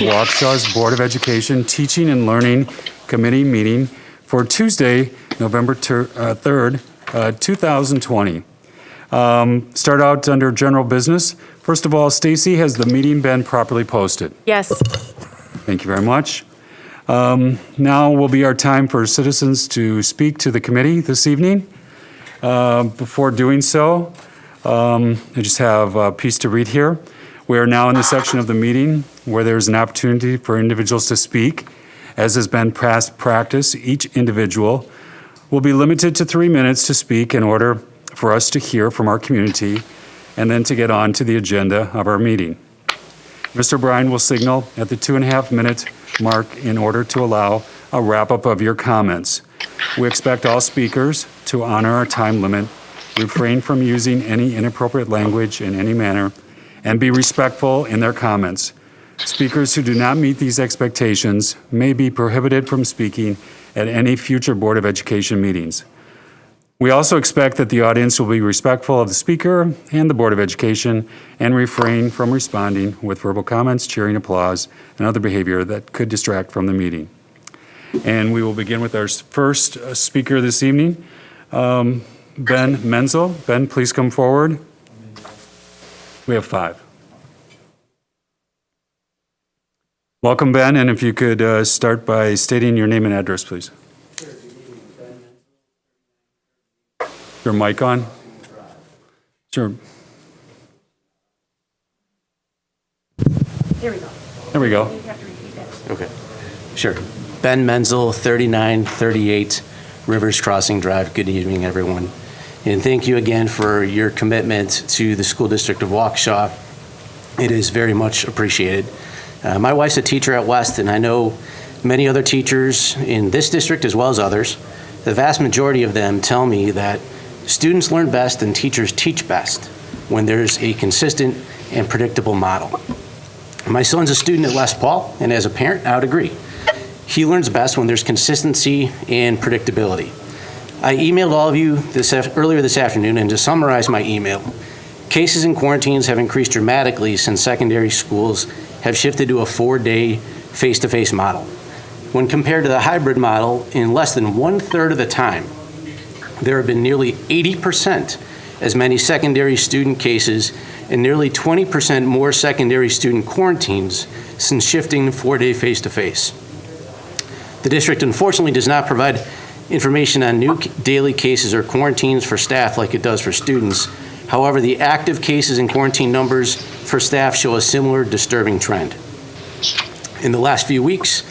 Waukesha's Board of Education Teaching and Learning Committee meeting for Tuesday, November 3rd, 2020. Start out under general business. First of all, Stacy, has the meeting been properly posted? Yes. Thank you very much. Now will be our time for citizens to speak to the committee this evening. Before doing so, I just have a piece to read here. We are now in the section of the meeting where there's an opportunity for individuals to speak. As has been past practice, each individual will be limited to 3 minutes to speak in order for us to hear from our community and then to get on to the agenda of our meeting. Mr. Bryan will signal at the 2.5-minute mark in order to allow a wrap-up of your comments. We expect all speakers to honor our time limit, refrain from using any inappropriate language in any manner, and be respectful in their comments. Speakers who do not meet these expectations may be prohibited from speaking at any future Board of Education meetings. We also expect that the audience will be respectful of the speaker and the Board of Education and refrain from responding with verbal comments, cheering, applause, and other behavior that could distract from the meeting. And we will begin with our first speaker this evening, Ben Menzel. Ben, please come forward. We have 5. Welcome, Ben, and if you could start by stating your name and address, please. Your mic on? Sure. There we go. There we go. You have to repeat that. Okay, sure. Ben Menzel, 3938 Rivers Crossing Drive. Good evening, everyone. And thank you again for your commitment to the School District of Waukesha. It is very much appreciated. My wife's a teacher at West, and I know many other teachers in this district as well as others. The vast majority of them tell me that students learn best and teachers teach best when there's a consistent and predictable model. My son's a student at Les Paul, and as a parent, I would agree. He learns best when there's consistency and predictability. I emailed all of you earlier this afternoon, and to summarize my email, cases and quarantines have increased dramatically since secondary schools have shifted to a 4-day face-to-face model. When compared to the hybrid model, in less than 1/3 of the time, there have been nearly 80% as many secondary student cases and nearly 20% more secondary student quarantines since shifting to 4-day face-to-face. The district unfortunately does not provide information on new daily cases or quarantines for staff like it does for students. However, the active cases and quarantine numbers for staff show a similar disturbing trend. In the last few weeks,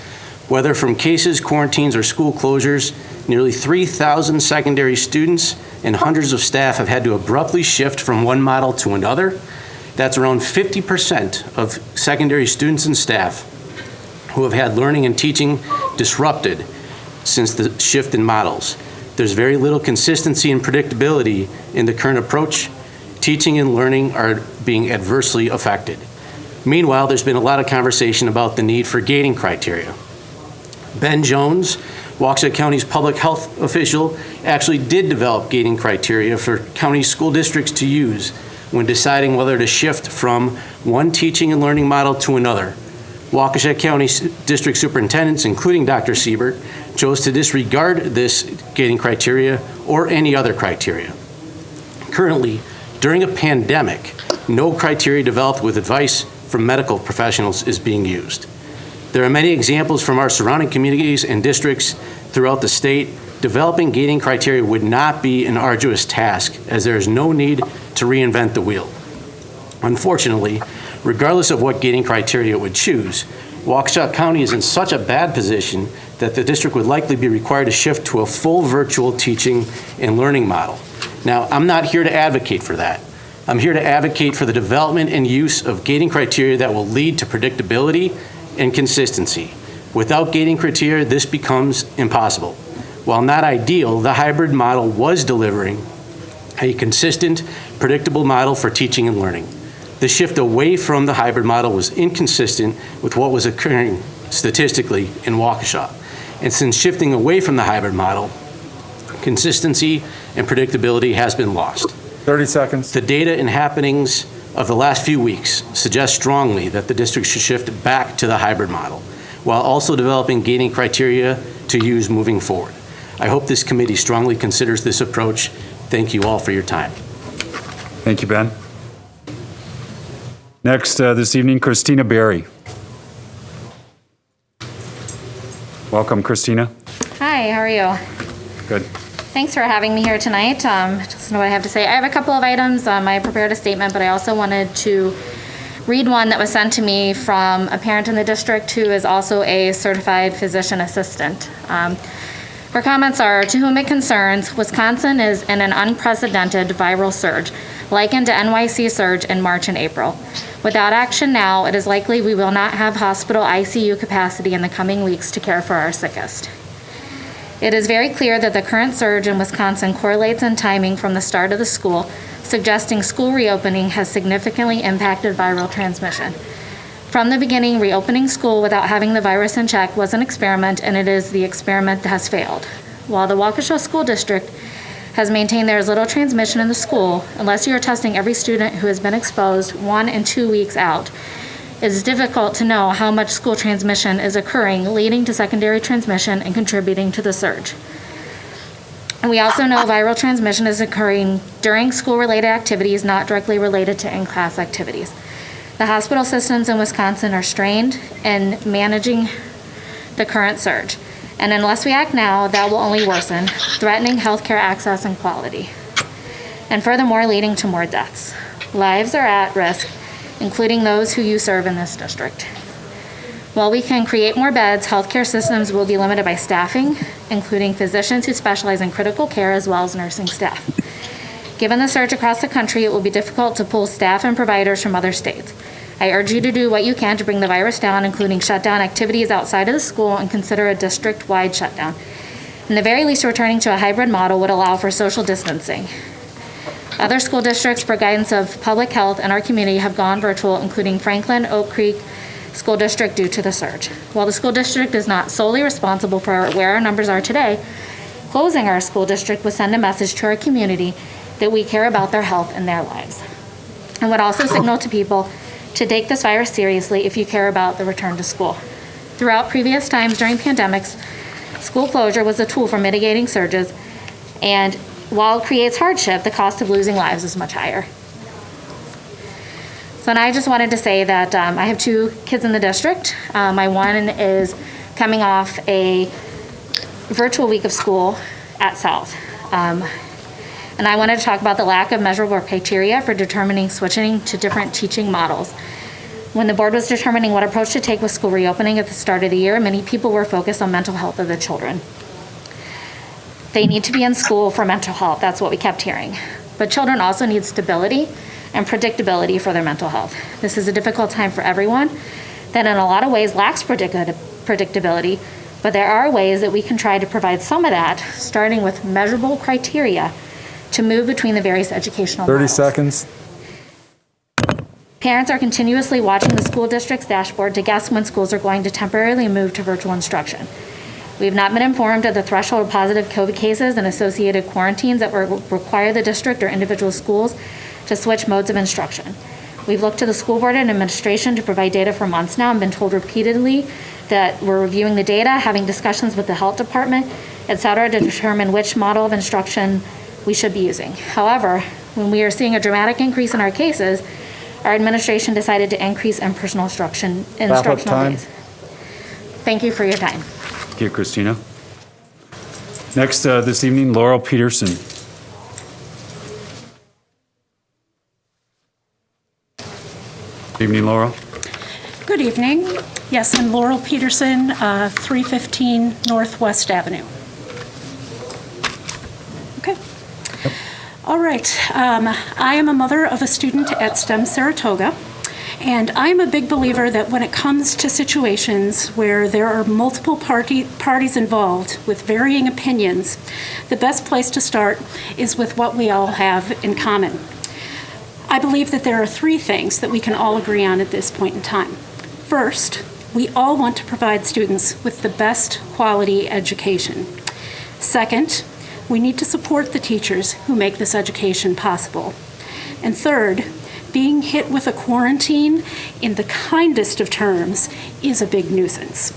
whether from cases, quarantines, or school closures, nearly 3,000 secondary students and hundreds of staff have had to abruptly shift from one model to another. That's around 50% of secondary students and staff who have had learning and teaching disrupted since the shift in models. There's very little consistency and predictability in the current approach. Teaching and learning are being adversely affected. Meanwhile, there's been a lot of conversation about the need for gating criteria. Ben Jones, Waukesha County's public health official, actually did develop gating criteria for county school districts to use when deciding whether to shift from one teaching and learning model to another. Waukesha County district superintendents, including Dr. Siebert, chose to disregard this gating criteria or any other criteria. Currently, during a pandemic, no criteria developed with advice from medical professionals is being used. There are many examples from our surrounding communities and districts throughout the state. Developing gating criteria would not be an arduous task, as there is no need to reinvent the wheel. Unfortunately, regardless of what gating criteria it would choose, Waukesha County is in such a bad position that the district would likely be required to shift to a full virtual teaching and learning model. Now, I'm not here to advocate for that. I'm here to advocate for the development and use of gating criteria that will lead to predictability and consistency. Without gating criteria, this becomes impossible. While not ideal, the hybrid model was delivering a consistent, predictable model for teaching and learning. The shift away from the hybrid model was inconsistent with what was occurring statistically in Waukesha. And since shifting away from the hybrid model, consistency and predictability has been lost. 30 seconds. The data and happenings of the last few weeks suggest strongly that the district should shift back to the hybrid model, while also developing gating criteria to use moving forward. I hope this committee strongly considers this approach. Thank you all for your time. Thank you, Ben. Next this evening, Christina Berry. Welcome, Christina. Hi, how are you? Good. Thanks for having me here tonight. Just know what I have to say. I have a couple of items. I prepared a statement, but I also wanted to read one that was sent to me from a parent in the district who is also a certified physician assistant. Her comments are, to whom it concerns, Wisconsin is in an unprecedented viral surge, likened to NYC surge in March and April. Without action now, it is likely we will not have hospital ICU capacity in the coming weeks to care for our sickest. It is very clear that the current surge in Wisconsin correlates in timing from the start of the school, suggesting school reopening has significantly impacted viral transmission. From the beginning, reopening school without having the virus in check was an experiment, and it is the experiment that has failed. While the Waukesha School District has maintained there is little transmission in the school, unless you are testing every student who has been exposed 1 and 2 weeks out, it is difficult to know how much school transmission is occurring, leading to secondary transmission and contributing to the surge. And we also know viral transmission is occurring during school-related activities not directly related to in-class activities. The hospital systems in Wisconsin are strained in managing the current surge. And unless we act now, that will only worsen, threatening healthcare access and quality. And furthermore, leading to more deaths. Lives are at risk, including those who you serve in this district. While we can create more beds, healthcare systems will be limited by staffing, including physicians who specialize in critical care as well as nursing staff. Given the surge across the country, it will be difficult to pull staff and providers from other states. I urge you to do what you can to bring the virus down, including shut down activities outside of the school and consider a district-wide shutdown. In the very least, returning to a hybrid model would allow for social distancing. Other school districts, for guidance of public health and our community, have gone virtual, including Franklin, Oak Creek School District, due to the surge. While the school district is not solely responsible for where our numbers are today, closing our school district would send a message to our community that we care about their health and their lives, and would also signal to people to take this virus seriously if you care about the return to school. Throughout previous times during pandemics, school closure was a tool for mitigating surges, and while it creates hardship, the cost of losing lives is much higher. So, and I just wanted to say that I have 2 kids in the district. My one is coming off a virtual week of school at South. And I wanted to talk about the lack of measurable criteria for determining switching to different teaching models. When the board was determining what approach to take with school reopening at the start of the year, many people were focused on mental health of the children. They need to be in school for mental health, that's what we kept hearing. But children also need stability and predictability for their mental health. This is a difficult time for everyone that in a lot of ways lacks predictability, but there are ways that we can try to provide some of that, starting with measurable criteria to move between the various educational 30 models. seconds. Parents are continuously watching the school district's dashboard to guess when schools are going to temporarily move to virtual instruction. We have not been informed of the threshold of positive COVID cases and associated quarantines that will require the district or individual schools to switch modes of instruction. We've looked to the school board and administration to provide data for months now and been told repeatedly that we're reviewing the data, having discussions with the health department, et cetera, to determine which model of instruction we should be using. However, when we are seeing a dramatic increase in our cases, our administration decided to increase in-person instructional days. Thank you for your time. Thank you, Christina. Next this evening, Laurel Peterson. Good evening, Laurel. Good evening. Yes, I'm Laurel Peterson, 315 Northwest Avenue. Okay. Yep. All right. I am a mother of a student at STEM Saratoga, and I'm a big believer that when it comes to situations where there are multiple parties involved with varying opinions, the best place to start is with what we all have in common. I believe that there are 3 things that we can all agree on at this point in time. First, we all want to provide students with the best quality education. Second, we need to support the teachers who make this education possible. And third, being hit with a quarantine, in the kindest of terms, is a big nuisance.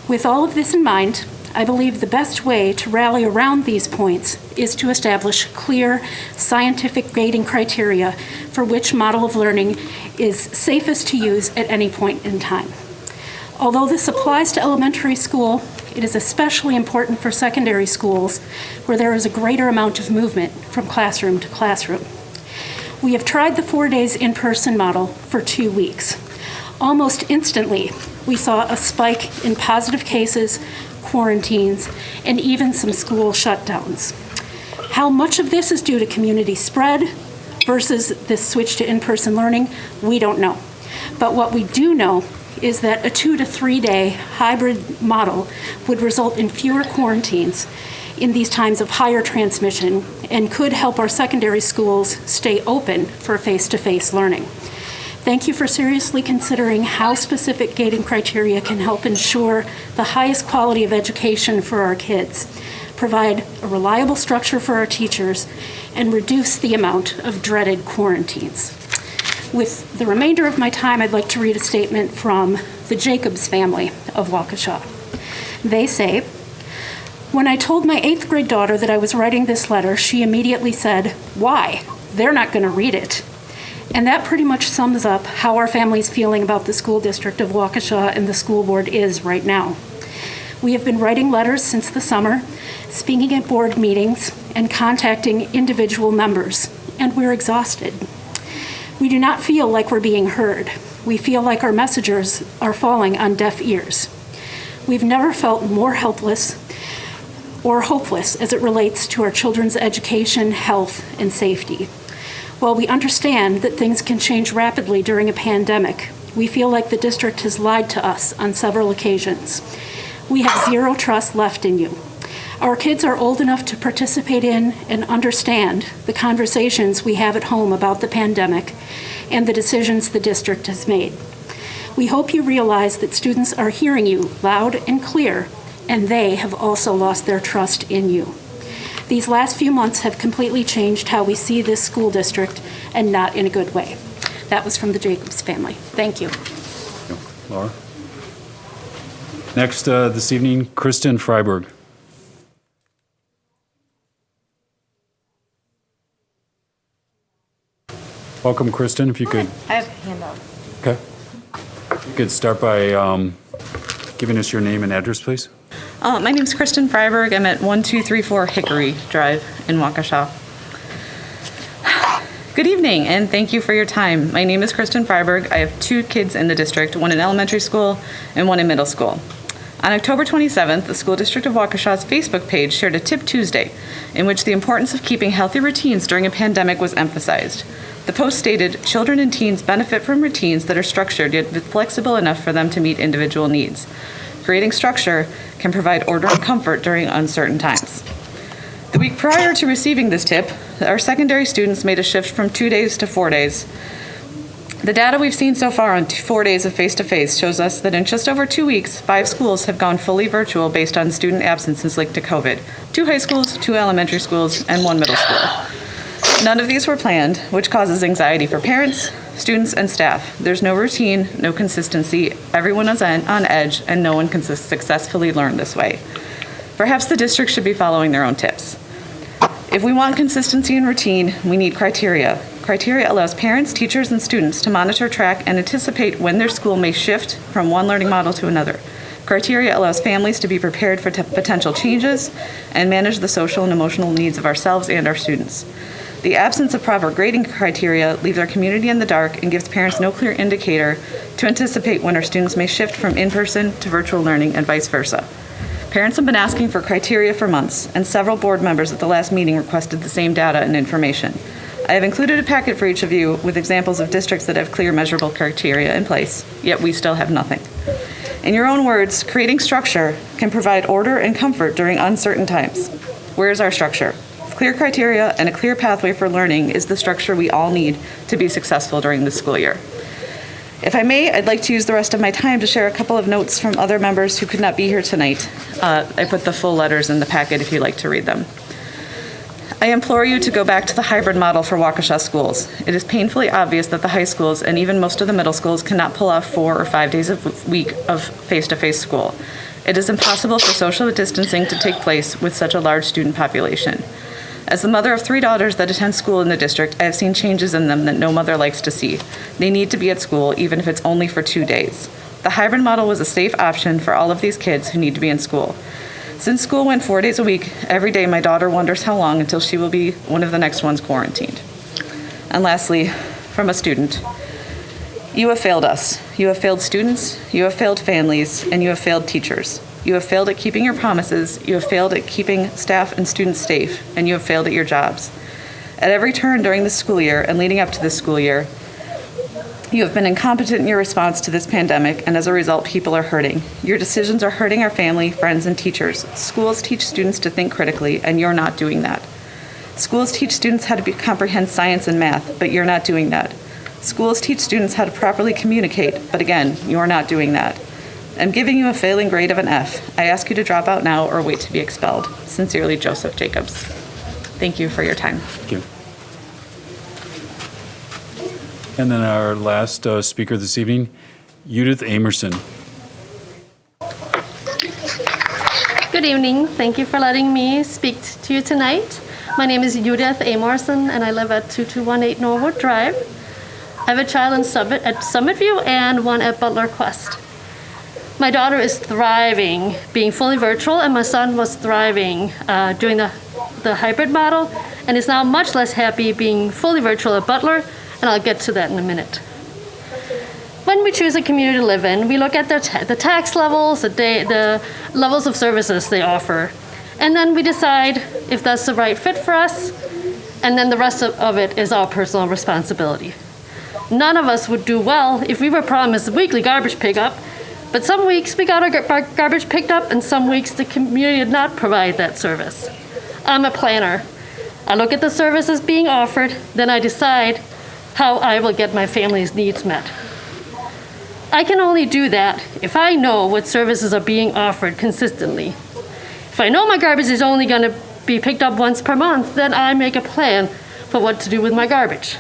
With all of this in mind, I believe the best way to rally around these points is to establish clear scientific grading criteria for which model of learning is safest to use at any point in time. Although this applies to elementary school, it is especially important for secondary schools where there is a greater amount of movement from classroom to classroom. We have tried the 4 days in-person model for 2 weeks. Almost instantly, we saw a spike in positive cases, quarantines, and even some school shutdowns. How much of this is due to community spread versus this switch to in-person learning, we don't know. But what we do know is that a 2 to 3 day hybrid model would result in fewer quarantines in these times of higher transmission and could help our secondary schools stay open for face-to-face learning. Thank you for seriously considering how specific grading criteria can help ensure the highest quality of education for our kids, provide a reliable structure for our teachers, and reduce the amount of dreaded quarantines. With the remainder of my time, I'd like to read a statement from the Jacobs family of Waukesha. They say, "When I told my 8th grade daughter that I was writing this letter, she immediately said, 'Why? They're not going to read it.' And that pretty much sums up how our family's feeling about the school district of Waukesha and the school board is right now. We have been writing letters since the summer, speaking at board meetings, and contacting individual members, and we're exhausted. We do not feel like we're being heard. We feel like our messengers are falling on deaf ears. We've never felt more helpless or hopeless as it relates to our children's education, health, and safety. While we understand that things can change rapidly during a pandemic, we feel like the district has lied to us on several occasions. We have zero trust left in you. Our kids are old enough to participate in and understand the conversations we have at home about the pandemic and the decisions the district has made. We hope you realize that students are hearing you loud and clear, and they have also lost their trust in you. These last few months have completely changed how we see this school district, and not in a good way." That was from the Jacobs family. Thank you. Laura? Next this evening, Kristen Freiberg. Welcome, Kristen, if you could. I have a handout. Okay. You could start by giving us your name and address, please. My name's Kristen Freiberg. I'm at 1234 Hickory Drive in Waukesha. Good evening, and thank you for your time. My name is Kristen Freiberg. I have 2 kids in the district, one in elementary school and one in middle school. On October 27th, the School District of Waukesha's Facebook page shared a Tip Tuesday, in which the importance of keeping healthy routines during a pandemic was emphasized. The post stated, "Children and teens benefit from routines that are structured yet flexible enough for them to meet individual needs. Creating structure can provide order and comfort during uncertain times." The week prior to receiving this tip, our secondary students made a shift from 2 days to 4 days. The data we've seen so far on 4 days of face-to-face shows us that in just over 2 weeks, 5 schools have gone fully virtual based on student absences linked to COVID. 2 high schools, 2 elementary schools, and 1 middle school. None of these were planned, which causes anxiety for parents, students, and staff. There's no routine, no consistency, everyone is on edge, and no one can successfully learn this way. Perhaps the district should be following their own tips. If we want consistency and routine, we need criteria. Criteria allows parents, teachers, and students to monitor, track, and anticipate when their school may shift from one learning model to another. Criteria allows families to be prepared for potential changes and manage the social and emotional needs of ourselves and our students. The absence of proper grading criteria leaves our community in the dark and gives parents no clear indicator to anticipate when our students may shift from in-person to virtual learning and vice versa. Parents have been asking for criteria for months, and several board members at the last meeting requested the same data and information. I have included a packet for each of you with examples of districts that have clear measurable criteria in place, yet we still have nothing. In your own words, creating structure can provide order and comfort during uncertain times. Where is our structure? Clear criteria and a clear pathway for learning is the structure we all need to be successful during this school year. If I may, I'd like to use the rest of my time to share a couple of notes from other members who could not be here tonight. I put the full letters in the packet if you'd like to read them. I implore you to go back to the hybrid model for Waukesha schools. It is painfully obvious that the high schools and even most of the middle schools cannot pull off 4 or 5 days a week of face-to-face school. It is impossible for social distancing to take place with such a large student population. As the mother of 3 daughters that attend school in the district, I have seen changes in them that no mother likes to see. They need to be at school, even if it's only for 2 days. The hybrid model was a safe option for all of these kids who need to be in school. Since school went 4 days a week, every day my daughter wonders how long until she will be one of the next ones quarantined. And lastly, from a student, you have failed us. You have failed students, you have failed families, and you have failed teachers. You have failed at keeping your promises, you have failed at keeping staff and students safe, and you have failed at your jobs. At every turn during this school year and leading up to this school year, you have been incompetent in your response to this pandemic, and as a result, people are hurting. Your decisions are hurting our family, friends, and teachers. Schools teach students to think critically, and you're not doing that. Schools teach students how to comprehend science and math, but you're not doing that. Schools teach students how to properly communicate, but again, you're not doing that. I'm giving you a failing grade of an F. I ask you to drop out now or wait to be expelled. Sincerely, Joseph Jacobs. Thank you for your time. Thank you. And then our last speaker this evening, Judith Amerson. Good evening. Thank you for letting me speak to you tonight. My name is Judith Amerson, and I live at 2218 Norwood Drive. I have a child at Summit View and one at Butler Quest. My daughter is thriving being fully virtual, and my son was thriving doing the hybrid model, and is now much less happy being fully virtual at Butler, and I'll get to that in a minute. When we choose a community to live in, we look at the tax levels, the levels of services they offer, and then we decide if that's the right fit for us, and then the rest of it is our personal responsibility. None of us would do well if we were promised weekly garbage pickup, but some weeks we got our garbage picked up, and some weeks the community did not provide that service. I'm a planner. I look at the services being offered, then I decide how I will get my family's needs met. I can only do that if I know what services are being offered consistently. If I know my garbage is only going to be picked up once per month, then I make a plan for what to do with my garbage.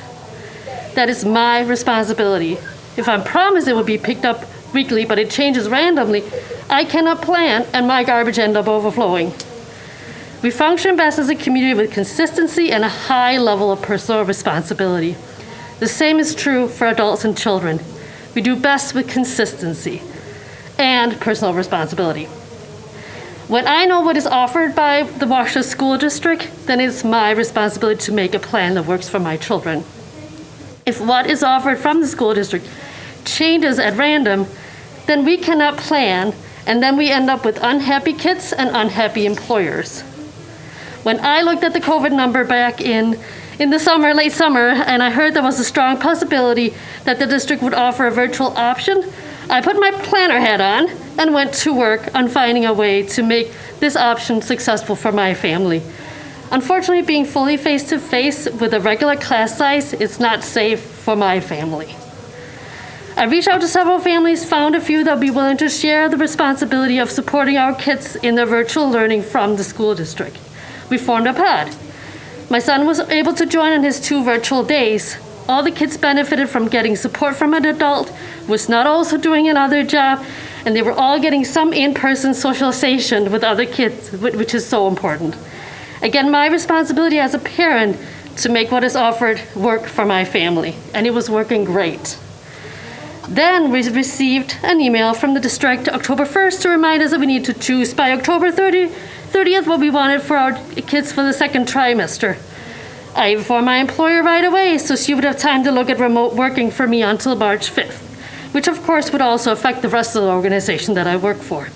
That is my responsibility. If I'm promised it will be picked up weekly, but it changes randomly, I cannot plan, and my garbage ends up overflowing. We function best as a community with consistency and a high level of personal responsibility. The same is true for adults and children. We do best with consistency and personal responsibility. When I know what is offered by the Waukesha School District, then it's my responsibility to make a plan that works for my children. If what is offered from the school district changes at random, then we cannot plan, and then we end up with unhappy kids and unhappy employers. When I looked at the COVID number back in the summer, late summer, and I heard there was a strong possibility that the district would offer a virtual option, I put my planner hat on and went to work on finding a way to make this option successful for my family. Unfortunately, being fully face-to-face with a regular class size is not safe for my family. I reached out to several families, found a few that would be willing to share the responsibility of supporting our kids in their virtual learning from the school district. We formed a pod. My son was able to join on his 2 virtual days. All the kids benefited from getting support from an adult, was not also doing another job, and they were all getting some in-person socialization with other kids, which is so important. Again, my responsibility as a parent to make what is offered work for my family, and it was working great. Then we received an email from the district October 1st to remind us that we need to choose by October 30th what we wanted for our kids for the second trimester. I informed my employer right away so she would have time to look at remote working for me until March 5th, which of course would also affect the rest of the organization that I work for.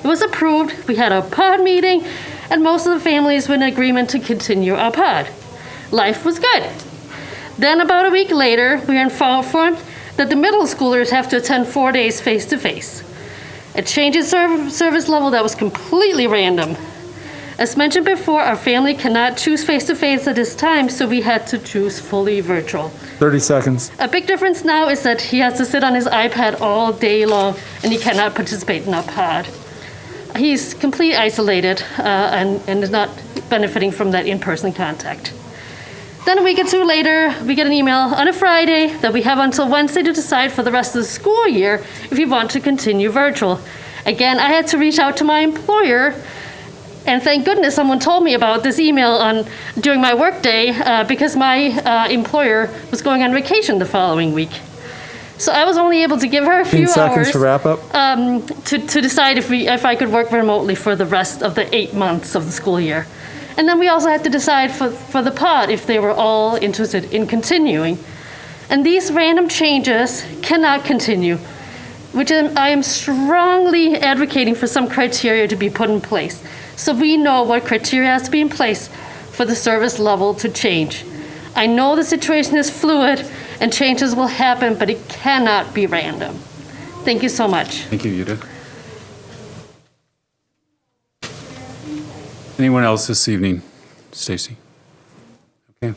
It was approved, we had a pod meeting, and most of the families were in agreement to continue our pod. Life was good. Then about a week later, we were informed that the middle schoolers have to attend 4 days face-to-face. A change in service level that was completely random. As mentioned before, our family cannot choose face-to-face at this time, so we had to choose fully virtual. 30 seconds. A big difference now is that he has to sit on his iPad all day long, and he cannot participate in our pod. he's completely isolated and is not benefiting from that in-person contact. Then a week or two later, we get an email on a Friday that we have until Wednesday to decide for the rest of the school year if we want to continue virtual. Again, I had to reach out to my employer, and thank goodness someone told me about this email during my workday because my employer was going on vacation the following week. So I was only able to give her a few 15 seconds hours to wrap up. To decide if I could work remotely for the rest of the 8 months of the school year. And then we also had to decide for the pod if they were all interested in continuing. And these random changes cannot continue, which I am strongly advocating for some criteria to be put in place, so we know what criteria has to be in place for the service level to change. I know the situation is fluid and changes will happen, but it cannot be random. Thank you so much. Thank you, Judith. Anyone else this evening? Stacy? Okay.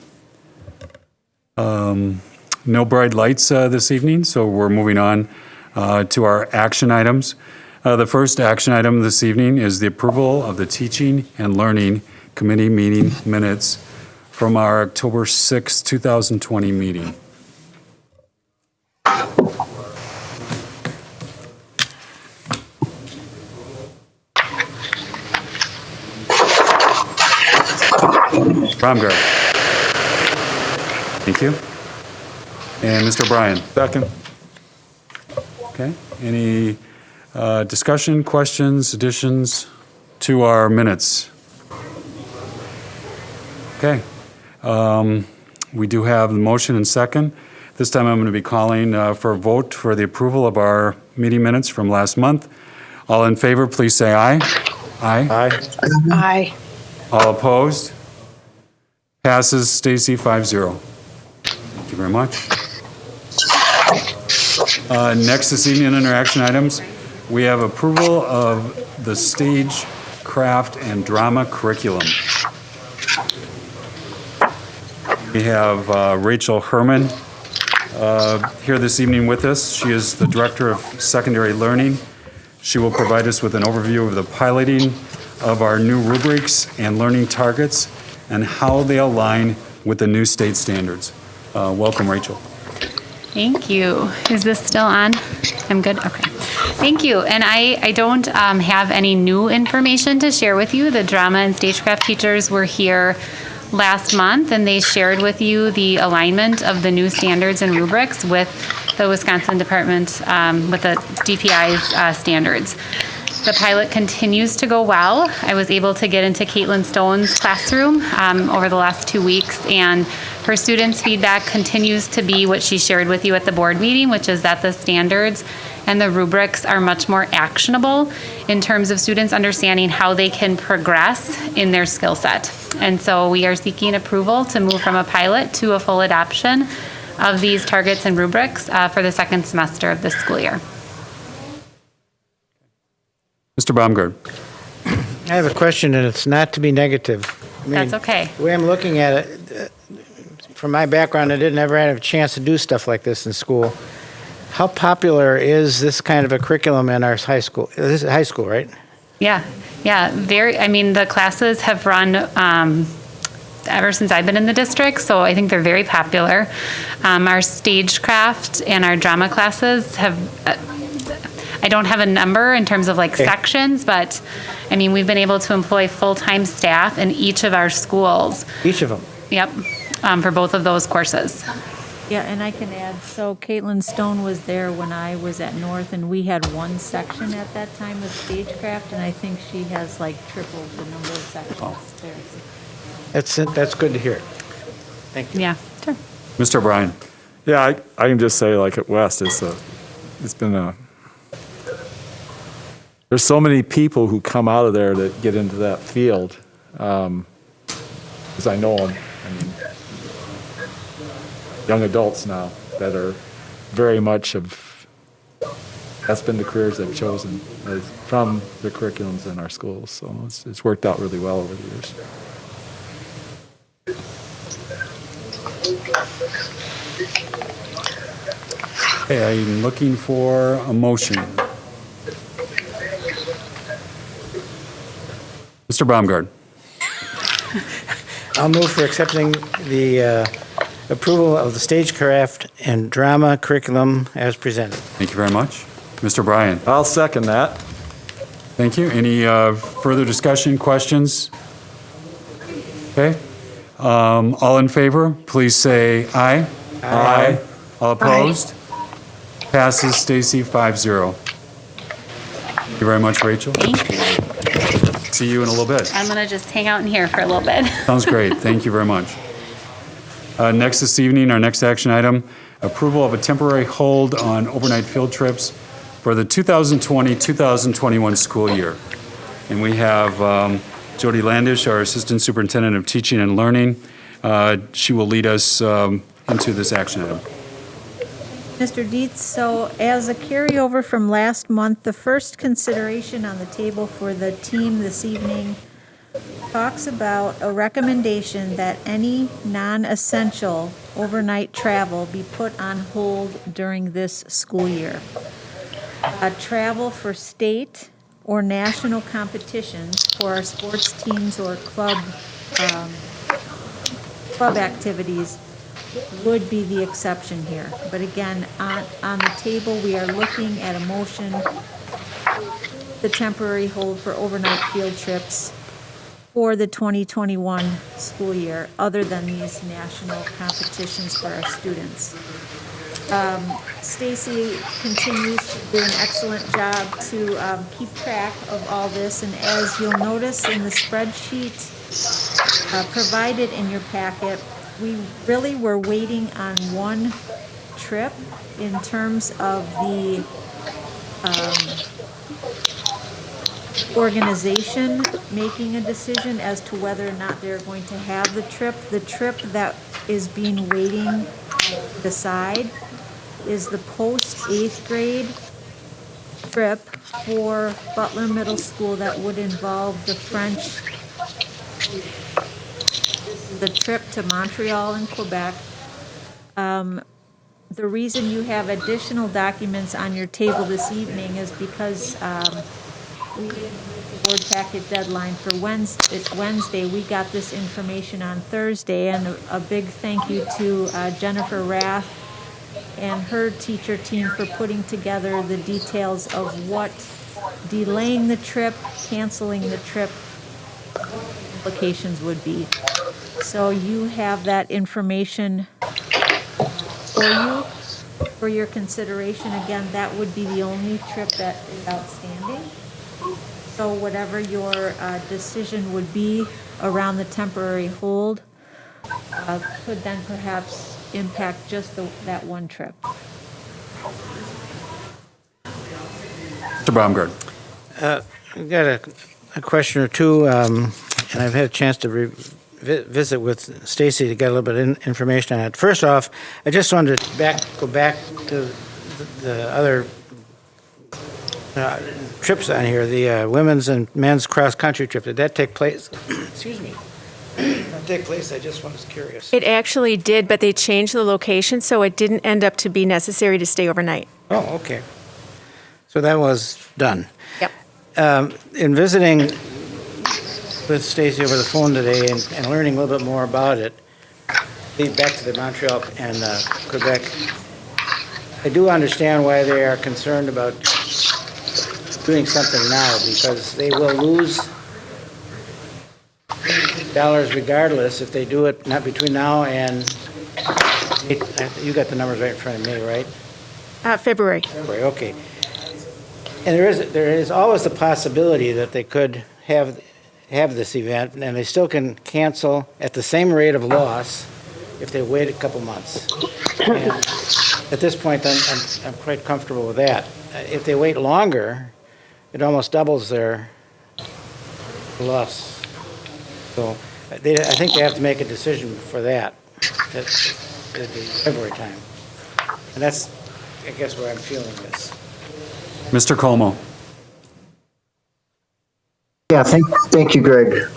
No bright lights this evening, so we're moving on to our action items. The first action item this evening is the approval of the Teaching and Learning Committee meeting minutes from our October 6, 2020 meeting. Baumgart. Thank you. And Mr. Bryan. Second. Okay. Any discussion, questions, additions to our minutes? Okay. We do have the motion and second. This time I'm going to be calling for a vote for the approval of our meeting minutes from last month. All in favor, please say aye. Aye. Aye. Aye. All opposed? Passes, Stacy, 5-0. Thank you very much. Next this evening under action items, we have approval of the stage, craft, and drama curriculum. We have Rachel Herman here this evening with us. She is the Director of Secondary Learning. She will provide us with an overview of the piloting of our new rubrics and learning targets and how they align with the new state standards. Welcome, Rachel. Thank you. Is this still on? I'm good? Okay. Thank you. And I don't have any new information to share with you. The drama and stagecraft teachers were here last month, and they shared with you the alignment of the new standards and rubrics with the Wisconsin Department, with the DPI's standards. The pilot continues to go well. I was able to get into Caitlin Stone's classroom over the last 2 weeks, and her students' feedback continues to be what she shared with you at the board meeting, which is that the standards and the rubrics are much more actionable in terms of students understanding how they can progress in their skill set. And so we are seeking approval to move from a pilot to a full adoption of these targets and rubrics for the second semester of this school year. Mr. Baumgart. I have a question, and it's not to be negative. I mean, That's okay. The way I'm looking at it, from my background, I didn't ever have a chance to do stuff like this in school. How popular is this kind of a curriculum in our high school? This is high school, right? Yeah, very. I mean, the classes have run ever since I've been in the district, so I think they're very popular. Our stagecraft and our drama classes have, I don't have a number in terms of like sections, but I mean, we've been able to employ full-time staff in each of our schools. Each of them? Yep, for both of those courses. Yeah, and I can add, so Caitlin Stone was there when I was at North, and we had one section at that time of stagecraft, and I think she has like tripled the number of sections there. That's good to hear. Thank you. Yeah, sure. Mr. Bryan. Yeah, I can just say, like at West, it's been there's so many people who come out of there that get into that field, because I know them. I mean, young adults now that are very much that's been the careers they've chosen from the curriculums in our schools. So it's worked out really well over the years. Okay, I'm looking for a motion. Mr. Baumgart. I'll move for accepting the approval of the stagecraft and drama curriculum as presented. Thank you very much. Mr. Bryan. I'll second that. Thank you. Any further discussion, questions? Okay. All in favor, please say aye. Aye. All opposed? Passes, Stacy, 5-0. Thank you very much, Rachel. Thank you. See you in a little bit. I'm going to just hang out in here for a little bit. Sounds great. Thank you very much. Next this evening, our next action item, approval of a temporary hold on overnight field trips for the 2020-2021 school year. And we have Jody Landish, our Assistant Superintendent of Teaching and Learning. She will lead us into this action item. Mr. Dietz, so as a carryover from last month, the first consideration on the table for the team this evening talks about a recommendation that any non-essential overnight travel be put on hold during this school year. Travel for state or national competitions for our sports teams or club activities would be the exception here. But again, on the table, we are looking at a motion, the temporary hold for overnight field trips for the 2021 school year, other than these national competitions for our students. Stacy continues to do an excellent job to keep track of all this, and as you'll notice in the spreadsheet provided in your packet, we really were waiting on one trip in terms of the organization making a decision as to whether or not they're going to have the trip. The trip that is being waiting to decide is the post-8th grade trip for Butler Middle School that would involve the French, the trip to Montreal and Quebec. The reason you have additional documents on your table this evening is because we didn't meet the board packet deadline for Wednesday. We got this information on Thursday, and a big thank you to Jennifer Rath and her teacher team for putting together the details of what delaying the trip, canceling the trip implications would be. So you have that information for you for your consideration. Again, that would be the only trip that is outstanding. So whatever your decision would be around the temporary hold could then perhaps impact just that one trip. Mr. Baumgart. I've got a question or two, and I've had a chance to visit with Stacy to get a little bit of information on it. First off, I just wanted to go back to the other trips on here, the women's and men's cross-country trip. Did that take place? Excuse me. Did that take place? I just was curious. It actually did, but they changed the location, so it didn't end up to be necessary to stay overnight. Oh, okay. So that was done. Yep. In visiting with Stacy over the phone today and learning a little bit more about it, back to the Montreal and Quebec, I do understand why they are concerned about doing something now, because they will lose dollars regardless if they do it not between now and, you got the numbers right in front of me, right? February. February, okay. And there is always the possibility that they could have this event, and they still can cancel at the same rate of loss if they wait a couple months. And at this point, I'm quite comfortable with that. If they wait longer, it almost doubles their loss. So I think they have to make a decision for that at the February time. And that's, I guess, where I'm feeling this. Mr. Como. Yeah, thank you, Greg.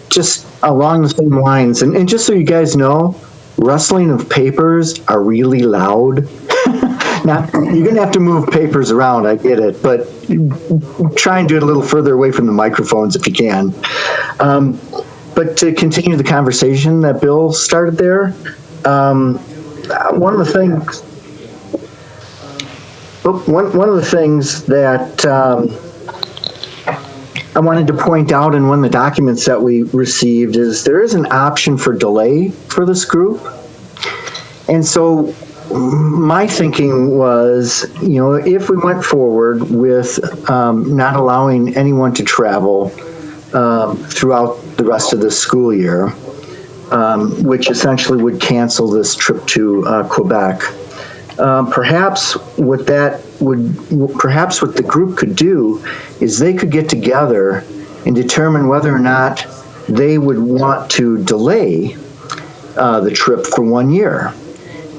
Just along the same lines, and just so you guys know, rustling of papers are really loud. Now, you're going to have to move papers around, I get it, but try and do it a little further away from the microphones if you can. But to continue the conversation that Bill started there, one of the things that I wanted to point out in one of the documents that we received is there is an option for delay for this group. And so my thinking was, if we went forward with not allowing anyone to travel throughout the rest of the school year, which essentially would cancel this trip to Quebec, perhaps what the group could do is they could get together and determine whether or not they would want to delay the trip for 1 year.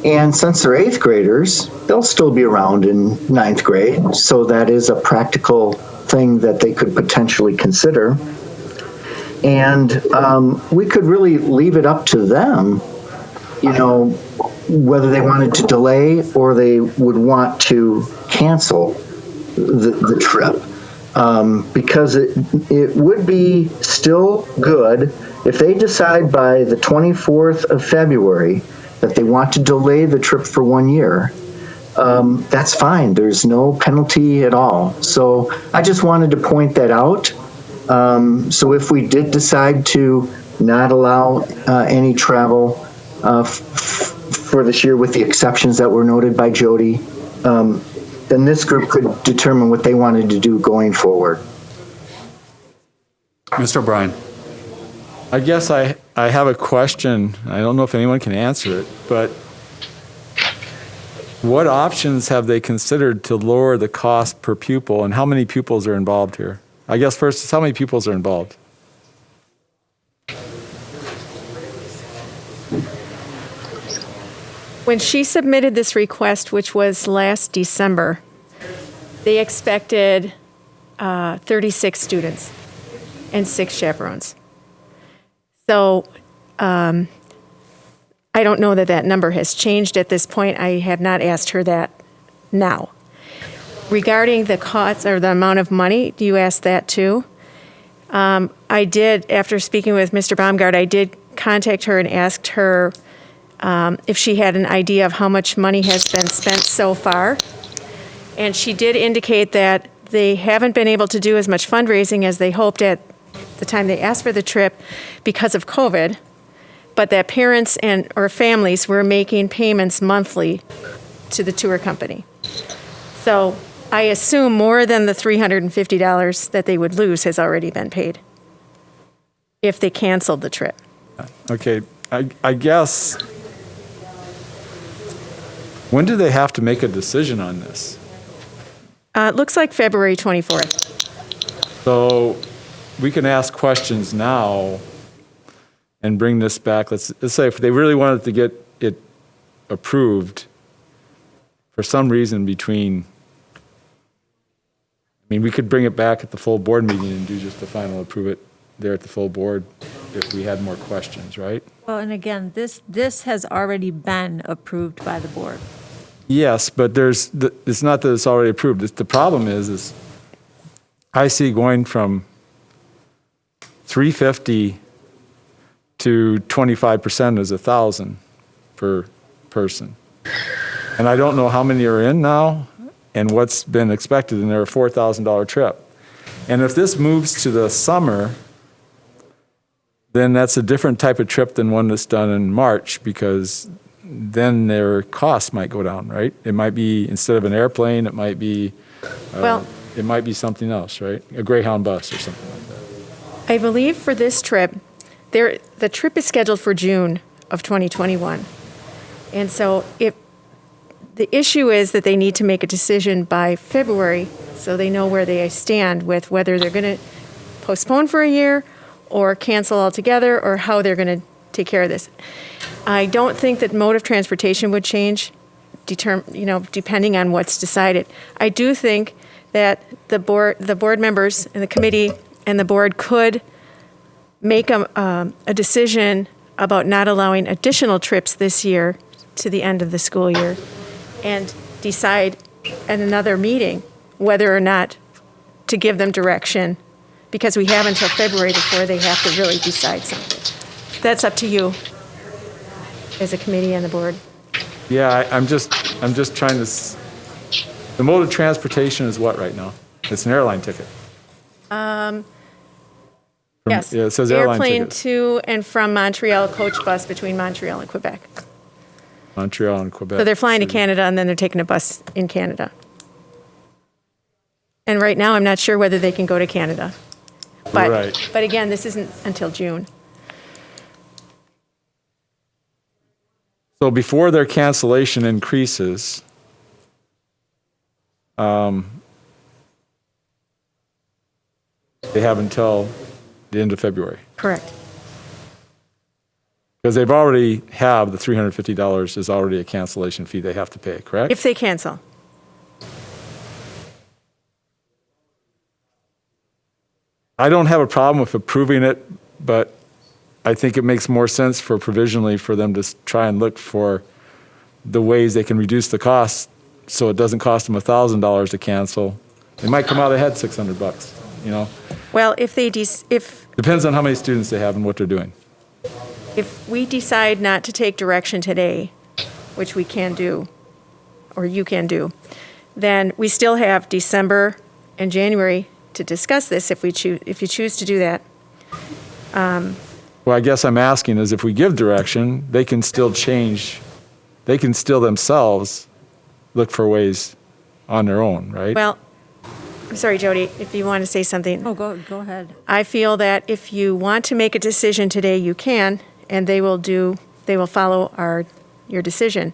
And since they're 8th graders, they'll still be around in 9th grade, so that is a practical thing that they could potentially consider. And we could really leave it up to them, whether they wanted to delay or they would want to cancel the trip. Because it would be still good if they decide by the 24th of February that they want to delay the trip for 1 year. That's fine. There's no penalty at all. So I just wanted to point that out. So if we did decide to not allow any travel for this year, with the exceptions that were noted by Jody, then this group could determine what they wanted to do going forward. Mr. O'Brien. I guess I have a question. I don't know if anyone can answer it, but what options have they considered to lower the cost per pupil, and how many pupils are involved here? I guess first is how many pupils are involved? When she submitted this request, which was last December, they expected 36 students and 6 chaperones. So I don't know that number has changed at this point. I have not asked her that now. Regarding the costs or the amount of money, do you ask that too? I did, after speaking with Mr. Baumgart, I did contact her and asked her if she had an idea of how much money has been spent so far. And she did indicate that they haven't been able to do as much fundraising as they hoped at the time they asked for the trip because of COVID, but that parents or families were making payments monthly to the tour company. So I assume more than the $350 that they would lose has already been paid if they canceled the trip. Okay, I guess, when do they have to make a decision on this? It looks like February 24th. So we can ask questions now and bring this back. Let's say if they really wanted to get it approved for some reason we could bring it back at the full board meeting and do just the final approve it there at the full board if we had more questions, right? Well, and again, this has already been approved by the board. Yes, but it's not that it's already approved. The problem is I see going from 350 to 25% is 1,000 per person. And I don't know how many are in now and what's been expected, and they're a $4,000 trip. And if this moves to the summer, then that's a different type of trip than one that's done in March, because then their costs might go down, right? It might be, instead of an airplane, it might be something else, right? A Greyhound bus or something like that. I believe for this trip, the trip is scheduled for June of 2021. And so the issue is that they need to make a decision by February so they know where they stand with whether they're going to postpone for a year or cancel altogether, or how they're going to take care of this. I don't think that mode of transportation would change, depending on what's decided. I do think that the board members and the committee and the board could make a decision about not allowing additional trips this year to the end of the school year, and decide at another meeting whether or not to give them direction, because we have until February before they have to really decide something. That's up to you as a committee and the board. Yeah, I'm just trying to, the mode of transportation is what right now? It's an airline ticket. Yes. Yeah, it says airline Airplane tickets. to and from Montreal, coach bus between Montreal and Quebec. Montreal and Quebec. So they're flying to Canada and then they're taking a bus in Canada. And right now, I'm not sure whether they can go to Canada. But, Right. but again, this isn't until June. So before their cancellation increases, they have until the end of February. Correct. Because they've already have the $350 is already a cancellation fee they have to pay, correct? If they cancel. I don't have a problem with approving it, but I think it makes more sense for provisionally for them to try and look for the ways they can reduce the cost so it doesn't cost them $1,000 to cancel. They might come out ahead $600, you know? Well, if Depends on how many students they have and what they're doing. if we decide not to take direction today, which we can do, or you can do, then we still have December and January to discuss this if you choose to do that. Well, I guess I'm asking is if we give direction, they can still change, they can still themselves look for ways on their own, right? Well, I'm sorry, Jody, if you want to say something. Oh, go ahead. I feel that if you want to make a decision today, you can, and they will follow your decision.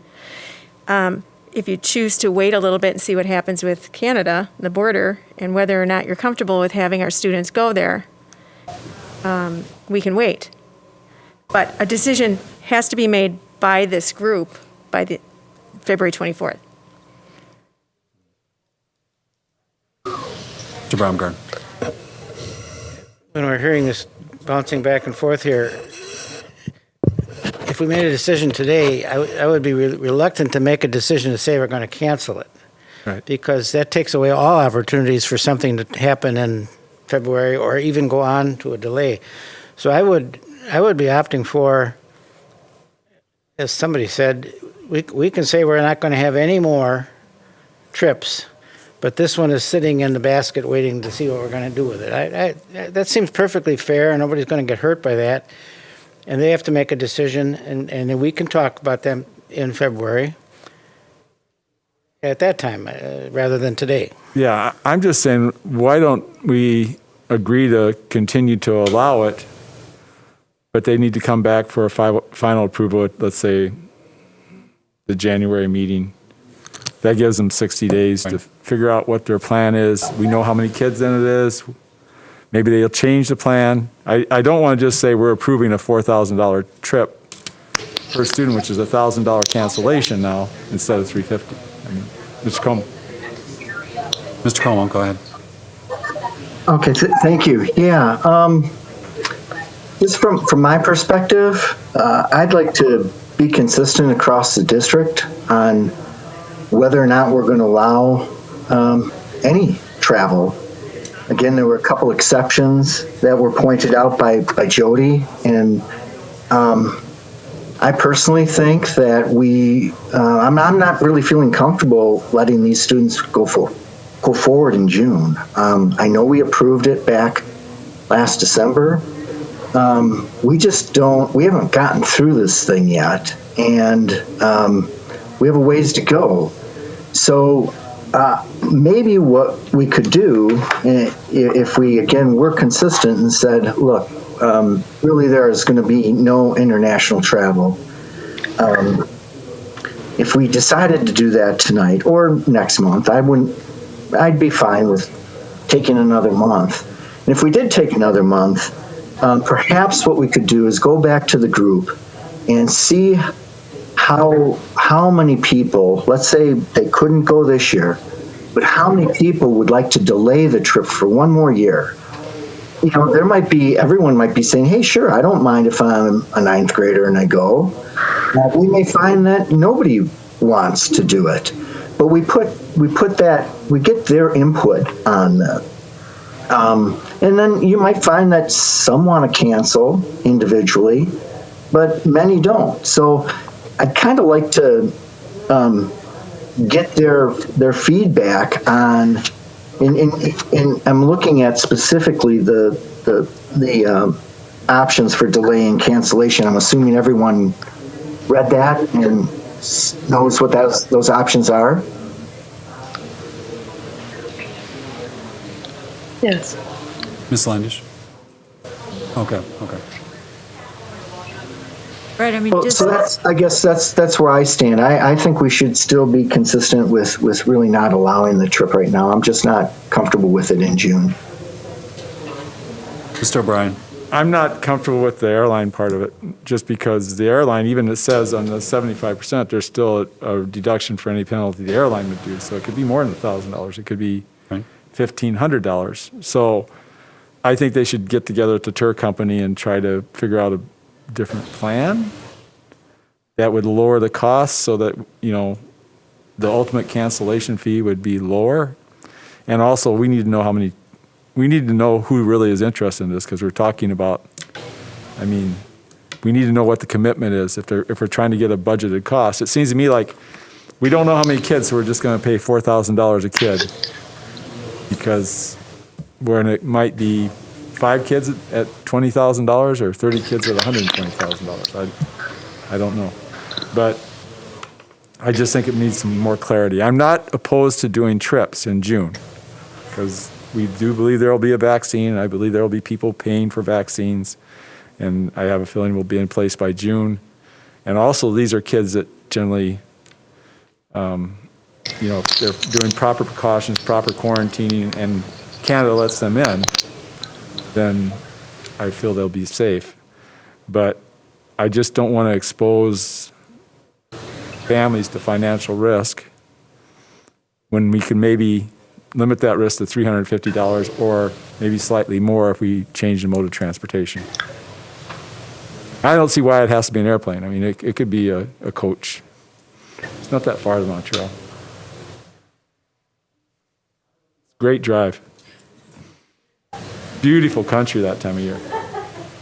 If you choose to wait a little bit and see what happens with Canada, the border, and whether or not you're comfortable with having our students go there, we can wait. But a decision has to be made by this group by the February 24th. Mr. Baumgart. When we're hearing this bouncing back and forth here, if we made a decision today, I would be reluctant to make a decision to say we're going to cancel it. Right. Because that takes away all opportunities for something to happen in February or even go on to a delay. So I would be opting for, as somebody said, we can say we're not going to have any more trips, but this one is sitting in the basket waiting to see what we're going to do with it. That seems perfectly fair, and nobody's going to get hurt by that. And they have to make a decision, and then we can talk about them in February at that time, rather than today. Yeah, I'm just saying, why don't we agree to continue to allow it, but they need to come back for a final approval at, let's say, the January meeting. That gives them 60 days to figure out what their plan is. We know how many kids in it is. Maybe they'll change the plan. I don't want to just say we're approving a $4,000 trip per student, which is a $1,000 cancellation now instead of $350. I mean, Mr. Coleman. Mr. Coleman, go ahead. Okay, thank you. Yeah, just from my perspective, I'd like to be consistent across the district on whether or not we're going to allow any travel. Again, there were a couple exceptions that were pointed out by Jody, and I personally think that I'm not really feeling comfortable letting these students go forward in June. I know we approved it back last December. We haven't gotten through this thing yet, and we have a ways to go. So maybe what we could do, if we, again, were consistent and said, look, really there is going to be no international travel. If we decided to do that tonight or next month, I'd be fine with taking another month. And if we did take another month, perhaps what we could do is go back to the group and see how many people, let's say they couldn't go this year, but how many people would like to delay the trip for one more year? You know, everyone might be saying, hey, sure, I don't mind if I'm a ninth grader and I go. We may find that nobody wants to do it. but we get their input on that. And then you might find that some want to cancel individually, but many don't. So I'd kind of like to get their feedback on, and I'm looking at specifically the options for delay and cancellation. I'm assuming everyone read that and knows what those options are. Yes. Ms. Landish? Okay. Right, I mean, Well, just, so I guess that's where I stand. I think we should still be consistent with really not allowing the trip right now. I'm just not comfortable with it in June. Mr. O'Brien? I'm not comfortable with the airline part of it, just because the airline, even it says on the 75%, there's still a deduction for any penalty the airline would do. So it could be more than $1,000. It could be $1,500. So I think they should get together with the tour company and try to figure out a different plan that would lower the costs so that, the ultimate cancellation fee would be lower. And also, we need to know who really is interested in this, because we're talking about, we need to know what the commitment is if we're trying to get a budgeted cost. It seems to me like we don't know how many kids, so we're just going to pay $4,000 a kid, because when it might be 5 kids at $20,000 or 30 kids at $120,000. I don't know. But I just think it needs some more clarity. I'm not opposed to doing trips in June, because we do believe there will be a vaccine, and I believe there will be people paying for vaccines, and I have a feeling we'll be in place by June. And also, these are kids that generally, if they're doing proper precautions, proper quarantining, and Canada lets them in, then I feel they'll be safe. But I just don't want to expose families to financial risk when we can maybe limit that risk to $350 or maybe slightly more if we change the mode of transportation. I don't see why it has to be an airplane. It could be a coach. It's not that far to Montreal. Great drive. Beautiful country that time of year.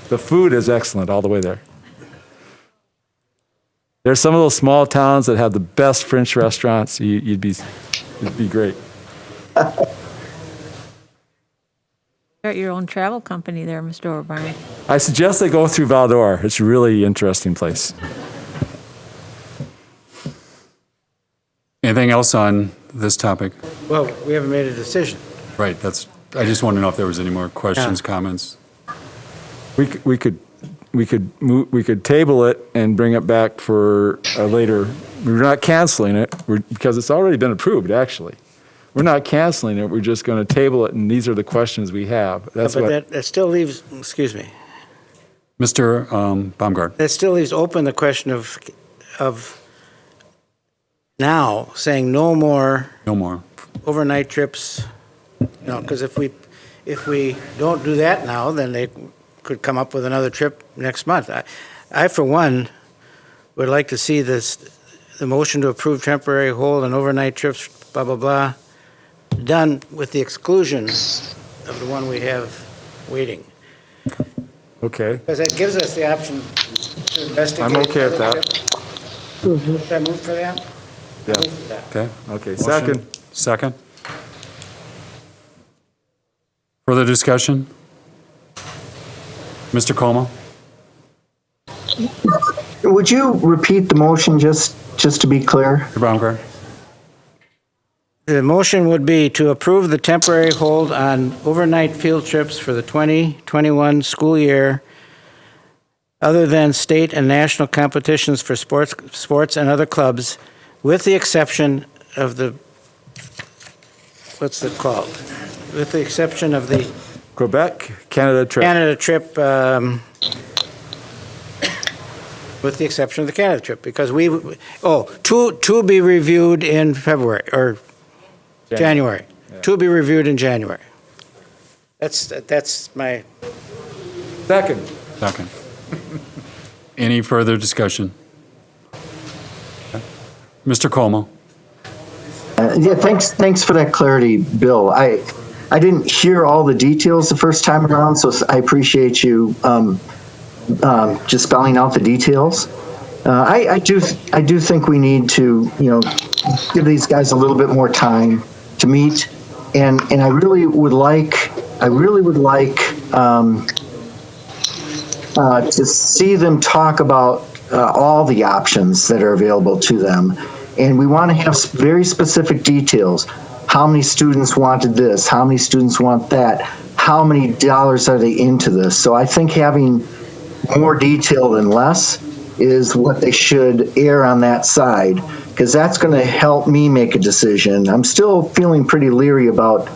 The food is excellent all the way there. There's some of those small towns that have the best French restaurants. It'd be great. start your own travel company there, Mr. O'Brien. I suggest they go through Val d'Or. It's a really interesting place. Anything else on this topic? Well, we haven't made a decision. Right, I just want to know if there was any more questions, comments. We could table it and bring it back for a later. We're not canceling it because it's already been approved, actually. We're not canceling it. We're just going to table it, and these are the questions we have. But that still leaves, excuse me. Mr. Baumgart. That still leaves open the question of now saying no more overnight trips. Because if we don't do that now, then they could come up with another trip next month. I for one, would like to see the motion to approve temporary hold and overnight trips, blah, blah, blah, done with the exclusion of the one we have waiting. Okay. Because that gives us the option to investigate. I'm okay with that. Should I move for that? Yeah. Move for that. Okay. Motion. Second. Further discussion? Mr. Como? Would you repeat the motion just to be clear? Mr. Baumgart? The motion would be to approve the temporary hold on overnight field trips for the 2021 school year, other than state and national competitions for sports and other clubs, with the exception of the, what's it called? With the exception of the Quebec, Canada trip. Canada trip, with the exception of the Canada trip, because to be reviewed in February, or January. Yeah. To be reviewed in January. That's my... Second. Any further discussion? Okay. Mr. Como? Yeah, thanks for that clarity, Bill. I didn't hear all the details the first time around, so I appreciate you just spelling out the details. I do think we need to, give these guys a little bit more time to meet, and I really would like to see them talk about all the options that are available to them. And we want to have very specific details. How many students wanted this? How many students want that? How many dollars are they into this? So I think having more detail than less is what they should err on that side, because that's going to help me make a decision. I'm still feeling pretty leery about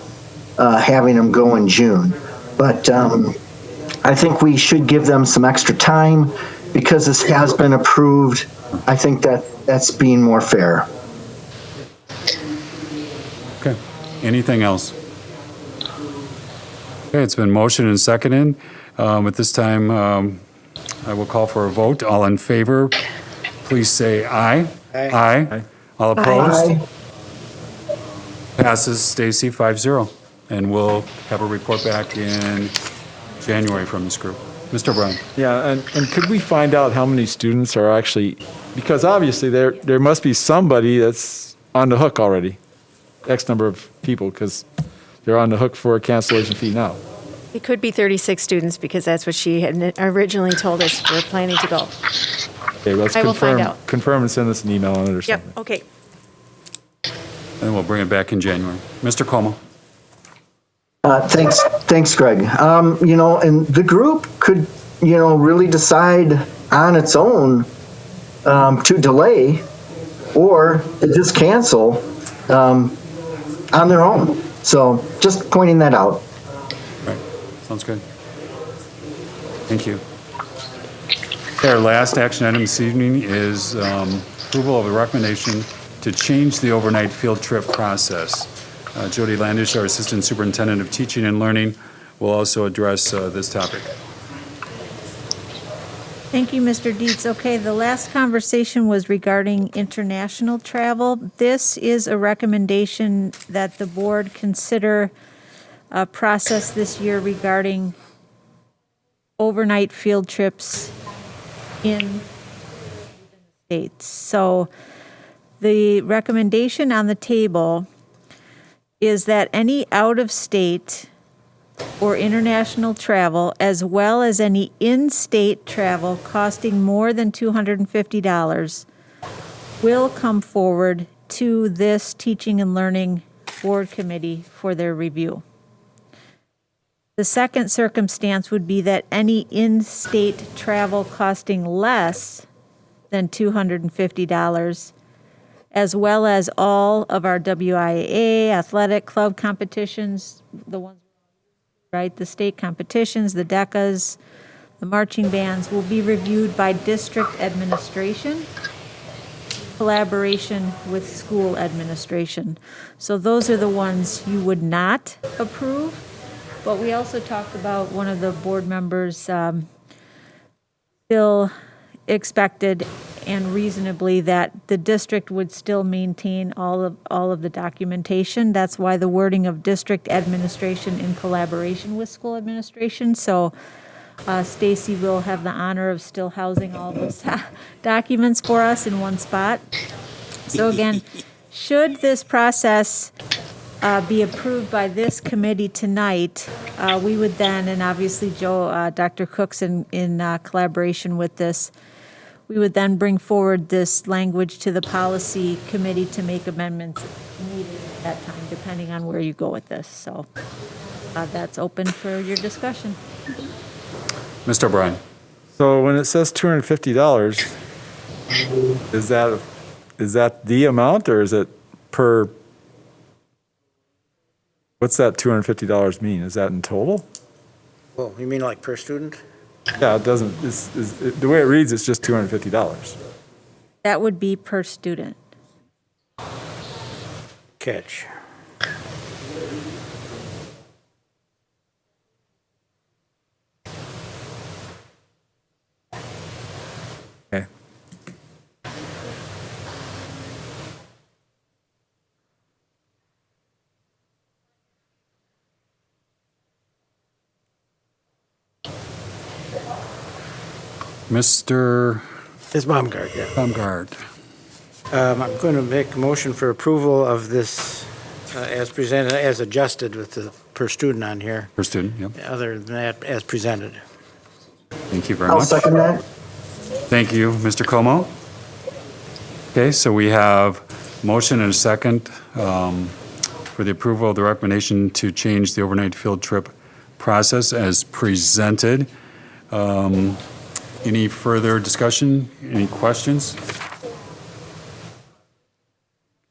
having them go in June. But I think we should give them some extra time because this has been approved. I think that's being more fair. Okay. Anything else? Okay, it's been motioned and seconded. At this time, I will call for a vote. All in favor, please say aye. Aye. All opposed? Aye. Passes, Stacy, 5-0. And we'll have a report back in January from this group. Mr. Brown. Yeah, and could we find out how many students are actually, because obviously there must be somebody that's on the hook already, X number of people, because they're on the hook for a cancellation fee now. It could be 36 students because that's what she had originally told us we're planning to go. Okay, let's I will find out. confirm and send us an email on it or something. Yep, okay. And we'll bring it back in January. Mr. Como. Thanks, Greg. And the group could, really decide on its own to delay or to just cancel on their own. So just pointing that out. Right. Sounds good. Thank you. Okay, our last action item this evening is approval of a recommendation to change the overnight field trip process. Jody Landish, our Assistant Superintendent of Teaching and Learning, will also address this topic. Thank you, Mr. Dietz. Okay, the last conversation was regarding international travel. This is a recommendation that the board consider a process this year regarding overnight field trips in states. So the recommendation on the table is that any out-of-state or international travel, as well as any in-state travel costing more than $250, will come forward to this Teaching and Learning Board Committee for their review. The second circumstance would be that any in-state travel costing less than $250, as well as all of our WIAA, athletic club competitions, the ones, right, the state competitions, the DECAs, the marching bands, will be reviewed by district administration, in collaboration with school administration. So those are the ones you would not approve. But we also talked about, one of the board members still expected and reasonably that the district would still maintain all of the documentation. That's why the wording of district administration in collaboration with school administration. So Stacy will have the honor of still housing all those documents for us in one spot. So again, should this process be approved by this committee tonight, we would then, and obviously Dr. Cook's in collaboration with this, we would then bring forward this language to the policy committee to make amendments needed at that time, depending on where you go with this. So that's open for your discussion. Mr. O'Brien. So when it says $250, is that the amount, or is it per? What's that $250 mean? Is that in total? Oh, you mean like per student? Yeah, it doesn't. The way it reads, it's just $250. That would be per student. Catch. Okay. Mr. Ms. Baumgart, yeah. Baumgart. I'm going to make a motion for approval of this as presented, as adjusted with the per student on here. Per student, yep. Other than that, as presented. Thank you very I'll much. second that. Thank you, Mr. Como. Okay, so we have motion and a second for the approval of the recommendation to change the overnight field trip process as presented. Any further discussion? Any questions?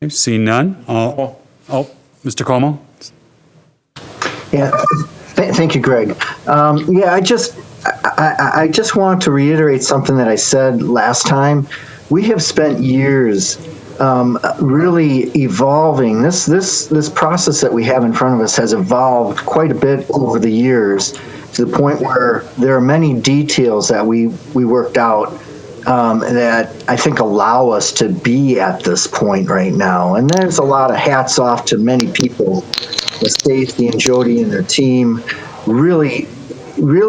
Okay, seeing none. Mr. Como? Yeah, thank you, Greg. Yeah, I just want to reiterate something that I said last time. We have spent years really evolving. This process that we have in front of us has evolved quite a bit over the years to the point where there are many details that we worked out that I think allow us to be at this point right now. And there's a lot of hats off to many people, Stacy and Jody and their team, really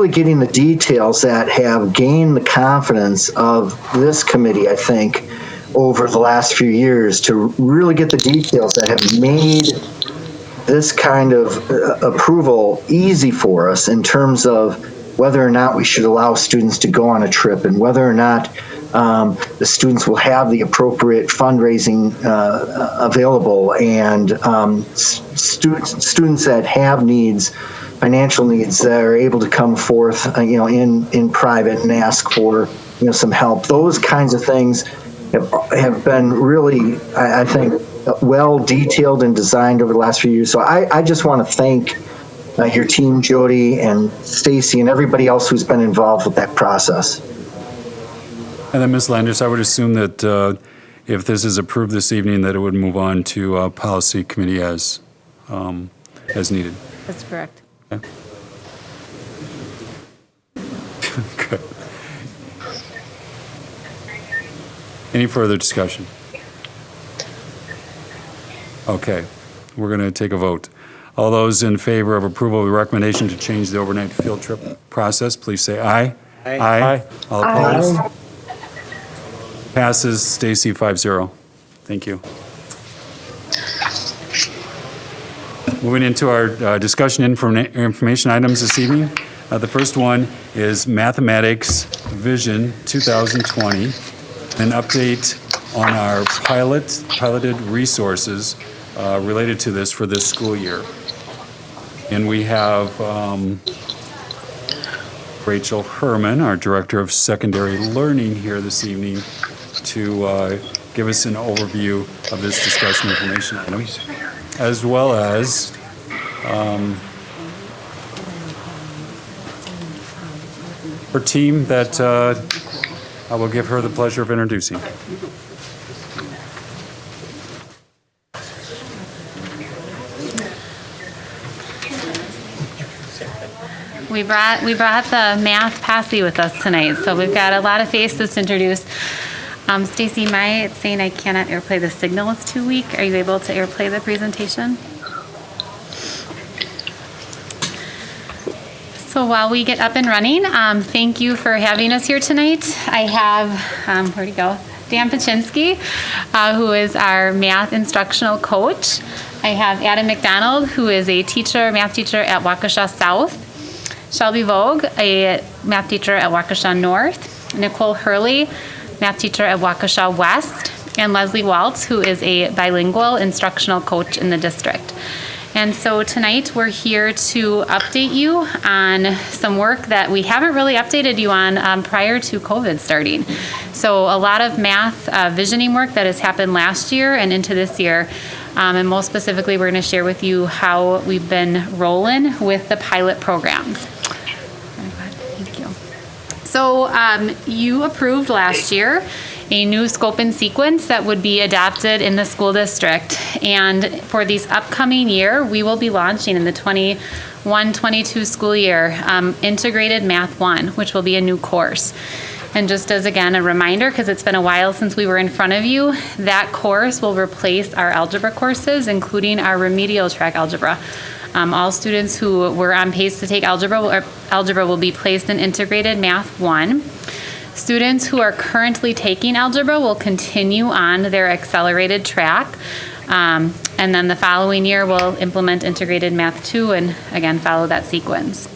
getting the details that have gained the confidence of this committee, I think, over the last few years to really get the details that have made this kind of approval easy for us in terms of whether or not we should allow students to go on a trip and whether or not the students will have the appropriate fundraising available, and students that have needs, financial needs, that are able to come forth, in private and ask for, some help. Those kinds of things have been really, I think, well detailed and designed over the last few years. So I just want to thank your team, Jody and Stacy, and everybody else who's been involved with that process. And then, Ms. Landers, I would assume that if this is approved this evening, that it would move on to policy committee as needed. That's correct. Okay. Good. Any further discussion? Okay, we're going to take a vote. All those in favor of approval of the recommendation to change the overnight field trip process, please say aye. Aye. Aye. All opposed? Passes, Stacy 5-0. Thank you. Moving into our discussion information items this evening. The first one is Mathematics Vision 2020, an update on our piloted resources related to this for this school year. And we have Rachel Herman, our Director of Secondary Learning, here this evening to give us an overview of this discussion information item, as well as her team that I will give her the pleasure of introducing. We brought the math posse with us tonight, so we've got a lot of faces to introduce. Stacy, it's saying I cannot airplay. The signal is too weak. Are you able to airplay the presentation? So while we get up and running, thank you for having us here tonight. I have, where'd he go? Dan Paczynski, who is our math instructional coach. I have Adam McDonald, who is a math teacher at Waukesha South. Shelby Vogue, a math teacher at Waukesha North. Nicole Hurley, math teacher at Waukesha West. And Leslie Waltz, who is a bilingual instructional coach in the district. And so tonight we're here to update you on some work that we haven't really updated you on prior to COVID starting. So a lot of math visioning work that has happened last year and into this year. And most specifically, we're going to share with you how we've been rolling with the pilot programs. Thank you. So you approved last year a new scope and sequence that would be adopted in the school district. And for this upcoming year, we will be launching in the 21-22 school year, Integrated Math 1, which will be a new course. And just as, again, a reminder, because it's been a while since we were in front of you, that course will replace our algebra courses, including our remedial track algebra. All students who were on pace to take algebra will be placed in Integrated Math 1. Students who are currently taking algebra will continue on their accelerated track. And then the following year, we'll implement integrated math 2 and again, follow that sequence.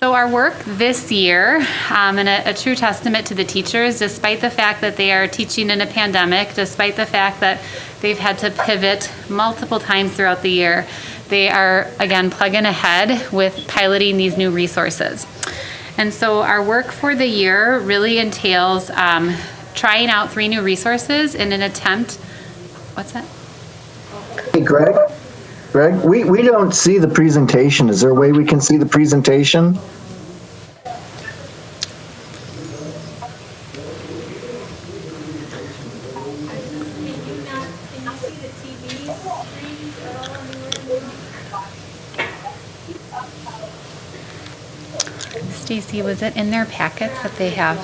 So our work this year, and a true testament to the teachers, despite the fact that they are teaching in a pandemic, despite the fact that they've had to pivot multiple times throughout the year, they are, again, plugging ahead with piloting these new resources. And so our work for the year really entails trying out 3 new resources in an attempt. What's that? Hey, Greg, we don't see the presentation. Is there a way we can see the presentation? Stacy, was it in their packets that they have?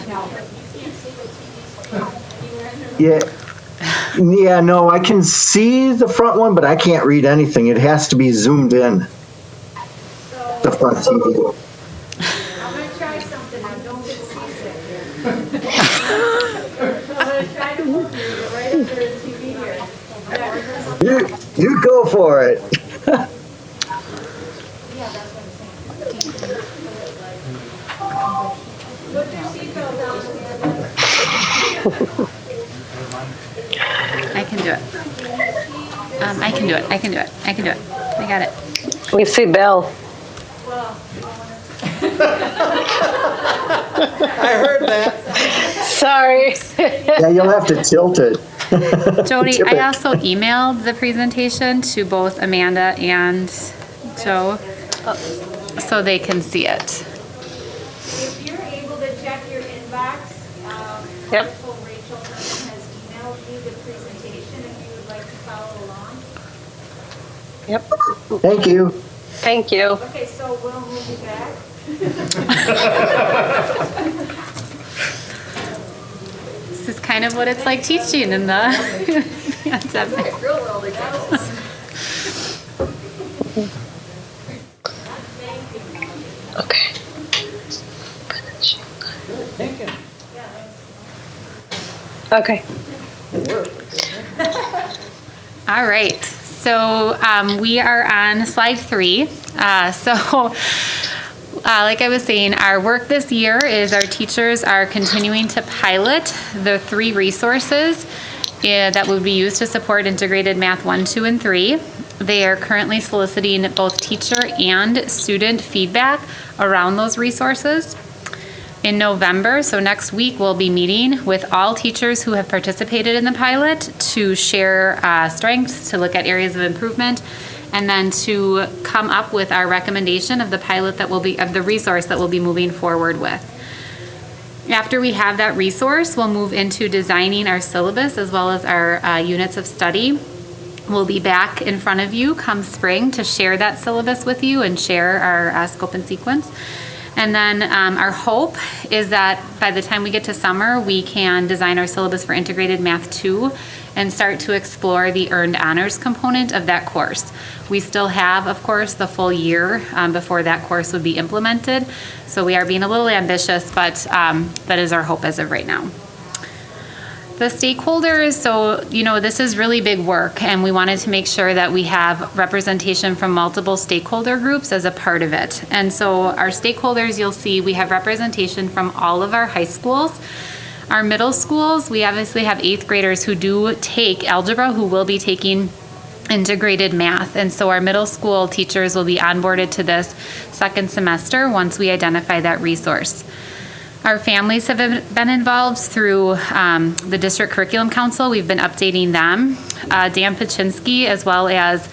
Yeah, no, I can see the front one, but I can't read anything. It has to be zoomed in, the front TV. I'm going to try something. I don't get seasick. I'm going to try to move you right under the TV here. You go for it. I can do it. I can do it. I can do it. I can do it. I got it. We see Bill. I heard that. Sorry. Yeah, you'll have to tilt it. Jody, Tip I it. also emailed the presentation to both Amanda and Joe so they can see it. If you're able to check your inbox, Yep. Rachel has emailed you the presentation if you would like to follow along. Yep. Thank you. Thank you. Okay, so we'll move you back. This is kind of what it's like teaching in the pandemic. Okay. Okay. All right, so we are on slide 3. Like I was saying, our work this year is our teachers are continuing to pilot the 3 resources that would be used to support integrated math 1, 2, and 3. They are currently soliciting both teacher and student feedback around those resources. In November, so next week, we'll be meeting with all teachers who have participated in the pilot to share strengths, to look at areas of improvement, and then to come up with our recommendation of the pilot that will be, of the resource that we'll be moving forward with. After we have that resource, we'll move into designing our syllabus as well as our units of study. We'll be back in front of you come spring to share that syllabus with you and share our scope and sequence. And then our hope is that by the time we get to summer, we can design our syllabus for integrated math 2 and start to explore the earned honors component of that course. We still have, of course, the full year before that course would be implemented. So we are being a little ambitious, but that is our hope as of right now. The stakeholders, so, this is really big work, and we wanted to make sure that we have representation from multiple stakeholder groups as a part of it. And so our stakeholders, you'll see we have representation from all of our high schools. Our middle schools, we obviously have 8th graders who do take algebra, who will be taking integrated math. And so our middle school teachers will be onboarded to this second semester once we identify that resource. Our families have been involved through the District Curriculum Council. We've been updating them. Dan Paczynski, as well as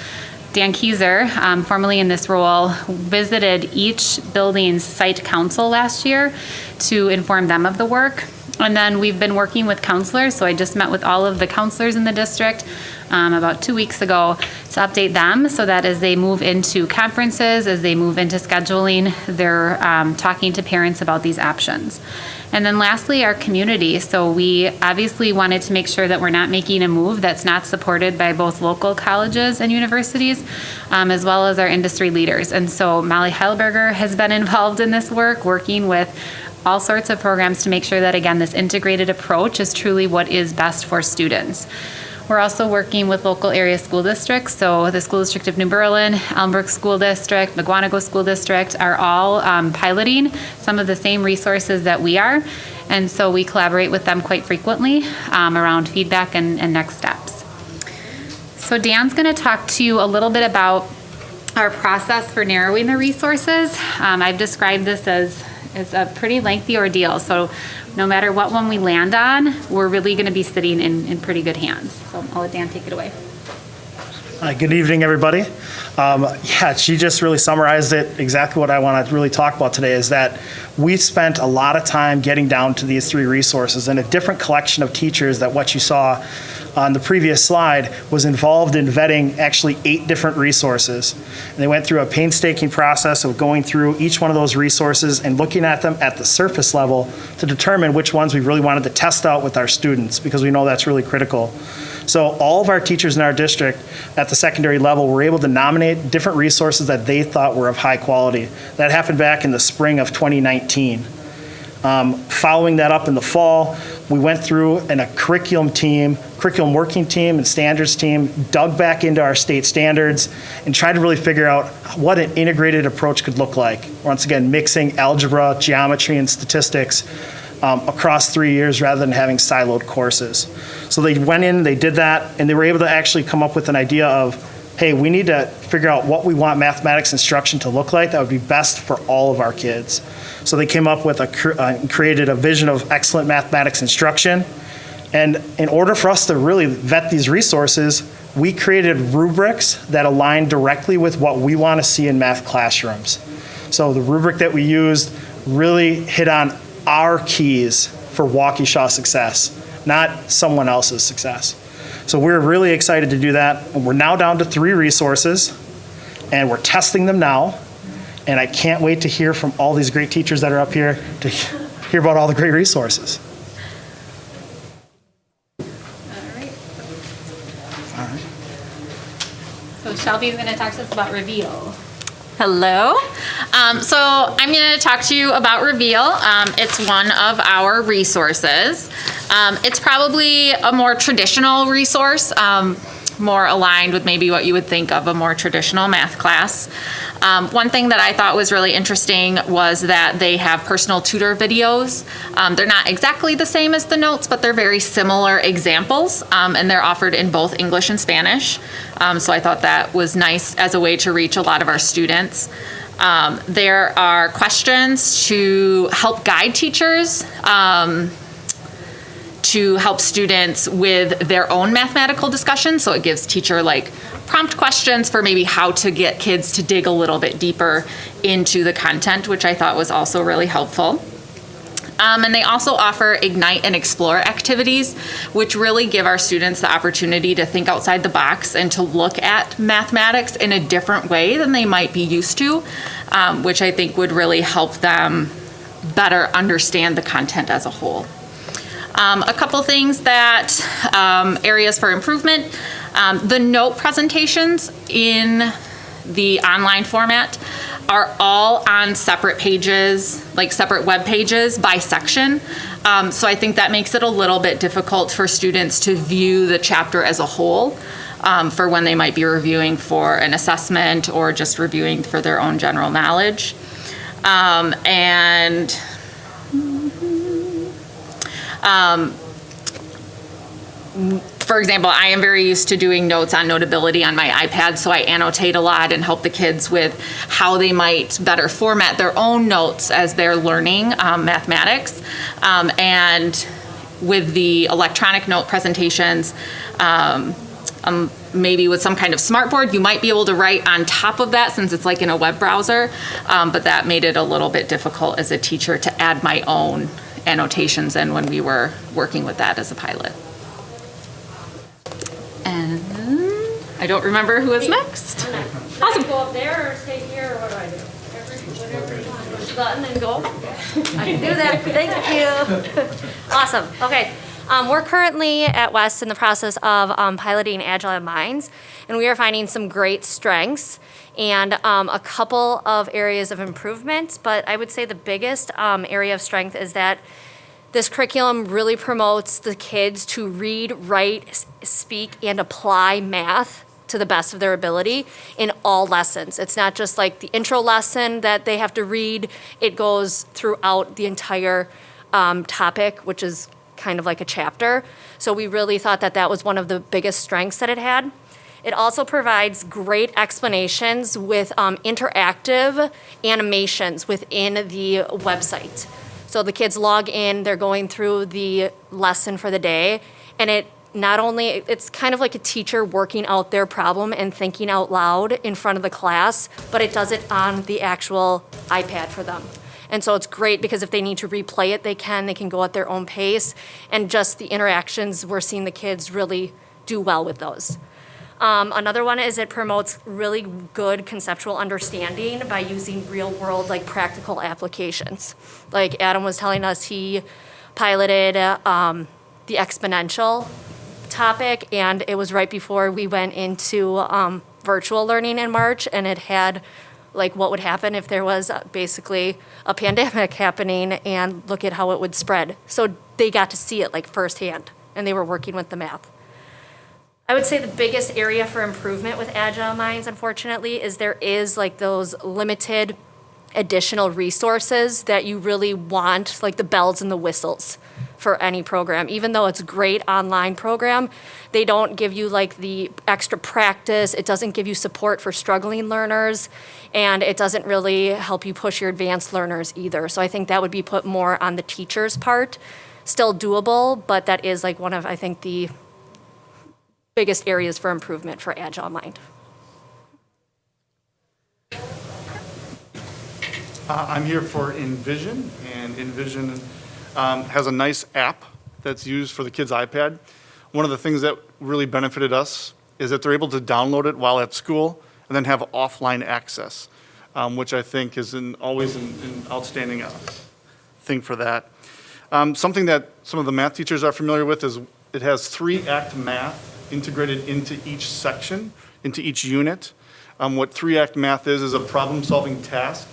Dan Kieser, formerly in this role, visited each building's site council last year to inform them of the work. And then we've been working with counselors. So I just met with all of the counselors in the district about 2 weeks ago to update them so that as they move into conferences, as they move into scheduling, they're talking to parents about these options. And then lastly, our community. So we obviously wanted to make sure that we're not making a move that's not supported by both local colleges and universities, as well as our industry leaders. And so Molly Heilberger has been involved in this work, working with all sorts of programs to make sure that, again, this integrated approach is truly what is best for students. We're also working with local area school districts. So the School District of New Berlin, Elmbrook School District, McGuanago School District are all piloting some of the same resources that we are. And so we collaborate with them quite frequently around feedback and next steps. So Dan's going to talk to you a little bit about our process for narrowing the resources. I've described this as a pretty lengthy ordeal. So no matter what one we land on, we're really going to be sitting in pretty good hands. So I'll let Dan take it away. Good evening, everybody. Yeah, she just really summarized it. Exactly what I want to really talk about today is that we spent a lot of time getting down to these 3 resources and a different collection of teachers that what you saw on the previous slide was involved in vetting actually 8 different resources. And they went through a painstaking process of going through each one of those resources and looking at them at the surface level to determine which ones we really wanted to test out with our students, because we know that's really critical. So all of our teachers in our district at the secondary level were able to nominate different resources that they thought were of high quality. That happened back in the spring of 2019. Following that up in the fall, we went through and a curriculum working team and standards team dug back into our state standards and tried to really figure out what an integrated approach could look like. Once again, mixing algebra, geometry, and statistics across 3 years rather than having siloed courses. So they went in, they did that, and they were able to actually come up with an idea of, hey, we need to figure out what we want mathematics instruction to look like that would be best for all of our kids. So they came up with created a vision of excellent mathematics instruction. And in order for us to really vet these resources, we created rubrics that align directly with what we want to see in math classrooms. So the rubric that we used really hit on our keys for Waukesha success, not someone else's success. So we're really excited to do that. We're now down to 3 resources, and we're testing them now. And I can't wait to hear from all these great teachers that are up here to hear about all the great resources. All right. So Shelby's going to talk to us about Reveal. Hello. So I'm going to talk to you about Reveal. It's one of our resources. It's probably a more traditional resource, more aligned with maybe what you would think of a more traditional math class. One thing that I thought was really interesting was that they have personal tutor videos. They're not exactly the same as the notes, but they're very similar examples, and they're offered in both English and Spanish. So I thought that was nice as a way to reach a lot of our students. There are questions to help guide teachers, to help students with their own mathematical discussion. So it gives teacher prompt questions for maybe how to get kids to dig a little bit deeper into the content, which I thought was also really helpful. And they also offer Ignite and Explore activities, which really give our students the opportunity to think outside the box and to look at mathematics in a different way than they might be used to, which I think would really help them better understand the content as a whole. A couple things that, areas for improvement. The note presentations in the online format are all on separate pages, separate web pages by section. So I think that makes it a little bit difficult for students to view the chapter as a whole for when they might be reviewing for an assessment or just reviewing for their own general knowledge. For example, I am very used to doing notes on Notability on my iPad, so I annotate a lot and help the kids with how they might better format their own notes as they're learning mathematics. And with the electronic note presentations, maybe with some kind of smartboard, you might be able to write on top of that since it's in a web browser, but that made it a little bit difficult as a teacher to add my own annotations in when we were working with that as a pilot. And I don't remember who is next. Awesome. Go up there or stay here, or what do I do? Whatever you want. Push the button and go. I can do that. Thank you. Awesome. Okay. We're currently at West in the process of piloting Agile Minds, and we are finding some great strengths and a couple of areas of improvement. But I would say the biggest area of strength is that this curriculum really promotes the kids to read, write, speak, and apply math to the best of their ability in all lessons. It's not just like the intro lesson that they have to read. It goes throughout the entire topic, which is kind of like a chapter. So we really thought that that was one of the biggest strengths that it had. It also provides great explanations with interactive animations within the website. So the kids log in, they're going through the lesson for the day, and it's kind of like a teacher working out their problem and thinking out loud in front of the class, but it does it on the actual iPad for them. And so it's great because if they need to replay it, they can go at their own pace. And just the interactions, we're seeing the kids really do well with those. Another one is it promotes really good conceptual understanding by using real world, like practical applications. Like Adam was telling us, he piloted the exponential topic, and it was right before we went into virtual learning in March, and it had like what would happen if there was basically a pandemic happening, and look at how it would spread. So they got to see it like firsthand, and they were working with the math. I would say the biggest area for improvement with Agile Minds, unfortunately, is there is like those limited additional resources that you really want, like the bells and the whistles for any program. Even though it's a great online program, they don't give you like the extra practice. It doesn't give you support for struggling learners, and it doesn't really help you push your advanced learners either. So I think that would be put more on the teacher's part. Still doable, but that is like one of, I think, the biggest areas for improvement for Agile Mind. I'm here for Envision, and Envision has a nice app that's used for the kids' iPad. One of the things that really benefited us is that they're able to download it while at school and then have offline access, which I think is always an outstanding thing for that. Something that some of the math teachers are familiar with is it has 3-act math integrated into each section, into each unit. What 3-act math is a problem-solving task,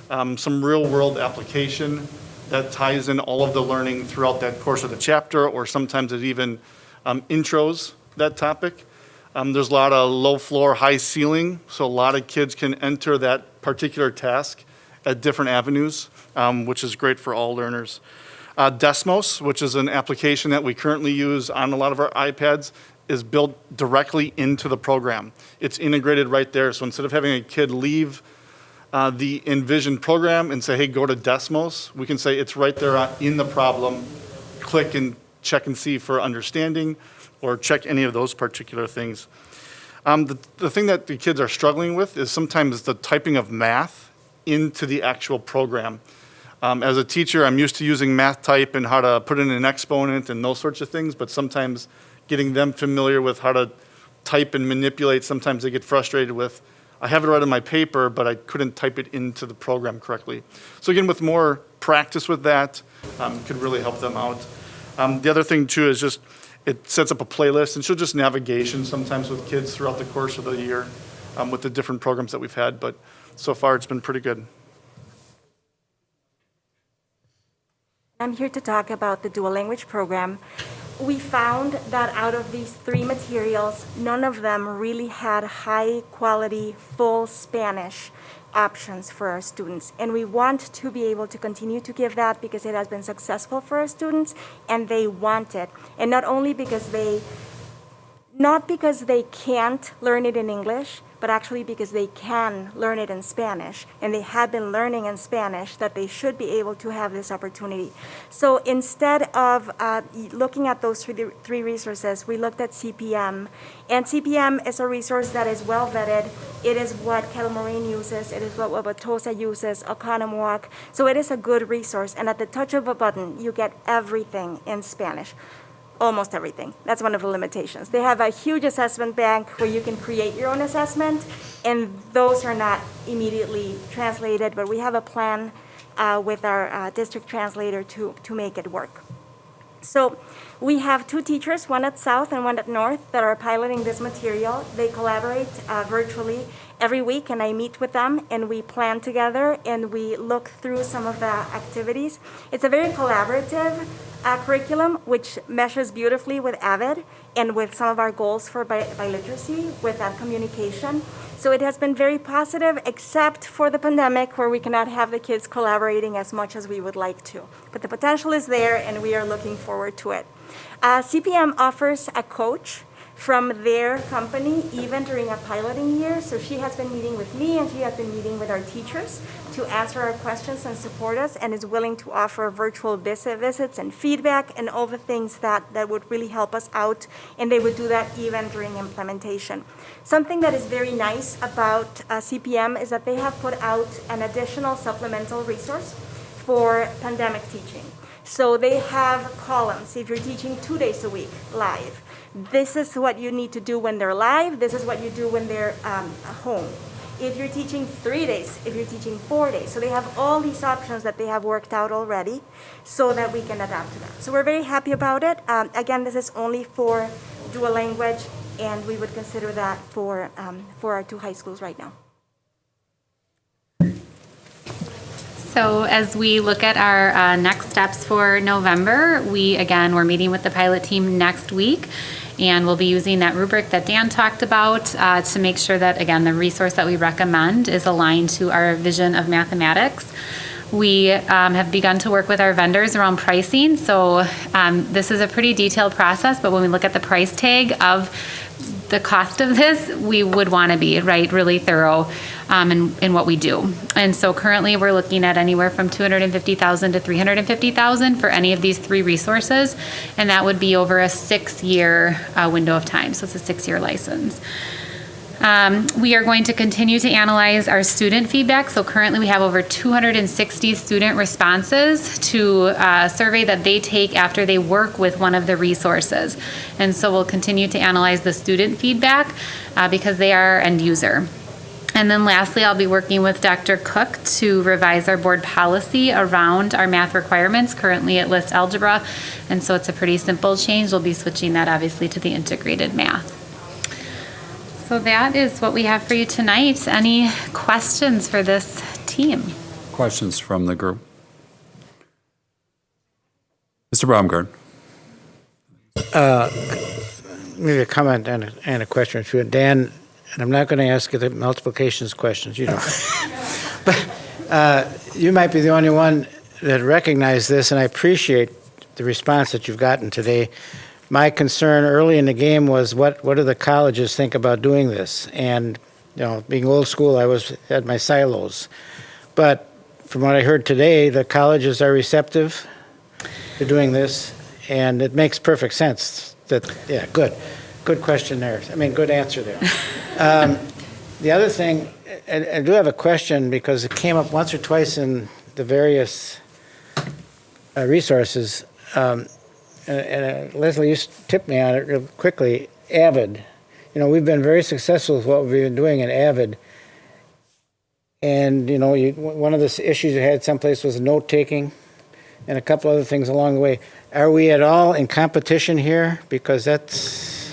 some real-world application that ties in all of the learning throughout that course of the chapter, or sometimes it even intros that topic. There's a lot of low floor, high ceiling, so a lot of kids can enter that particular task at different avenues, which is great for all learners. Desmos, which is an application that we currently use on a lot of our iPads, is built directly into the program. It's integrated right there, so instead of having a kid leave the Envision program and say, hey, go to Desmos, we can say it's right there in the problem, click and check and see for understanding, or check any of those particular things. The thing that the kids are struggling with is sometimes the typing of math into the actual program. As a teacher, I'm used to using math type and how to put in an exponent and those sorts of things, but sometimes getting them familiar with how to type and manipulate, sometimes they get frustrated with, I have it right on my paper, but I couldn't type it into the program correctly. So again, with more practice with that, could really help them out. The other thing too is just, it sets up a playlist and so just navigation sometimes with kids throughout the course of the year with the different programs that we've had, but so far it's been pretty good. I'm here to talk about the dual language program. We found that out of these 3 materials, none of them really had high quality, full Spanish options for our students. And we want to be able to continue to give that because it has been successful for our students and they want it. And not because they can't learn it in English, but actually because they can learn it in Spanish, and they have been learning in Spanish, that they should be able to have this opportunity. So instead of looking at those 3 resources, we looked at CPM, and CPM is a resource that is well vetted. It is what Kettle Moraine uses, it is what Wauwatosa uses, Oconomowoc, so it is a good resource, and at the touch of a button, you get everything in Spanish. Almost everything. That's one of the limitations. They have a huge assessment bank where you can create your own assessment, and those are not immediately translated, but we have a plan with our district translator to make it work. So we have 2 teachers, one at South and one at North, that are piloting this material. They collaborate virtually every week, and I meet with them, and we plan together, and we look through some of the activities. It's a very collaborative curriculum, which meshes beautifully with AVID and with some of our goals for biliteracy, with that communication. So it has been very positive, except for the pandemic, where we cannot have the kids collaborating as much as we would like to. But the potential is there, and we are looking forward to it. CPM offers a coach from their company, even during a piloting year. So she has been meeting with me, and she has been meeting with our teachers to answer our questions and support us, and is willing to offer virtual visits and feedback and all the things that would really help us out. And they would do that even during implementation. Something that is very nice about CPM is that they have put out an additional supplemental resource for pandemic teaching. So they have columns. If you're teaching 2 days a week live, this is what you need to do when they're live. This is what you do when they're home. If you're teaching 3 days, if you're teaching 4 days. So they have all these options that they have worked out already so that we can adapt to that. So we're very happy about it. Again, this is only for dual language, and we would consider that for our 2 high schools right now. So as we look at our next steps for November, we're meeting with the pilot team next week, and we'll be using that rubric that Dan talked about to make sure that, again, the resource that we recommend is aligned to our vision of mathematics. We have begun to work with our vendors around pricing. So this is a pretty detailed process, but when we look at the price tag of the cost of this, we would want to be really thorough in what we do. And so currently we're looking at anywhere from $250,000 to $350,000 for any of these 3 resources, and that would be over a 6-year window of time. So it's a 6-year license. We are going to continue to analyze our student feedback. So currently we have over 260 student responses to a survey that they take after they work with one of the resources. And so we'll continue to analyze the student feedback because they are our end user. And then lastly, I'll be working with Dr. Cook to revise our board policy around our math requirements. Currently it lists algebra, and so it's a pretty simple change. We'll be switching that obviously to the integrated math. So that is what we have for you tonight. Any questions for this team? Questions from the group? Mr. Baumgart. Maybe a comment and a question or two. Dan, and I'm not going to ask you the multiplications questions, you know. But you might be the only one that recognized this, and I appreciate the response that you've gotten today. My concern early in the game was what do the colleges think about doing this? And, being old school, I had my silos. But from what I heard today, the colleges are receptive to doing this, and it makes perfect sense. Good question there. Good answer there. The other thing, I do have a question because it came up once or twice in the various resources. And Leslie, you tipped me on it real quickly. AVID. We've been very successful with what we've been doing in AVID. And, one of the issues you had someplace was note-taking and a couple other things along the way. Are we at all in competition here? Because this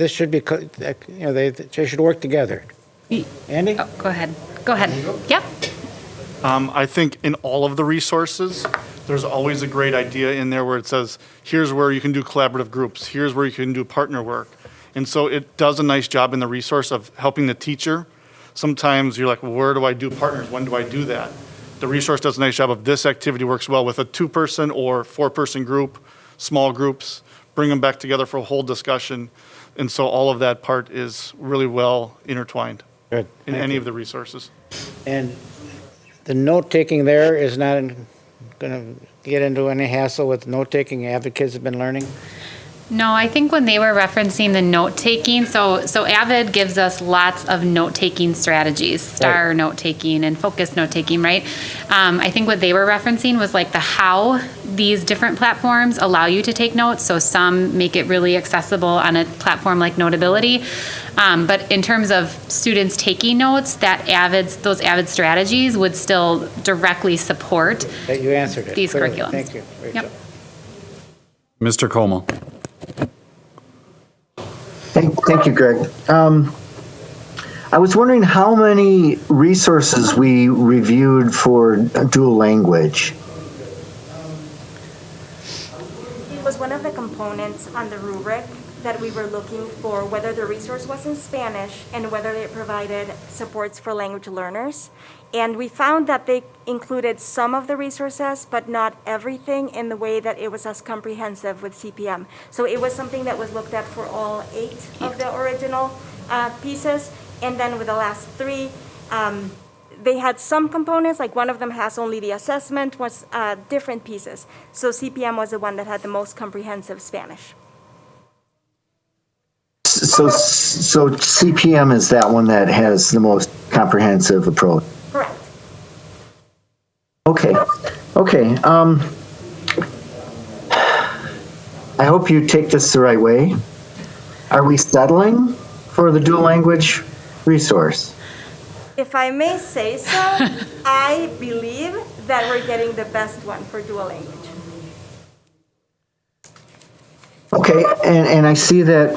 should be, they should work together. Andy? Oh, go ahead. Yep. I think in all of the resources, there's always a great idea in there where it says, here's where you can do collaborative groups, here's where you can do partner work. And so it does a nice job in the resource of helping the teacher. Sometimes you're like, well, where do I do partners? When do I do that? The resource does a nice job of this activity works well with a 2-person or 4-person group, small groups, bring them back together for a whole discussion. And so all of that part is really well intertwined in any of the resources. And the note-taking there is not going to get into any hassle with note-taking AVID kids have been learning? No, I think when they were referencing the note-taking, so AVID gives us lots of note-taking strategies, STAR note-taking and focus note-taking, right? I think what they were referencing was like the how these different platforms allow you to take notes. So some make it really accessible on a platform like Notability. But in terms of students taking notes, those AVID strategies would still directly support you answered it. These curriculums. Thank you. Yep. Mr. Como. Thank you, Greg. I was wondering how many resources we reviewed for dual language. It was one of the components on the rubric that we were looking for, whether the resource was in Spanish and whether it provided supports for language learners. And we found that they included some of the resources, but not everything in the way that it was as comprehensive with CPM. So it was something that was looked at for all 8 of the original pieces. And then with the last 3, they had some components, like one of them has only the assessment, was different pieces. So CPM was the one that had the most comprehensive Spanish. So CPM is that one that has the most comprehensive approach? Correct. Okay. I hope you take this the right way. Are we settling for the dual language resource? If I may say so, I believe that we're getting the best one for dual language. Okay, and I see that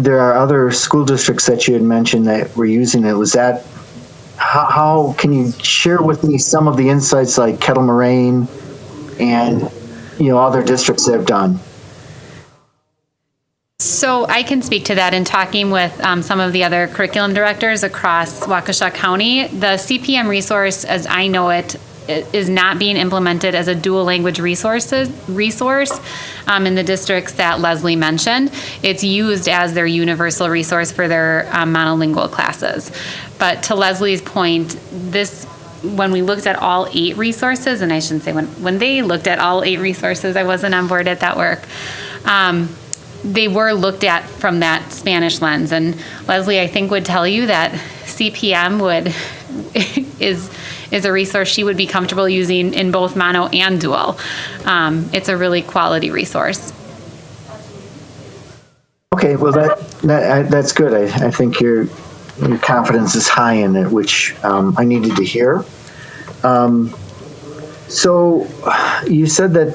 there are other school districts that you had mentioned that were using it. Was that, how can you share with me some of the insights like Kettle Moraine and other districts that have done? So I can speak to that in talking with some of the other curriculum directors across Waukesha County. The CPM resource, as I know it, is not being implemented as a dual language resource in the districts that Leslie mentioned. It's used as their universal resource for their monolingual classes. But to Leslie's point, when we looked at all 8 resources, and I shouldn't say when they looked at all 8 resources, I wasn't on board at that work. They were looked at from that Spanish lens. And Leslie, I think, would tell you that CPM is a resource she would be comfortable using in both mono and dual. It's a really quality resource. Okay, well that's good. I think your confidence is high in it, which I needed to hear. So you said that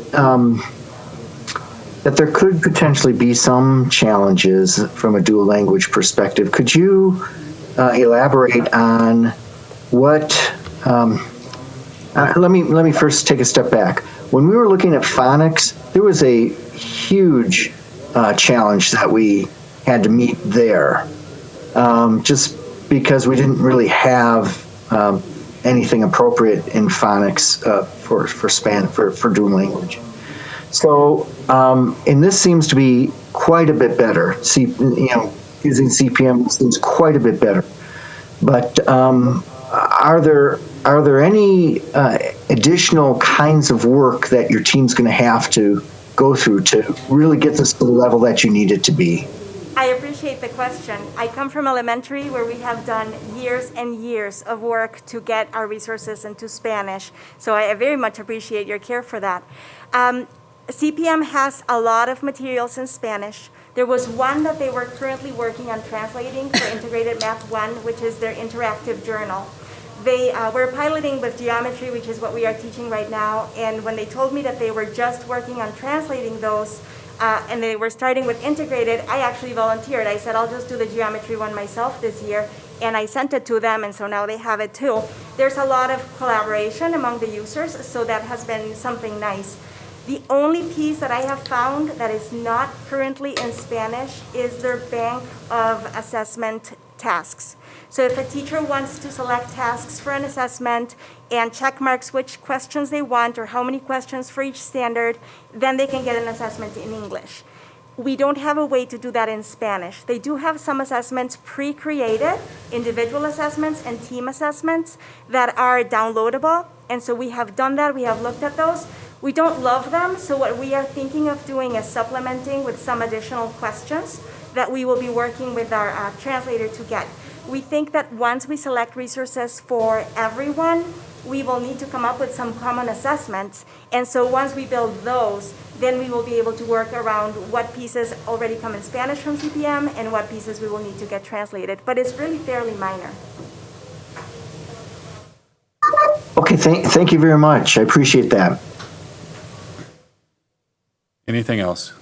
that there could potentially be some challenges from a dual language perspective. Could you elaborate on what? Let me first take a step back. When we were looking at phonics, there was a huge challenge that we had to meet there, just because we didn't really have anything appropriate in phonics for dual language. So, and this seems to be quite a bit better. Using CPM seems quite a bit better. But are there any additional kinds of work that your team's going to have to go through to really get this to the level that you need it to be? I appreciate the question. I come from elementary, where we have done years and years of work to get our resources into Spanish. So I very much appreciate your care for that. CPM has a lot of materials in Spanish. There was one that they were currently working on translating for Integrated Math 1, which is their interactive journal. They were piloting with geometry, which is what we are teaching right now, and when they told me that they were just working on translating those, and they were starting with integrated, I actually volunteered. I said, I'll just do the geometry one myself this year, and I sent it to them, and so now they have it too. There's a lot of collaboration among the users, so that has been something nice. The only piece that I have found that is not currently in Spanish is their bank of assessment tasks. So if a teacher wants to select tasks for an assessment and check marks which questions they want or how many questions for each standard, then they can get an assessment in English. We don't have a way to do that in Spanish. They do have some assessments pre-created, individual assessments and team assessments that are downloadable. And so we have done that, we have looked at those. We don't love them, so what we are thinking of doing is supplementing with some additional questions that we will be working with our translator to get. We think that once we select resources for everyone, we will need to come up with some common assessments. And so once we build those, then we will be able to work around what pieces already come in Spanish from CPM and what pieces we will need to get translated. But it's really fairly minor. Okay, thank you very much. I appreciate that. Anything else?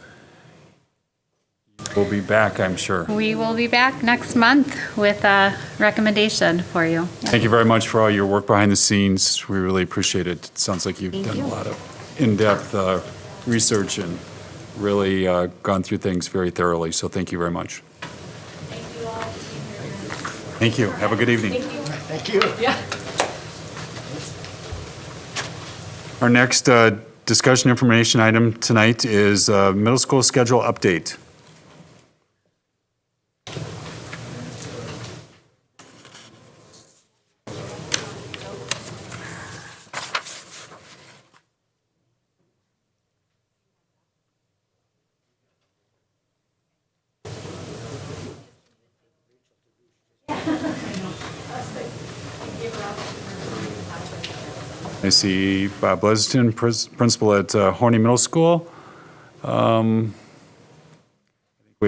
We'll be back, I'm sure. We will be back next month with a recommendation for you. Thank you very much for all your work behind the scenes. We really appreciate it. It sounds like you've done a lot of in-depth research and really gone through things very thoroughly, so thank you very much. Thank you all. Thank you. Have a good evening. Thank you. Yeah. Our next discussion information item tonight is middle school schedule update. I see Bob Pleasanton, principal at Horny Middle School. We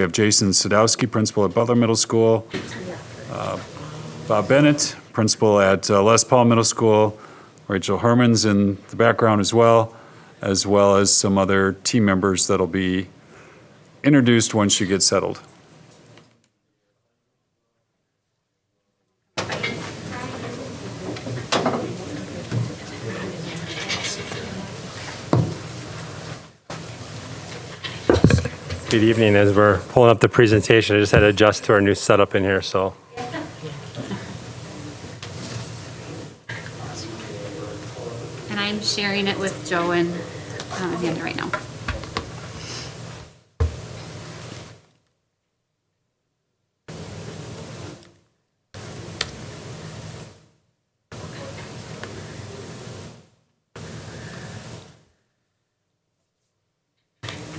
have Jason Sadowski, principal at Butler Middle School. Bob Bennett, principal at Les Paul Middle School. Rachel Herman's in the background as well as some other team members that'll be introduced once you get settled. Good evening. As we're pulling up the presentation, I just had to adjust to our new setup in here, so. And I'm sharing it with Joe and Amanda right now.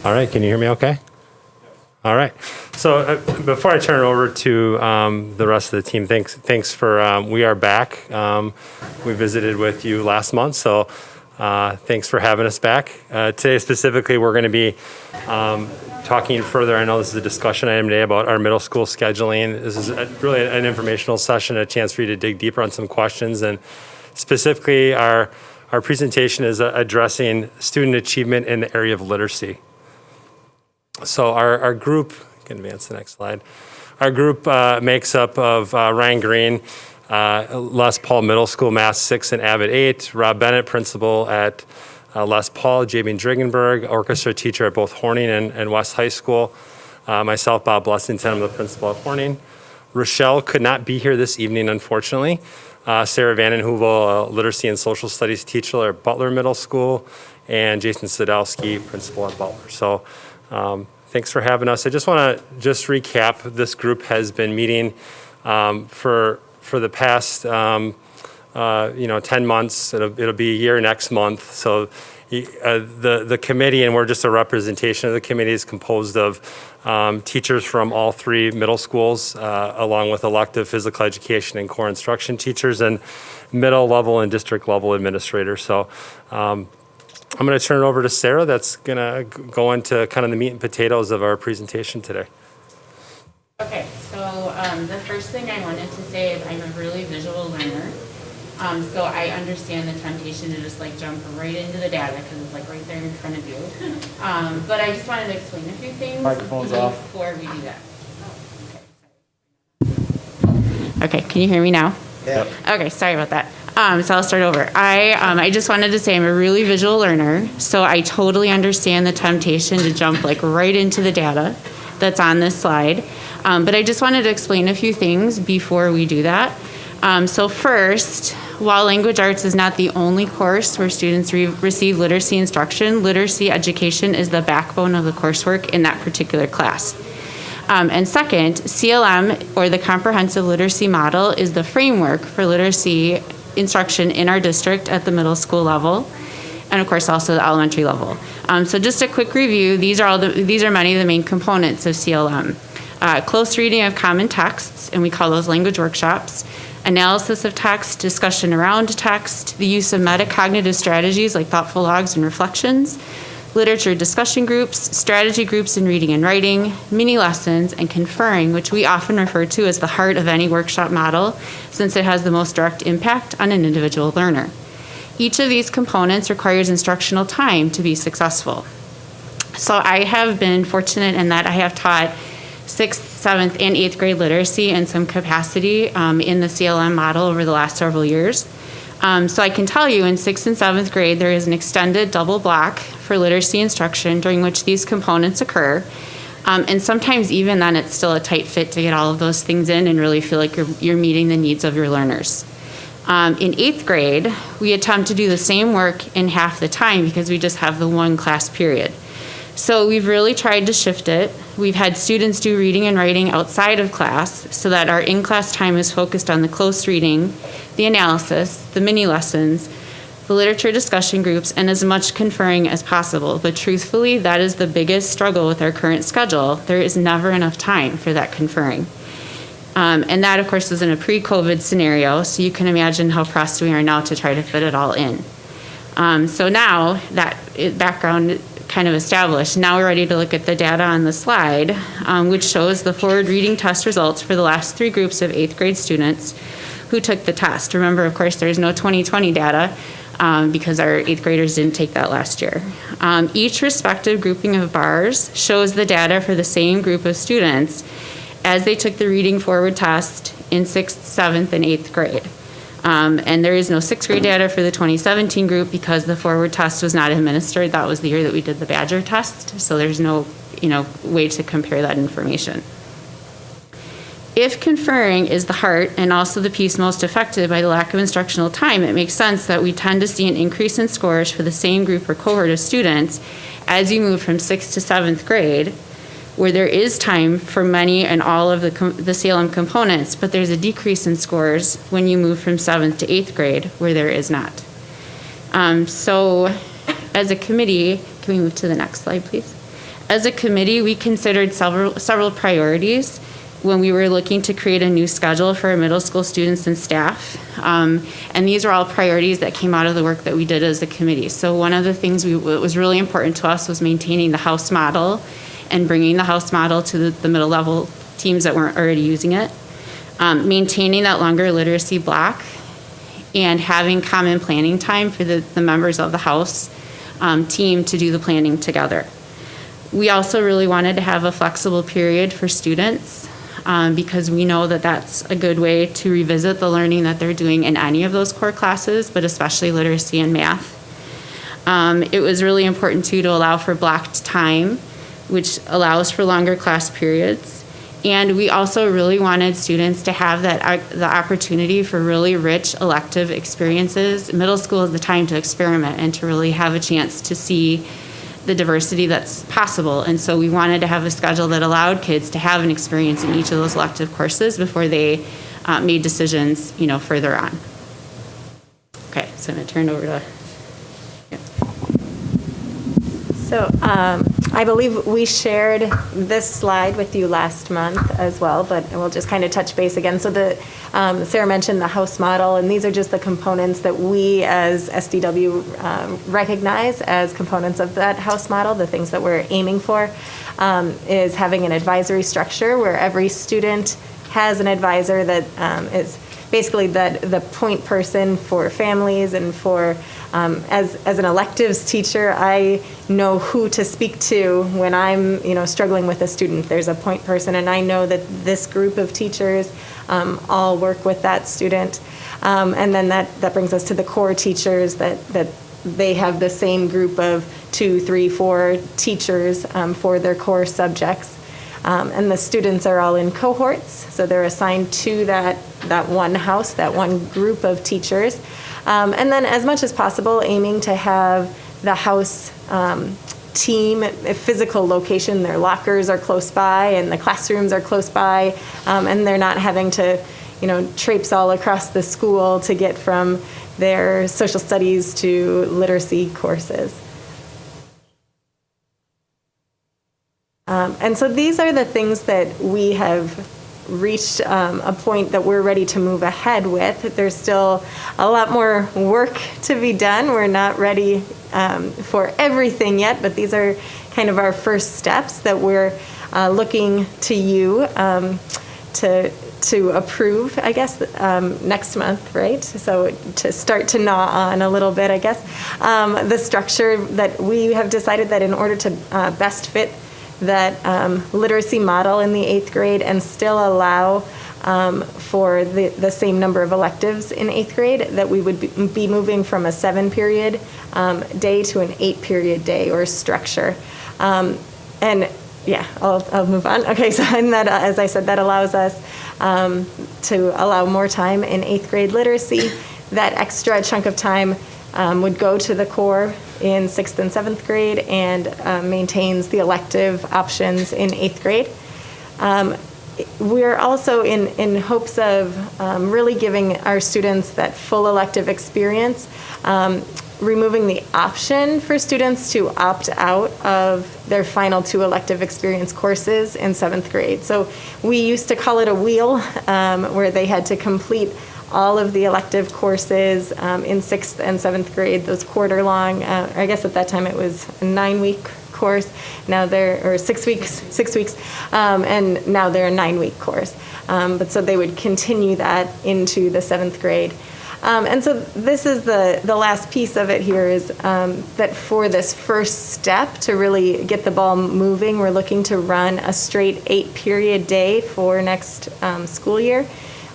All right, can you hear me okay? All right. So before I turn it over to the rest of the team, thanks for, we are back. We visited with you last month, so thanks for having us back. Today specifically, we're going to be talking further. I know this is a discussion item today about our middle school scheduling. This is really an informational session, a chance for you to dig deeper on some questions. And specifically, our presentation is addressing student achievement in the area of literacy. So our group, you can advance the next slide. Our group makes up of Ryan Green, Les Paul Middle School, Math 6 and Avid 8, Rob Bennett, principal at Les Paul, Jabin Drigenberg, orchestra teacher at both Horning and West High School. Myself, Bob Blessington, I'm the principal at Horning. Rochelle could not be here this evening, unfortunately. Sarah Vandenhoevel, literacy and social studies teacher at Butler Middle School, and Jason Sadowski, principal at Butler. So thanks for having us. I just want to recap. This group has been meeting for the past 10 months. It'll be a year next month. So the committee, and we're just a representation of the committee, is composed of teachers from all three middle schools, along with elective physical education and core instruction teachers, and middle level and district level administrators. So I'm going to turn it over to Sarah. That's going to go into kind of the meat and potatoes of our presentation today. Okay, so the first thing I wanted to say is I'm a really visual learner. So I understand the temptation to just like jump right into the data because it's like right there in front of you. But I just wanted to explain a few things before we do that. Okay, can you hear me now? Yeah. Okay, sorry about that. So I'll start over. I just wanted to say I'm a really visual learner, so I totally understand the temptation to jump like right into the data that's on this slide. But I just wanted to explain a few things before we do that. So first, while language arts is not the only course where students receive literacy instruction, literacy education is the backbone of the coursework in that particular class. And second, CLM, or the Comprehensive Literacy Model, is the framework for literacy instruction in our district at the middle school level, and of course also the elementary level. So just a quick review, these are many of the main components of CLM. Close reading of common texts, and we call those language workshops, analysis of text, discussion around text, the use of metacognitive strategies like thoughtful logs and reflections, literature discussion groups, strategy groups in reading and writing, mini lessons, and conferring, which we often refer to as the heart of any workshop model, since it has the most direct impact on an individual learner. Each of these components requires instructional time to be successful. So I have been fortunate in that I have taught 6th, 7th, and 8th grade literacy in some capacity in the CLM model over the last several years. So I can tell you in 6th and 7th grade, there is an extended double block for literacy instruction during which these components occur. And sometimes even then it's still a tight fit to get all of those things in and really feel like you're meeting the needs of your learners. In 8th grade, we attempt to do the same work in half the time because we just have the one class period. So we've really tried to shift it. We've had students do reading and writing outside of class so that our in-class time is focused on the close reading, the analysis, the mini lessons, the literature discussion groups, and as much conferring as possible. But truthfully, that is the biggest struggle with our current schedule. There is never enough time for that conferring. And that, of course, was in a pre-COVID scenario, so you can imagine how pressed we are now to try to fit it all in. So now that background kind of established, now we're ready to look at the data on the slide, which shows the forward reading test results for the last 3 groups of 8th grade students who took the test. Remember, of course, there's no 2020 data because our 8th graders didn't take that last year. Each respective grouping of bars shows the data for the same group of students as they took the reading forward test in 6th, 7th, and 8th grade. And there is no 6th grade data for the 2017 group because the forward test was not administered. That was the year that we did the Badger test, so there's no way to compare that information. If conferring is the heart and also the piece most affected by the lack of instructional time, it makes sense that we tend to see an increase in scores for the same group or cohort of students as you move from 6th to 7th grade, where there is time for many and all of the CLM components, but there's a decrease in scores when you move from 7th to 8th grade, where there is not. So as a committee, can we move to the next slide, please? As a committee, we considered several priorities when we were looking to create a new schedule for our middle school students and staff. And these are all priorities that came out of the work that we did as a committee. So one of the things that was really important to us was maintaining the house model and bringing the house model to the middle level teams that weren't already using it. Maintaining that longer literacy block and having common planning time for the members of the house team to do the planning together. We also really wanted to have a flexible period for students because we know that that's a good way to revisit the learning that they're doing in any of those core classes, but especially literacy and math. It was really important too to allow for blocked time, which allows for longer class periods. And we also really wanted students to have the opportunity for really rich elective experiences. Middle school is the time to experiment and to really have a chance to see the diversity that's possible. And so we wanted to have a schedule that allowed kids to have an experience in each of those elective courses before they made decisions, further on. Okay, so I'm gonna turn over to. So I believe we shared this slide with you last month as well, but we'll just kind of touch base again. So Sarah mentioned the house model, and these are just the components that we as SDW recognize as components of that house model. The things that we're aiming for is having an advisory structure where every student has an advisor that is basically the point person for families and for as an electives teacher, I know who to speak to when I'm struggling with a student. There's a point person, and I know that this group of teachers all work with that student. And then that brings us to the core teachers that they have the same group of 2, 3, 4 teachers for their core subjects. And the students are all in cohorts, so they're assigned to that one house, that one group of teachers. And then as much as possible, aiming to have the house team, a physical location, their lockers are close by and the classrooms are close by, and they're not having to, traipse all across the school to get from their social studies to literacy courses. And so these are the things that we have reached a point that we're ready to move ahead with. There's still a lot more work to be done. We're not ready for everything yet, but these are kind of our first steps that we're looking to you to to approve, I guess, next month, right? So to start to gnaw on a little bit, I guess, the structure that we have decided that in order to best fit that literacy model in the 8th grade and still allow for the same number of electives in 8th grade, that we would be moving from a 7-period day to an 8-period day or structure. And yeah, I'll move on. Okay, so and that, as I said, that allows us to allow more time in 8th grade literacy. That extra chunk of time would go to the core in 6th and 7th grade and maintains the elective options in 8th grade. We're also in hopes of really giving our students that full elective experience, removing the option for students to opt out of their final 2 elective experience courses in 7th grade. So we used to call it a wheel, where they had to complete all of the elective courses in 6th and 7th grade, those quarter-long, I guess at that time it was a 9-week course. Now they're, or 6 weeks, and now they're a 9-week course. But so they would continue that into the 7th grade. And so this is the last piece of it here is that for this first step to really get the ball moving, we're looking to run a straight 8-period day for next school year.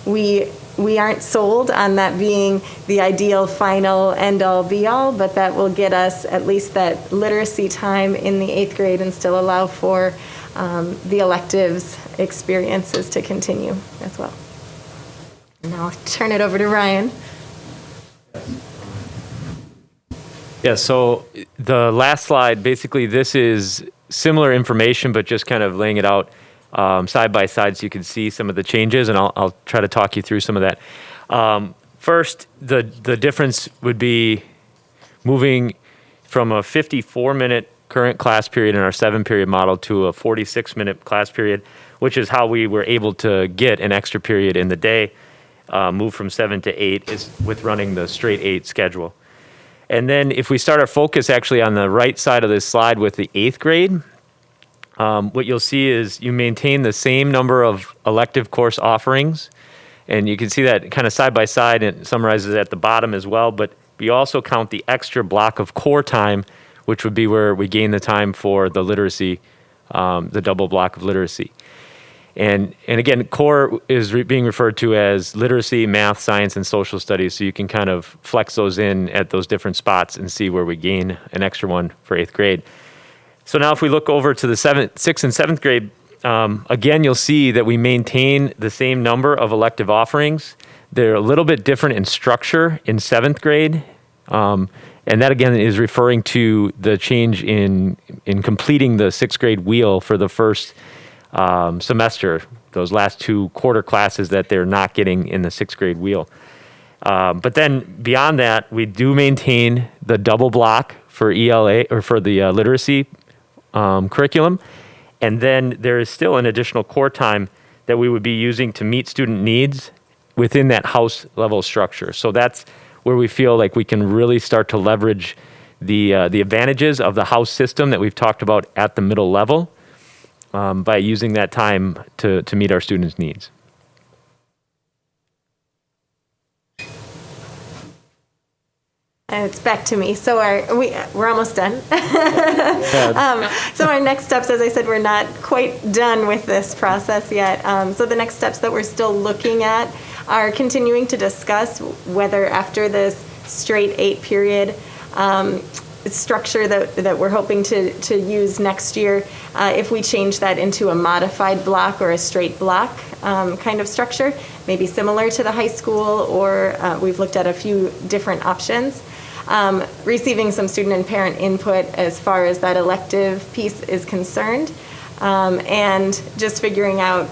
We aren't sold on that being the ideal final end-all be-all, but that will get us at least that literacy time in the 8th grade and still allow for the electives experiences to continue as well. And now I'll turn it over to Ryan. Yeah, so the last slide, basically this is similar information, but just kind of laying it out side by side so you can see some of the changes, and I'll try to talk you through some of that. First, the difference would be moving from a 54-minute current class period in our 7-period model to a 46-minute class period, which is how we were able to get an extra period in the day, move from 7 to 8 is with running the straight 8 schedule. And then if we start our focus actually on the right side of this slide with the 8th grade, what you'll see is you maintain the same number of elective course offerings, and you can see that kind of side by side, and it summarizes at the bottom as well, but we also count the extra block of core time, which would be where we gain the time for the literacy, the double block of literacy. And again, core is being referred to as literacy, math, science, and social studies, so you can kind of flex those in at those different spots and see where we gain an extra one for 8th grade. So now if we look over to the 6th and 7th grade, again, you'll see that we maintain the same number of elective offerings. They're a little bit different in structure in 7th grade. And that, again, is referring to the change in completing the 6th grade wheel for the first semester, those last 2 quarter classes that they're not getting in the 6th grade wheel. But then beyond that, we do maintain the double block for ELA or for the literacy curriculum. And then there is still an additional core time that we would be using to meet student needs within that house level structure. So that's where we feel like we can really start to leverage the advantages of the house system that we've talked about at the middle level by using that time to meet our students' needs. And it's back to me. So we're almost done. So our next steps, as I said, we're not quite done with this process yet. So the next steps that we're still looking at are continuing to discuss whether after this straight 8-period structure that we're hoping to use next year, if we change that into a modified block or a straight block kind of structure, maybe similar to the high school, or we've looked at a few different options. Receiving some student and parent input as far as that elective piece is concerned, and just figuring out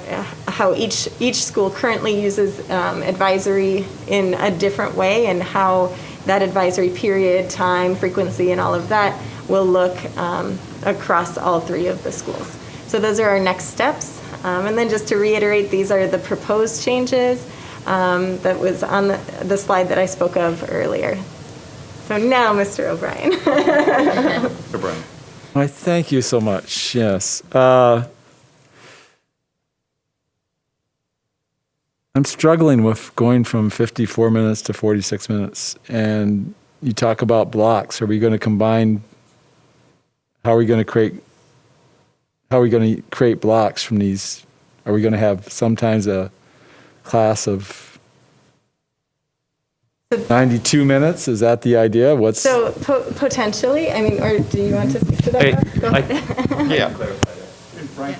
how each school currently uses advisory in a different way, and how that advisory period, time, frequency, and all of that will look across all 3 of the schools. So those are our next steps. And then just to reiterate, these are the proposed changes that was on the slide that I spoke of earlier. So now, Mr. O'Brien. O'Brien. I thank you so much. Yes. I'm struggling with going from 54 minutes to 46 minutes. And you talk about blocks. Are we going to combine? How are we going to create blocks from these? Are we going to have sometimes a class of 92 minutes? Is that the idea? What's So potentially, I mean, or do you want to speak to that? Go ahead. Yeah. Yeah.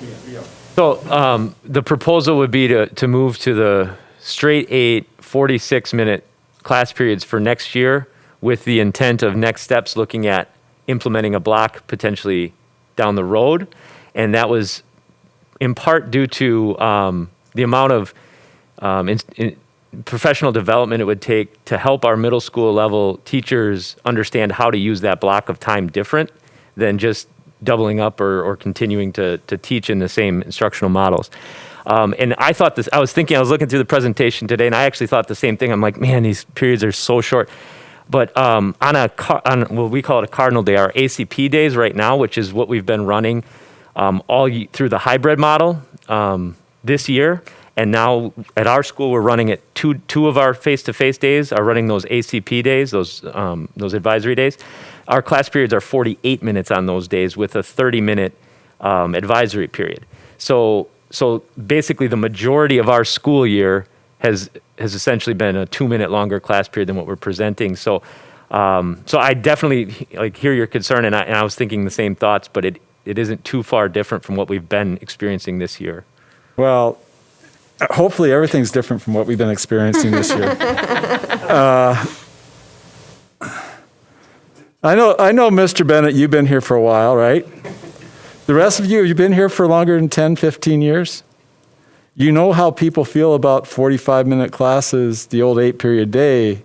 So the proposal would be to move to the straight 8 46-minute class periods for next year, with the intent of next steps looking at implementing a block potentially down the road. And that was in part due to the amount of professional development it would take to help our middle school level teachers understand how to use that block of time different than just doubling up or continuing to teach in the same instructional models. And I thought this, I was looking through the presentation today, and I actually thought the same thing. I'm like, man, these periods are so short. But on what we call it a cardinal day, our ACP days right now, which is what we've been running through the hybrid model this year. And now at our school, we're running it. Two of our face-to-face days are running those ACP days, those advisory days. Our class periods are 48 minutes on those days with a 30-minute advisory period. So basically, the majority of our school year has essentially been a 2-minute longer class period than what we're presenting. So I definitely hear your concern, and I was thinking the same thoughts, but it isn't too far different from what we've been experiencing this year. Well, hopefully everything's different from what we've been experiencing this year. I know, Mr. Bennett, you've been here for a while, right? The rest of you, have you been here for longer than 10, 15 years? You know how people feel about 45-minute classes, the old 8-period day.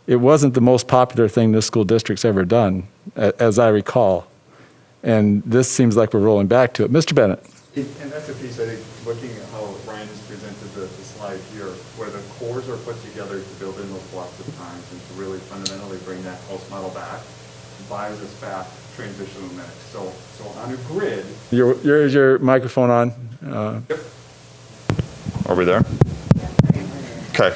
It wasn't the most popular thing this school district's ever done, as I recall. And this seems like we're rolling back to it. Mr. Bennett. And that's a piece, I think, looking at how Ryan has presented the slide here, where the cores are put together to build in those blocks of times and to really fundamentally bring that house model back, buys us back transitional minutes. So on a grid. Is your microphone on? Yep. Are we there? Okay.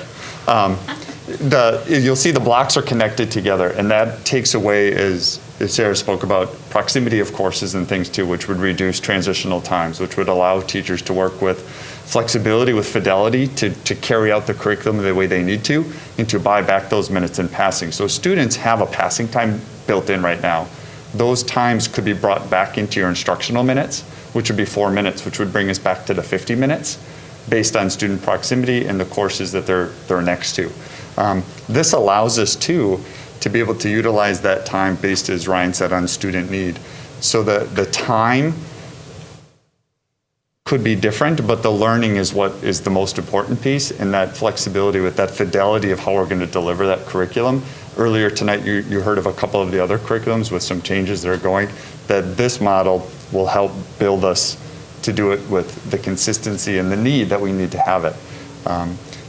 You'll see the blocks are connected together, and that takes away, as Sarah spoke about, proximity of courses and things too, which would reduce transitional times, which would allow teachers to work with flexibility, with fidelity, to carry out the curriculum the way they need to, and to buy back those minutes in passing. So students have a passing time built in right now. Those times could be brought back into your instructional minutes, which would be 4 minutes, which would bring us back to the 50 minutes based on student proximity and the courses that they're next to. This allows us to be able to utilize that time based, as Ryan said, on student need. So the time could be different, but the learning is what is the most important piece, and that flexibility with that fidelity of how we're going to deliver that curriculum. Earlier tonight, you heard of a couple of the other curriculums with some changes that are going, that this model will help build us to do it with the consistency and the need that we need to have it.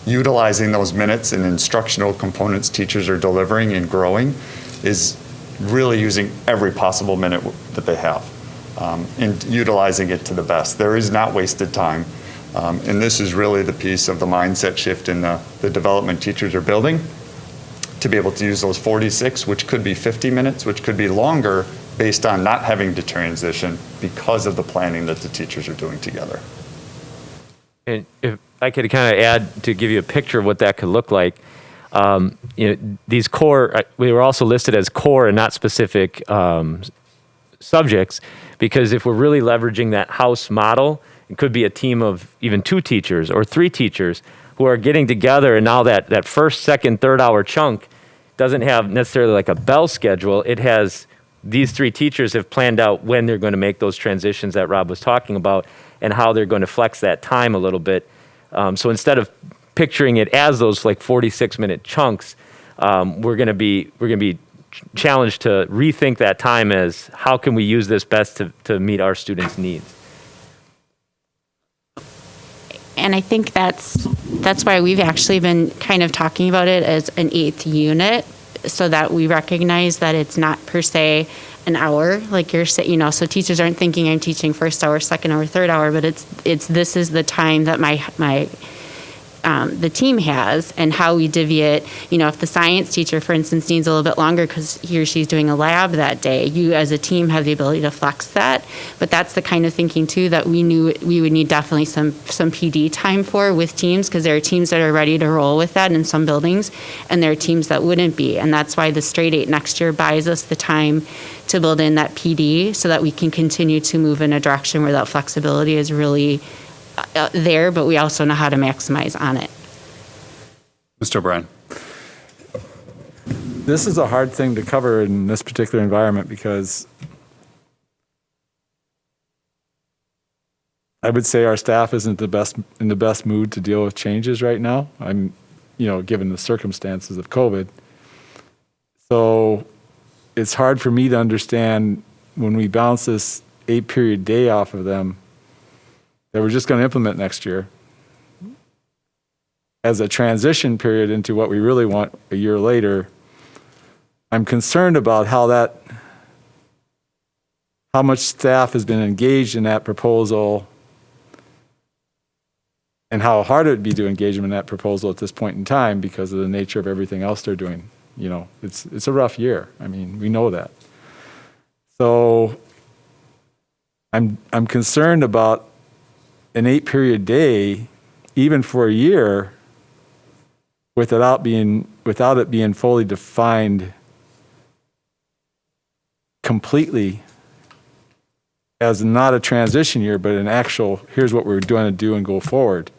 Utilizing those minutes and instructional components teachers are delivering and growing is really using every possible minute that they have and utilizing it to the best. There is not wasted time. And this is really the piece of the mindset shift in the development teachers are building, to be able to use those 46, which could be 50 minutes, which could be longer, based on not having to transition because of the planning that the teachers are doing together. And if I could kind of add to give you a picture of what that could look like, these core, we were also listed as core and not specific subjects, because if we're really leveraging that house model, it could be a team of even 2 teachers or 3 teachers who are getting together, and now that first, second, third hour chunk doesn't have necessarily like a bell schedule. It has, these 3 teachers have planned out when they're going to make those transitions that Rob was talking about and how they're going to flex that time a little bit. So instead of picturing it as those like 46-minute chunks, we're going to be challenged to rethink that time as how can we use this best to meet our students' needs. And I think that's why we've actually been kind of talking about it as an 8th unit, so that we recognize that it's not per se an hour, like you're saying, so teachers aren't thinking I'm teaching first hour, second hour, third hour, but it's this is the time that my the team has and how we divvy it. You know, if the science teacher, for instance, needs a little bit longer because he or she's doing a lab that day, you as a team have the ability to flex that. But that's the kind of thinking too that we knew we would need definitely some PD time for with teams, because there are teams that are ready to roll with that in some buildings and there are teams that wouldn't be. And that's why the straight 8 next year buys us the time to build in that PD so that we can continue to move in a direction where that flexibility is really there, but we also know how to maximize on it. Mr. O'Brien. This is a hard thing to cover in this particular environment because I would say our staff isn't in the best mood to deal with changes right now. I'm, given the circumstances of COVID. So it's hard for me to understand when we bounce this 8-period day off of them that we're just going to implement next year as a transition period into what we really want a year later. I'm concerned about how much staff has been engaged in that proposal and how hard it would be to engage them in that proposal at this point in time because of the nature of everything else they're doing. It's a rough year. I mean, we know that. So I'm concerned about an 8-period day, even for a year, without it being fully defined completely as not a transition year, but an actual, here's what we're going to do and go forward.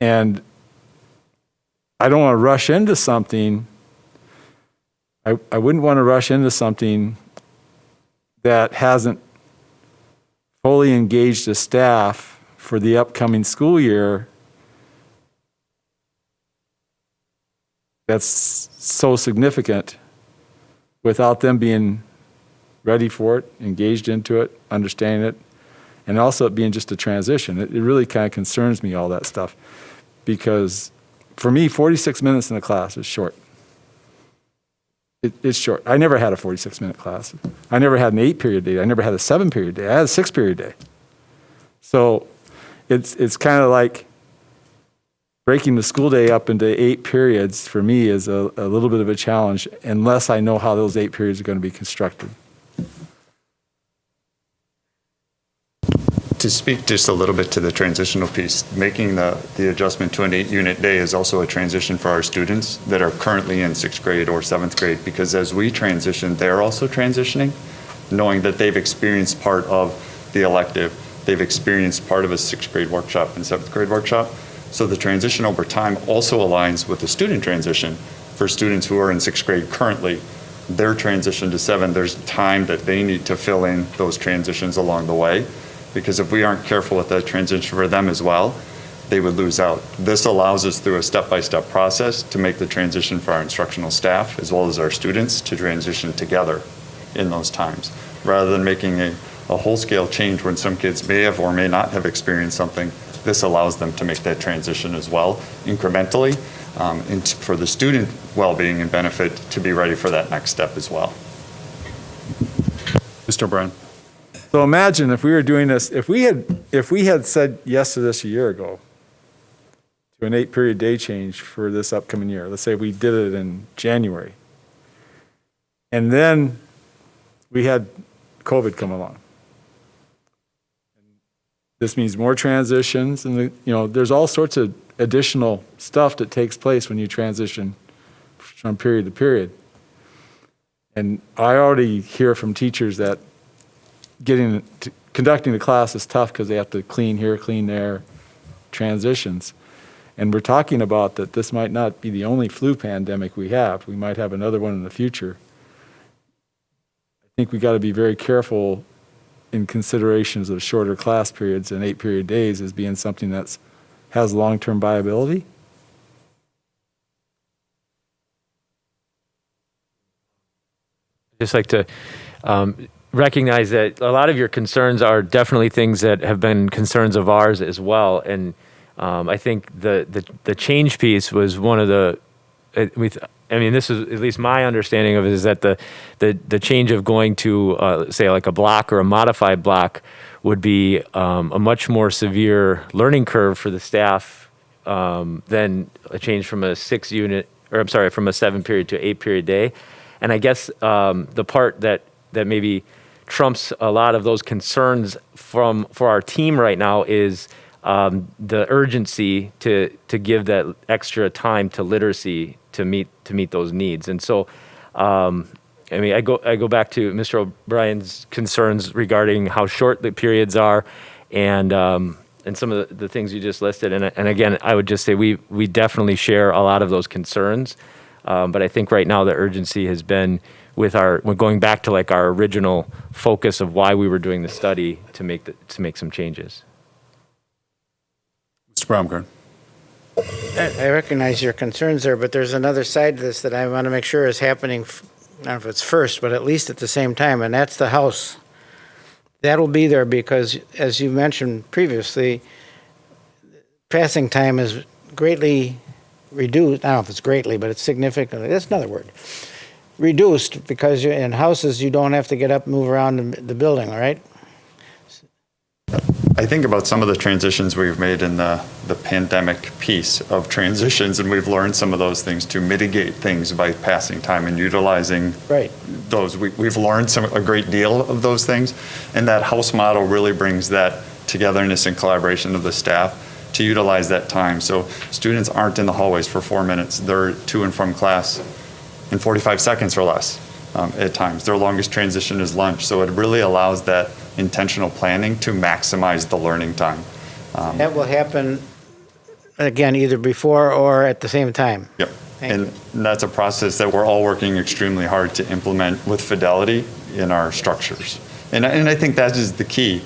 And I don't want to rush into something. I wouldn't want to rush into something that hasn't fully engaged the staff for the upcoming school year that's so significant without them being ready for it, engaged into it, understanding it, and also it being just a transition. It really kind of concerns me, all that stuff, because for me, 46 minutes in a class is short. It's short. I never had a 46-minute class. I never had an 8-period day. I never had a 7-period day. I had a 6-period day. So it's kind of like breaking the school day up into 8 periods for me is a little bit of a challenge unless I know how those 8 periods are going to be constructed. To speak just a little bit to the transitional piece, making the adjustment to an 8-unit day is also a transition for our students that are currently in 6th grade or 7th grade, because as we transition, they're also transitioning, knowing that they've experienced part of the elective, they've experienced part of a 6th grade workshop and 7th grade workshop. So the transition over time also aligns with the student transition. For students who are in 6th grade currently, their transition to 7, there's time that they need to fill in those transitions along the way. Because if we aren't careful with that transition for them as well, they would lose out. This allows us through a step-by-step process to make the transition for our instructional staff as well as our students to transition together in those times, rather than making a whole-scale change when some kids may have or may not have experienced something. This allows them to make that transition as well, incrementally, and for the student well-being and benefit to be ready for that next step as well. Mr. O'Brien. So imagine if we were doing this, if we had said yes to this a year ago, to an 8-period day change for this upcoming year. Let's say we did it in January. And then we had COVID come along. This means more transitions, and there's all sorts of additional stuff that takes place when you transition from period to period. And I already hear from teachers that conducting the class is tough because they have to clean here, clean there, transitions. And we're talking about that this might not be the only flu pandemic we have. We might have another one in the future. I think we got to be very careful in considerations of shorter class periods and 8-period days as being something that has long-term viability. Just like to recognize that a lot of your concerns are definitely things that have been concerns of ours as well. And I think the change piece was one of the, this is at least my understanding of it, is that the change of going to say like a block or a modified block would be a much more severe learning curve for the staff then a change from a 7-period to 8-period day. And I guess the part that maybe trumps a lot of those concerns for our team right now is the urgency to give that extra time to literacy to meet those needs. And so, I go back to Mr. O'Brien's concerns regarding how short the periods are, and some of the things you just listed. And again, I would just say we definitely share a lot of those concerns, but I think right now the urgency has been we're going back to like our original focus of why we were doing the study to make some changes. Mr. Baumgart. I recognize your concerns there, but there's another side to this that I want to make sure is happening, I don't know if it's first, but at least at the same time, and that's the house. That'll be there because, as you mentioned previously, passing time is greatly reduced. I don't know if it's greatly, but it's significantly, that's another word. Reduced because in houses you don't have to get up and move around the building, all right? I think about some of the transitions we've made in the pandemic piece of transitions, and we've learned some of those things to mitigate things by passing time and utilizing those. We've learned a great deal of those things, and that house model really brings that togetherness and collaboration of the staff to utilize that time. So students aren't in the hallways for 4 minutes. They're to and from class in 45 seconds or less at times. Their longest transition is lunch. So it really allows that intentional planning to maximize the learning time. That will happen, again, either before or at the same time. Yep. And that's a process that we're all working extremely hard to implement with fidelity in our structures. And I think that is the key.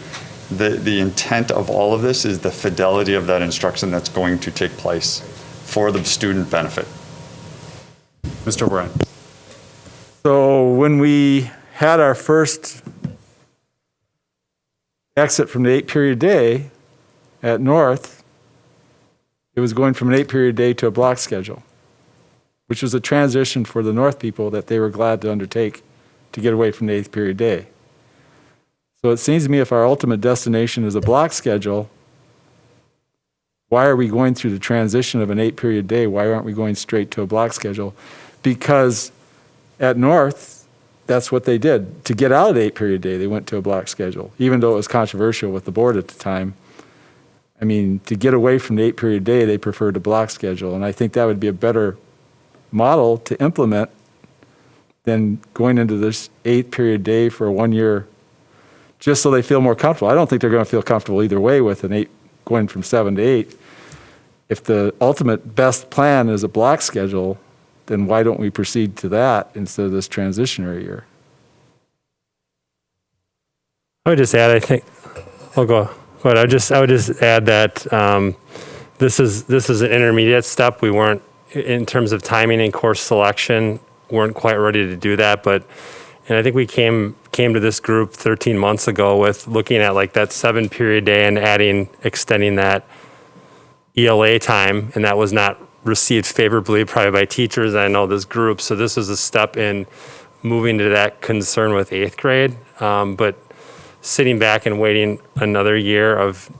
The intent of all of this is the fidelity of that instruction that's going to take place for the student benefit. Mr. O'Brien. So when we had our first exit from the 8-period day at North, it was going from an 8-period day to a block schedule, which was a transition for the North people that they were glad to undertake to get away from the 8th-period day. So it seems to me if our ultimate destination is a block schedule, why are we going through the transition of an 8-period day? Why aren't we going straight to a block schedule? Because at North, that's what they did. To get out of the 8-period day, they went to a block schedule, even though it was controversial with the board at the time. I mean, to get away from the 8-period day, they preferred a block schedule. And I think that would be a better model to implement than going into this 8-period day for 1 year, just so they feel more comfortable. I don't think they're going to feel comfortable either way with going from 7 to 8. If the ultimate best plan is a block schedule, then why don't we proceed to that instead of this transitionary year? I would just add, I think, I'll go ahead. I would just add that this is an intermediate step. We weren't, in terms of timing and course selection, weren't quite ready to do that. And I think we came to this group 13 months ago with looking at like that 7-period day and extending that ELA time, and that was not received favorably probably by teachers. I know this group, so this is a step in moving to that concern with 8th grade. But sitting back and waiting another year of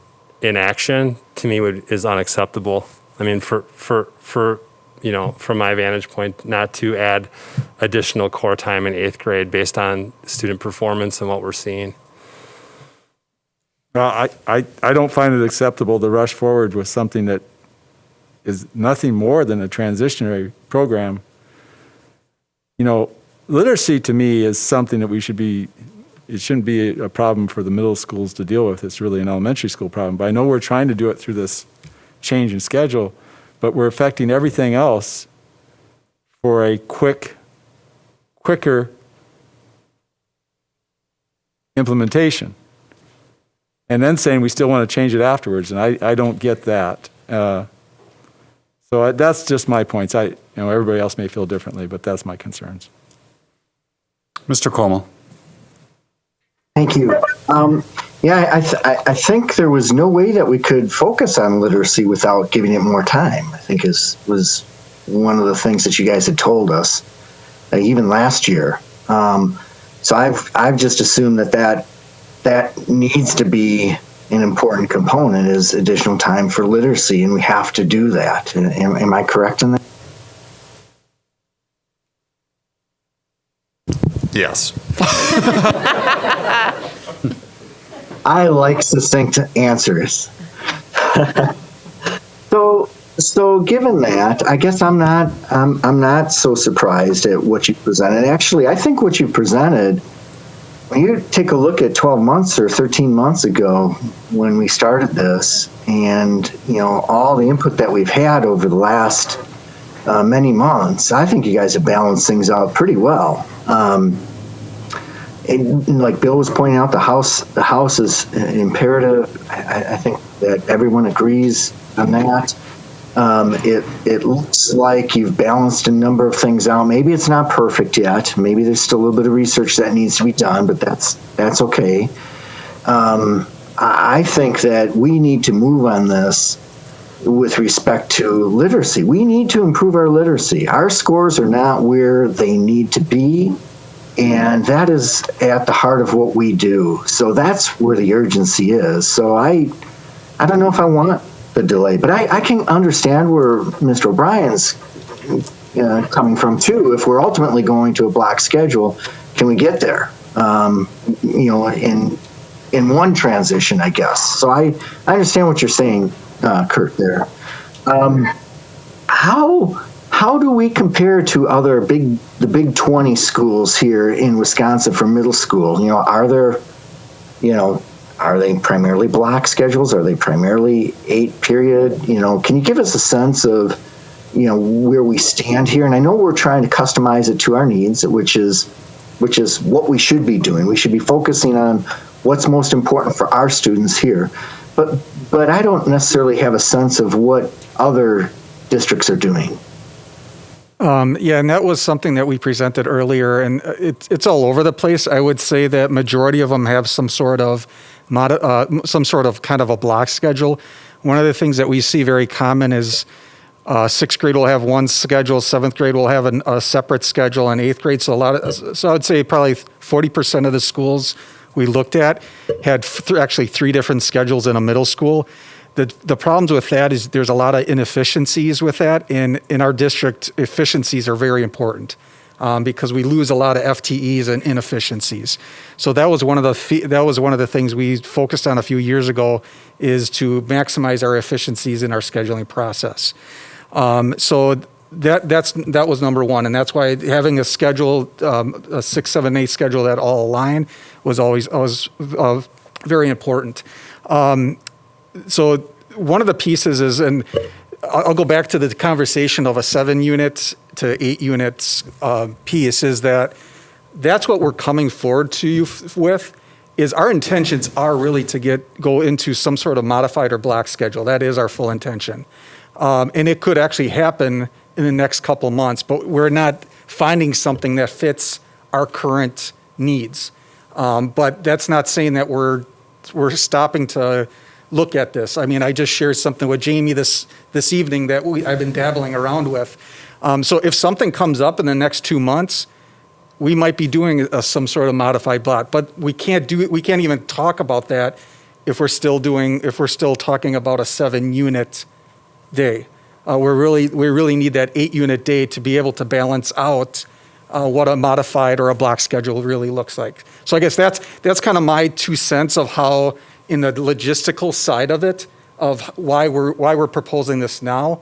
inaction to me is unacceptable. I mean, for from my vantage point, not to add additional core time in 8th grade based on student performance and what we're seeing. Well, I don't find it acceptable to rush forward with something that is nothing more than a transitionary program. Literacy to me is something that it shouldn't be a problem for the middle schools to deal with. It's really an elementary school problem. But I know we're trying to do it through this change in schedule, but we're affecting everything else for a quicker implementation. And then saying we still want to change it afterwards, and I don't get that. So that's just my points. Everybody else may feel differently, but that's my concerns. Mr. Como. Thank you. I think there was no way that we could focus on literacy without giving it more time, I think was one of the things that you guys had told us, even last year. So I've just assumed that needs to be an important component is additional time for literacy, and we have to do that. Am I correct in that? Yes. I like succinct answers. So given that, I guess I'm not so surprised at what you presented. Actually, I think what you presented, when you take a look at 12 months or 13 months ago when we started this, and all the input that we've had over the last many months, I think you guys have balanced things out pretty well. And like Bill was pointing out, the house is imperative. I think that everyone agrees on that. It looks like you've balanced a number of things out. Maybe it's not perfect yet. Maybe there's still a little bit of research that needs to be done, but that's okay. I think that we need to move on this with respect to literacy. We need to improve our literacy. Our scores are not where they need to be, and that is at the heart of what we do. So that's where the urgency is. So I don't know if I want the delay, but I can understand where Mr. O'Brien's coming from too. If we're ultimately going to a block schedule, can we get there? In one transition, I guess. So I understand what you're saying, Kurt. There. How do we compare to the big 20 schools here in Wisconsin for middle school? Are they primarily block schedules? Are they primarily 8 period? Can you give us a sense of, where we stand here? And I know we're trying to customize it to our needs, which is what we should be doing. We should be focusing on what's most important for our students here. But I don't necessarily have a sense of what other districts are doing. Yeah, and that was something that we presented earlier, and it's all over the place. I would say that majority of them have some sort of kind of a block schedule. One of the things that we see very common is 6th grade will have one schedule, 7th grade will have a separate schedule, and 8th grade. So I would say probably 40% of the schools we looked at had actually 3 different schedules in a middle school. The problems with that is there's a lot of inefficiencies with that. In our district, efficiencies are very important because we lose a lot of FTEs and inefficiencies. So that was one of the things we focused on a few years ago, is to maximize our efficiencies in our scheduling process. So that was number one, and that's why having a schedule, a 6, 7, 8 schedule that all align was always very important. So one of the pieces is, and I'll go back to the conversation of a 7 unit to 8 units piece, is that's what we're coming forward to you with, is our intentions are really to go into some sort of modified or block schedule. That is our full intention. And it could actually happen in the next couple of months, but we're not finding something that fits our current needs. But that's not saying that we're stopping to look at this. I mean, I just shared something with Jamie this evening that I've been dabbling around with. So if something comes up in the next 2 months, we might be doing some sort of modified block, but we can't even talk about that if we're still talking about a 7 unit day. We really need that 8 unit day to be able to balance out what a modified or a block schedule really looks like. So I guess that's kind of my 2 cents of how, in the logistical side of it, of why we're proposing this now,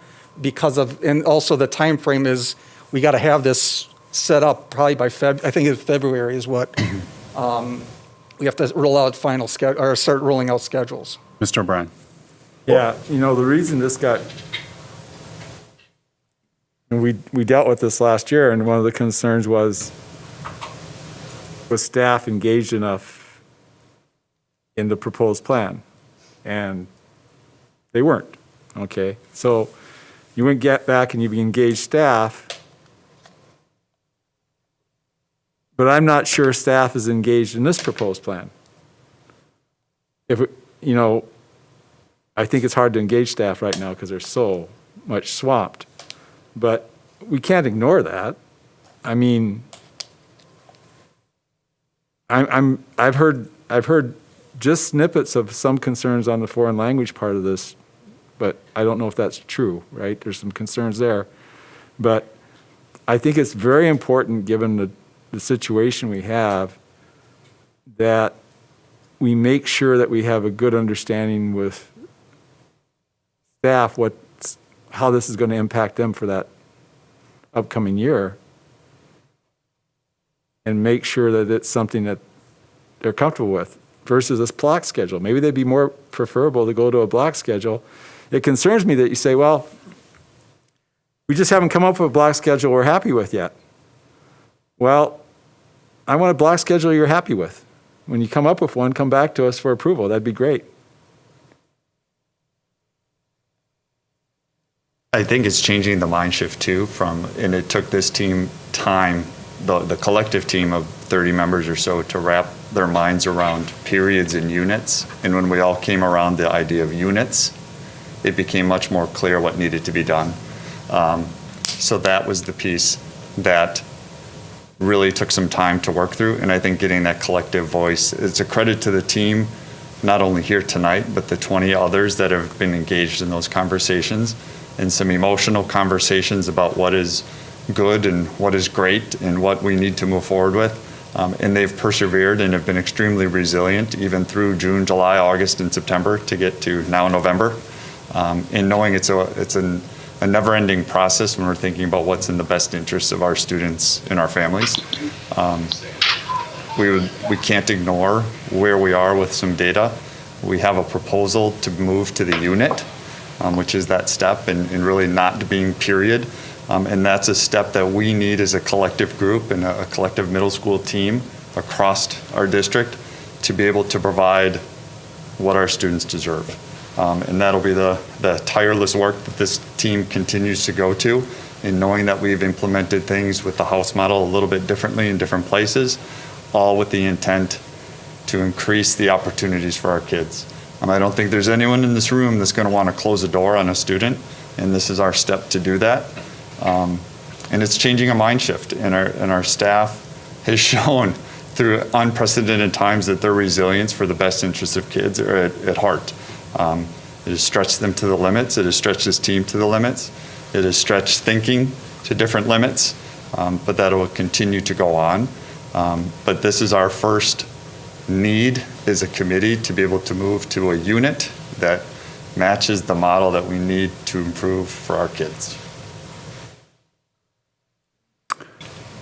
and also the time frame is we got to have this set up probably by I think it's February is what we have to roll out final schedule or start rolling out schedules. Mr. O'Brien. Yeah, the reason this got, and we dealt with this last year, and one of the concerns was staff engaged enough in the proposed plan? And they weren't, okay? So you went back and you engaged staff, but I'm not sure staff is engaged in this proposed plan. I think it's hard to engage staff right now because they're so much swamped, but we can't ignore that. I mean, I've heard just snippets of some concerns on the foreign language part of this, but I don't know if that's true, right? There's some concerns there. But I think it's very important, given the situation we have, that we make sure that we have a good understanding with staff how this is going to impact them for that upcoming year, and make sure that it's something that they're comfortable with versus this block schedule. Maybe they'd be more preferable to go to a block schedule. It concerns me that you say, well, we just haven't come up with a block schedule we're happy with yet. Well, I want a block schedule you're happy with. When you come up with one, come back to us for approval. That'd be great. I think it's changing the mind shift too and it took this team time, the collective team of 30 members or so, to wrap their minds around periods and units. And when we all came around the idea of units, it became much more clear what needed to be done. So that was the piece that really took some time to work through. And I think getting that collective voice, it's a credit to the team, not only here tonight, but the 20 others that have been engaged in those conversations, and some emotional conversations about what is good and what is great and what we need to move forward with. And they've persevered and have been extremely resilient, even through June, July, August, and September to get to now November. And knowing it's a never-ending process when we're thinking about what's in the best interests of our students and our families. We can't ignore where we are with some data. We have a proposal to move to the unit, which is that step, and really not being period. And that's a step that we need as a collective group and a collective middle school team across our district to be able to provide what our students deserve. And that'll be the tireless work that this team continues to go to, in knowing that we've implemented things with the house model a little bit differently in different places, all with the intent to increase the opportunities for our kids. I don't think there's anyone in this room that's going to want to close a door on a student, and this is our step to do that. And it's changing a mind shift, and our staff has shown through unprecedented times that their resilience for the best interests of kids are at heart. It has stretched them to the limits. It has stretched this team to the limits. It has stretched thinking to different limits, but that will continue to go on. But this is our first need as a committee to be able to move to a unit that matches the model that we need to improve for our kids.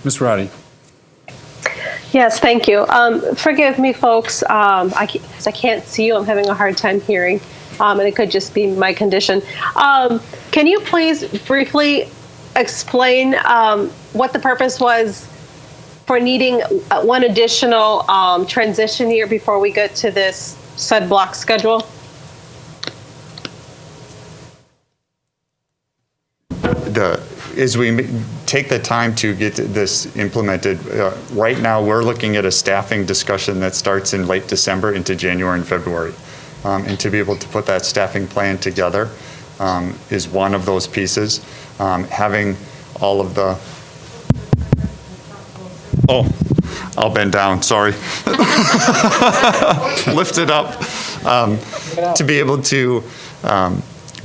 Ms. Roddy. Yes, thank you. Forgive me, folks. I can't see you. I'm having a hard time hearing, and it could just be my condition. Can you please briefly explain what the purpose was for needing one additional transition year before we get to this said block schedule? As we take the time to get this implemented, right now we're looking at a staffing discussion that starts in late December into January and February. And to be able to put that staffing plan together is one of those pieces. Having all of the... Oh, I'll bend down, sorry. Lift it up. To be able to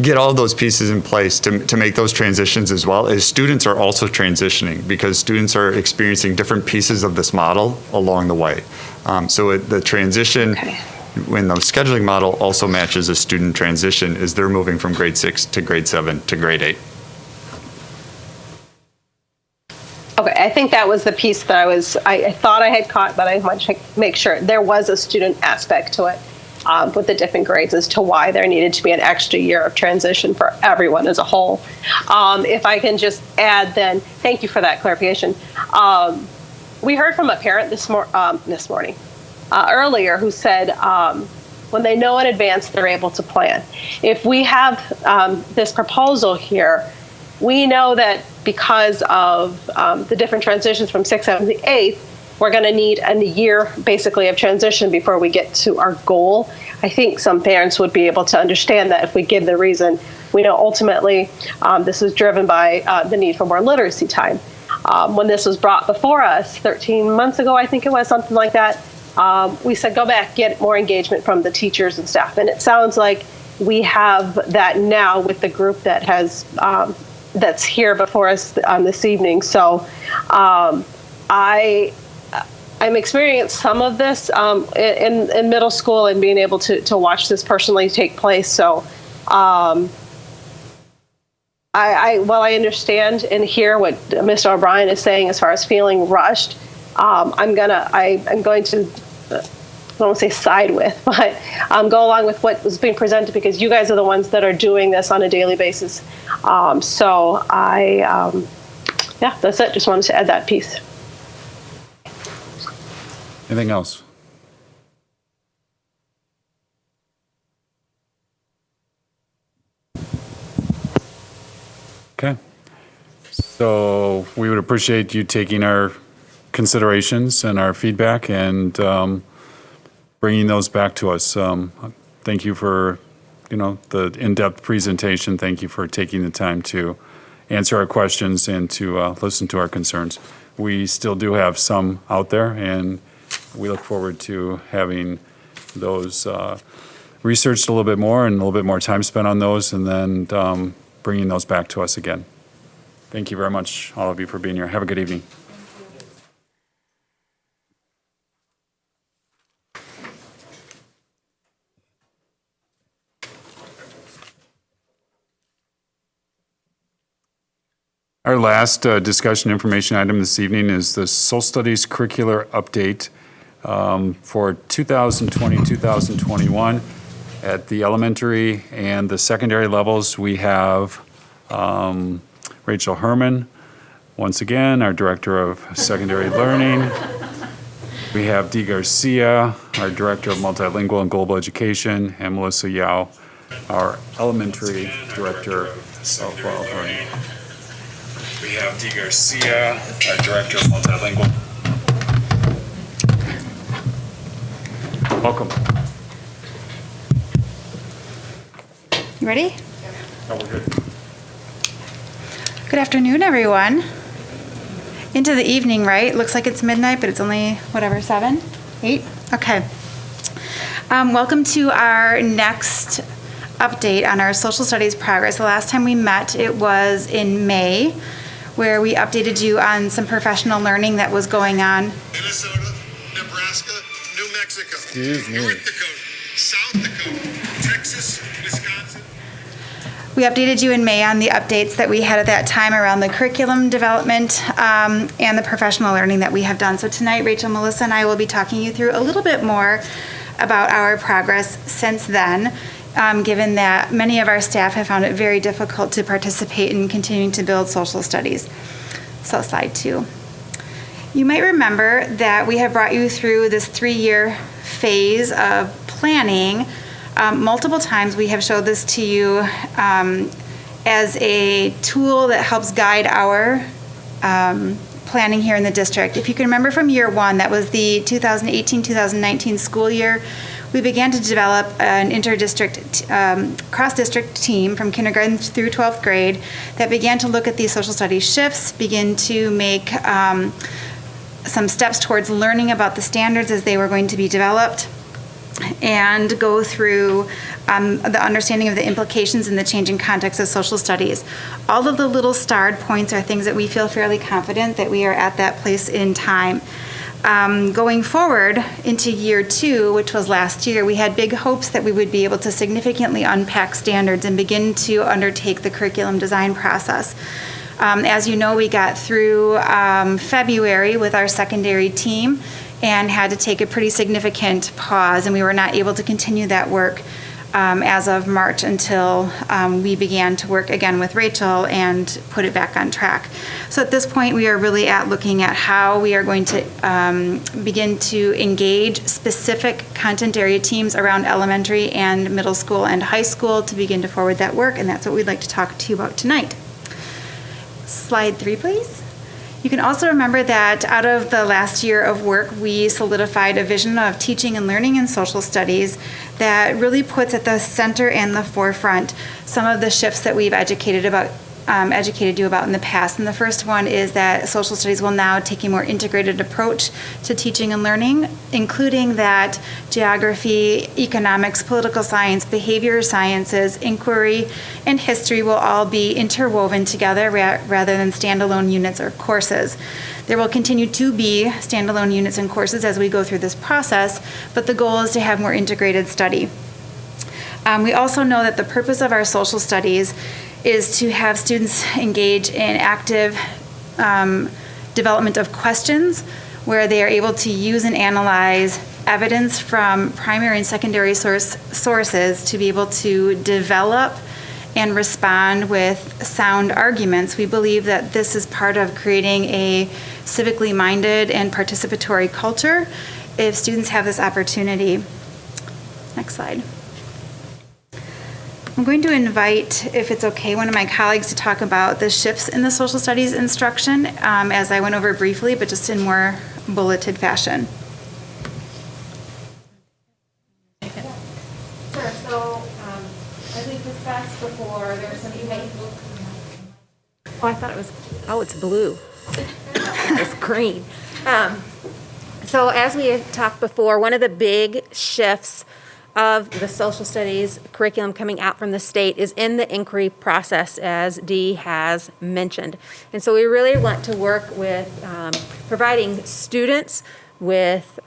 get all those pieces in place to make those transitions, as well as students are also transitioning, because students are experiencing different pieces of this model along the way. So the transition when the scheduling model also matches a student transition as they're moving from grade 6 to grade 7 to grade 8. Okay, I think that was the piece that I thought I had caught, but I want to make sure there was a student aspect to it with the different grades as to why there needed to be an extra year of transition for everyone as a whole. If I can just add then, thank you for that clarification. We heard from a parent this morning, earlier, who said when they know in advance, they're able to plan. If we have this proposal here, we know that because of the different transitions from 6th, 7th, and 8th, we're going to need a year basically of transition before we get to our goal. I think some parents would be able to understand that if we give the reason. We know ultimately this was driven by the need for more literacy time. When this was brought before us 13 months ago, I think it was, something like that, we said go back, get more engagement from the teachers and staff. And it sounds like we have that now with the group that has that's here before us this evening. So I'm experiencing some of this in middle school and being able to watch this personally take place. So while I understand and hear what Mr. O'Brien is saying as far as feeling rushed, I'm going to, I don't want to say side with, but go along with what was being presented, because you guys are the ones that are doing this on a daily basis. Yeah, that's it. Just wanted to add that piece. Anything else? Okay. So we would appreciate you taking our considerations and our feedback and bringing those back to us. Thank you for, the in-depth presentation. Thank you for taking the time to answer our questions and to listen to our concerns. We still do have some out there, and we look forward to having those researched a little bit more and a little bit more time spent on those, and then bringing those back to us again. Thank you very much, all of you, for being here. Have a good evening. Our last discussion information item this evening is the Social Studies curricular update for 2020-2021. At the elementary and the secondary levels, we have Rachel Herman, once again, our Director of Secondary Learning. We have Dee Garcia, our Director of Multilingual and Global Education, and Melissa Yao, our Elementary Director of Learning. We have Dee Garcia, our Director of Multilingual. Welcome. You ready? Oh, we're good. Good afternoon, everyone. Into the evening, right? Looks like it's midnight, but it's only, whatever, 7? 8? Okay. Welcome to our next update on our social studies progress. The last time we met, it was in May, where we updated you on some professional learning that was going on. Minnesota, Nebraska, New Mexico, Excuse me. North Dakota, South Dakota, Texas, Wisconsin. We updated you in May on the updates that we had at that time around the curriculum development and the professional learning that we have done. So tonight, Rachel, Melissa, and I will be talking you through a little bit more about our progress since then, given that many of our staff have found it very difficult to participate in continuing to build social studies. So slide 2. You might remember that we have brought you through this 3-year phase of planning. Multiple times we have showed this to you as a tool that helps guide our planning here in the district. If you can remember from year 1, that was the 2018-2019 school year, we began to develop an interdistrict, cross-district team from kindergarten through 12th grade that began to look at these social studies shifts, begin to make some steps towards learning about the standards as they were going to be developed, and go through the understanding of the implications in the changing context of social studies. All of the little starred points are things that we feel fairly confident that we are at that place in time. Going forward into year 2, which was last year, we had big hopes that we would be able to significantly unpack standards and begin to undertake the curriculum design process. As you know, we got through February with our secondary team and had to take a pretty significant pause, and we were not able to continue that work as of March until we began to work again with Rachel and put it back on track. So at this point, we are really looking at how we are going to begin to engage specific content area teams around elementary and middle school and high school to begin to forward that work, and that's what we'd like to talk to you about tonight. Slide 3, please. You can also remember that out of the last year of work, we solidified a vision of teaching and learning in social studies that really puts at the center and the forefront some of the shifts that we've educated about educated you about in the past. And the first one is that social studies will now take a more integrated approach to teaching and learning, including that geography, economics, political science, behavior sciences, inquiry, and history will all be interwoven together rather than standalone units or courses. There will continue to be standalone units and courses as we go through this process, but the goal is to have more integrated study. We also know that the purpose of our social studies is to have students engage in active development of questions where they are able to use and analyze evidence from primary and secondary sources to be able to develop and respond with sound arguments. We believe that this is part of creating a civically minded and participatory culture if students have this opportunity. Next slide. I'm going to invite, if it's okay, one of my colleagues to talk about the shifts in the social studies instruction as I went over briefly, but just in more bulleted fashion. Sure. So, as we discussed before, there's some Oh, I thought it was, oh, it's blue. It's green. So as we had talked before, one of the big shifts of the social studies curriculum coming out from the state is in the inquiry process, as Dee has mentioned. And so we really want to work with providing students with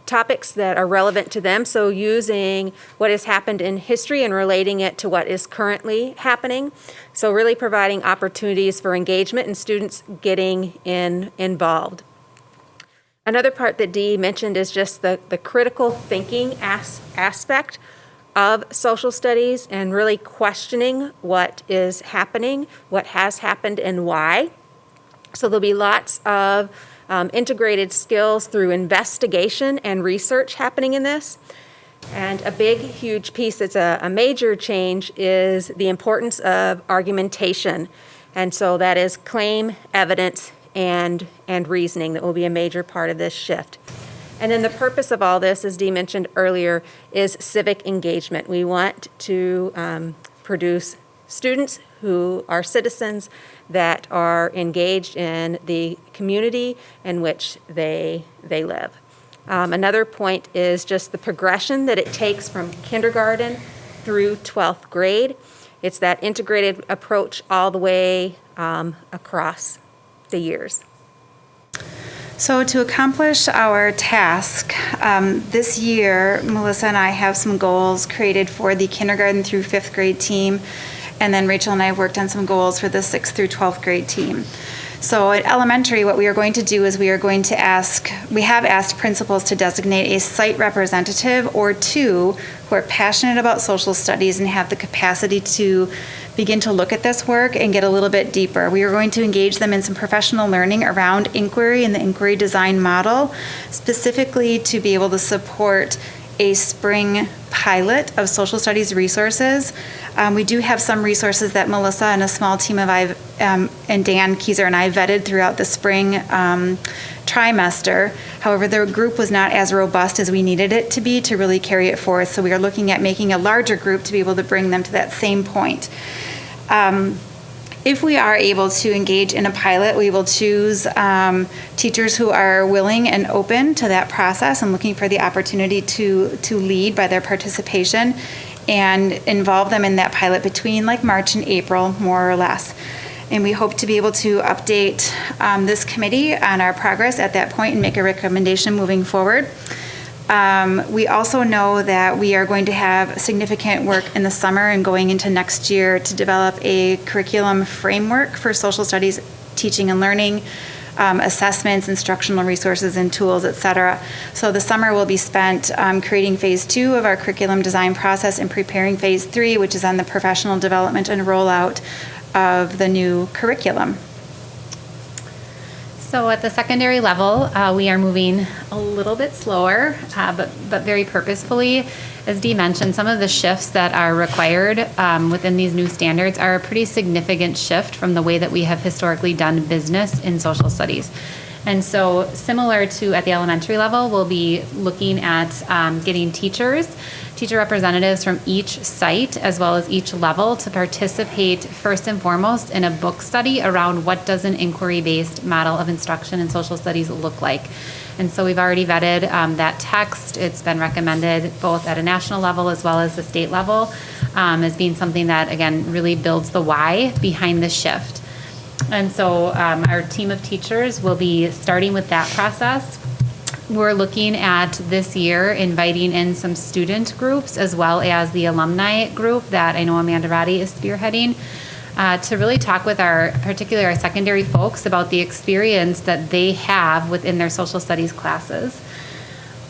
topics that are relevant to them. So using what has happened in history and relating it to what is currently happening. So really providing opportunities for engagement and students getting involved. Another part that Dee mentioned is just the critical thinking aspect of social studies and really questioning what is happening, what has happened, and why. So there'll be lots of integrated skills through investigation and research happening in this. And a big, huge piece that's a major change is the importance of argumentation. And so that is claim, evidence, and reasoning that will be a major part of this shift. And then the purpose of all this, as Dee mentioned earlier, is civic engagement. We want to produce students who are citizens that are engaged in the community in which they live. Another point is just the progression that it takes from kindergarten through 12th grade. It's that integrated approach all the way across the years. So to accomplish our task, this year, Melissa and I have some goals created for the kindergarten through 5th grade team, and then Rachel and I have worked on some goals for the 6th through 12th grade team. So at elementary, what we are going to do is we have asked principals to designate a site representative or two who are passionate about social studies and have the capacity to begin to look at this work and get a little bit deeper. We are going to engage them in some professional learning around inquiry and the inquiry design model, specifically to be able to support a spring pilot of social studies resources. We do have some resources that Melissa and a small team of and Dan Keyser and I vetted throughout the spring trimester. However, the group was not as robust as we needed it to be to really carry it forth. So we are looking at making a larger group to be able to bring them to that same point. If we are able to engage in a pilot, we will choose teachers who are willing and open to that process and looking for the opportunity to lead by their participation and involve them in that pilot between like March and April, more or less. And we hope to be able to update this committee on our progress at that point and make a recommendation moving forward. We also know that we are going to have significant work in the summer and going into next year to develop a curriculum framework for social studies teaching and learning, assessments, instructional resources and tools, etc. So the summer will be spent creating phase 2 of our curriculum design process and preparing phase 3, which is on the professional development and rollout of the new curriculum. So at the secondary level, we are moving a little bit slower, but very purposefully. As Dee mentioned, some of the shifts that are required within these new standards are a pretty significant shift from the way that we have historically done business in social studies. And so similar to at the elementary level, we'll be looking at getting teacher representatives from each site as well as each level to participate first and foremost in a book study around what does an inquiry-based model of instruction in social studies look like. And so we've already vetted that text. It's been recommended both at a national level as well as the state level as being something that, again, really builds the why behind the shift. And so our team of teachers will be starting with that process. We're looking at this year inviting in some student groups as well as the alumni group that I know Amanda Roddy is spearheading to really talk with particularly our secondary folks about the experience that they have within their social studies classes.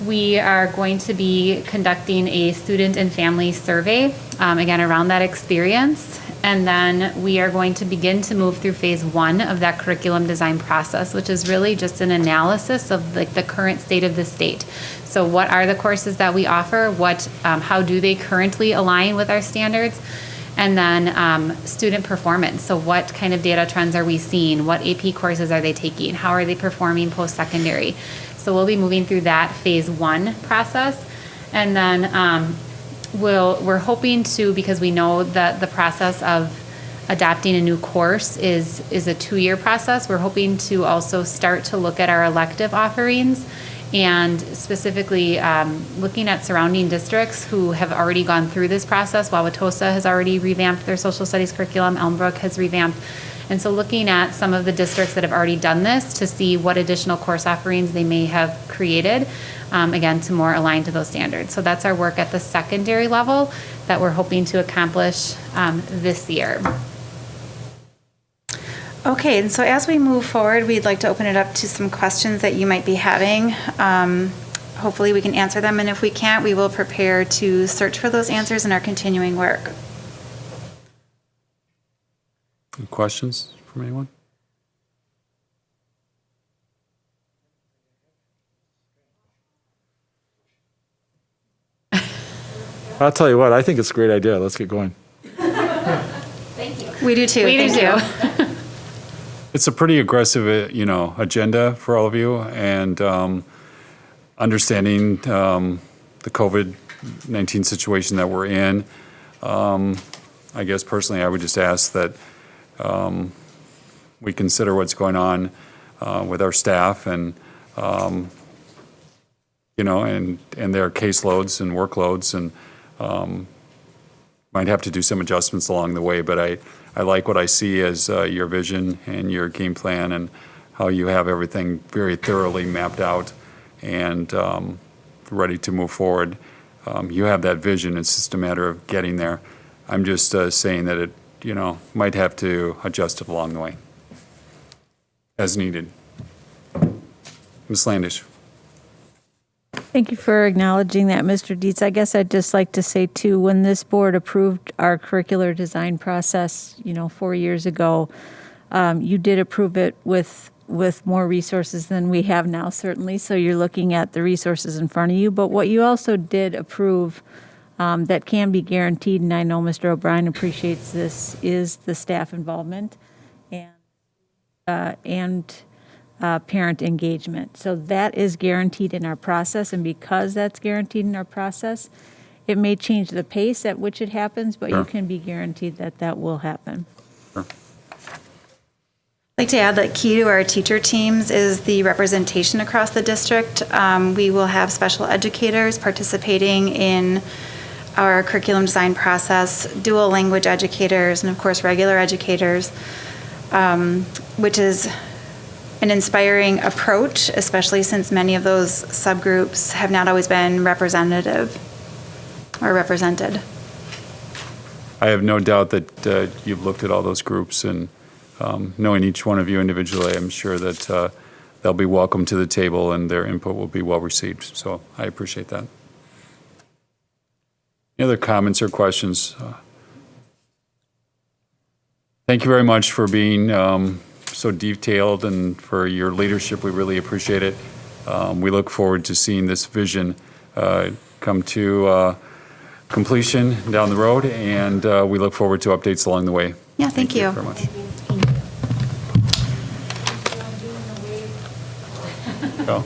We are going to be conducting a student and family survey, again, around that experience. And then we are going to begin to move through phase 1 of that curriculum design process, which is really just an analysis of the current state of the state. So what are the courses that we offer? How do they currently align with our standards? And then student performance. So what kind of data trends are we seeing? What AP courses are they taking? How are they performing post-secondary? So we'll be moving through that phase 1 process. And then we're hoping to, because we know that the process of adopting a new course is a 2-year process, we're hoping to also start to look at our elective offerings and specifically looking at surrounding districts who have already gone through this process. Wauwatosa has already revamped their social studies curriculum. Elmbrook has revamped. And so looking at some of the districts that have already done this to see what additional course offerings they may have created, again, to more align to those standards. So that's our work at the secondary level that we're hoping to accomplish this year. Okay, and so as we move forward, we'd like to open it up to some questions that you might be having. Hopefully we can answer them, and if we can't, we will prepare to search for those answers in our continuing work. Any questions from anyone? I'll tell you what, I think it's a great idea. Let's get going. Thank you. We do too. We do too. It's a pretty aggressive, agenda for all of you, and understanding the COVID-19 situation that we're in. I guess personally, I would just ask that we consider what's going on with our staff and and their caseloads and workloads, and might have to do some adjustments along the way, but I like what I see as your vision and your game plan and how you have everything very thoroughly mapped out and ready to move forward. You have that vision. It's just a matter of getting there. I'm just saying that it, might have to adjust it along the way as needed. Ms. Landish. Thank you for acknowledging that, Mr. Dietz. I guess I'd just like to say, too, when this board approved our curricular design process, 4 years ago, you did approve it with more resources than we have now, certainly. So you're looking at the resources in front of you. But what you also did approve that can be guaranteed, and I know Mr. O'Brien appreciates this, is the staff involvement and parent engagement. So that is guaranteed in our process, and because that's guaranteed in our process, it may change the pace at which it happens, but you can be guaranteed that that will happen. I'd like to add that key to our teacher teams is the representation across the district. We will have special educators participating in our curriculum design process, dual language educators, and of course regular educators, which is an inspiring approach, especially since many of those subgroups have not always been represented. I have no doubt that you've looked at all those groups, and knowing each one of you individually, I'm sure that they'll be welcome to the table and their input will be well received. So I appreciate that. Any other comments or questions? Thank you very much for being so detailed and for your leadership. We really appreciate it. We look forward to seeing this vision come to completion down the road, and we look forward to updates along the way. Yeah, thank you very much. go.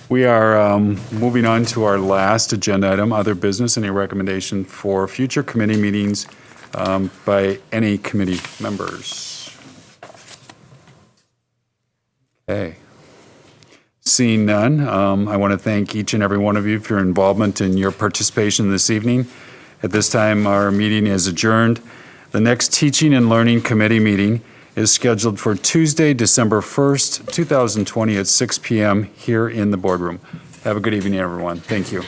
We are moving on to our last agenda item, other business. Any recommendation for future committee meetings by any committee members? Okay. Seeing none, I want to thank each and every one of you for your involvement and your participation this evening. At this time, our meeting is adjourned. The next Teaching and Learning Committee meeting is scheduled for Tuesday, December 1st, 2020 at 6 p.m. here in the boardroom. Have a good evening, everyone. Thank you.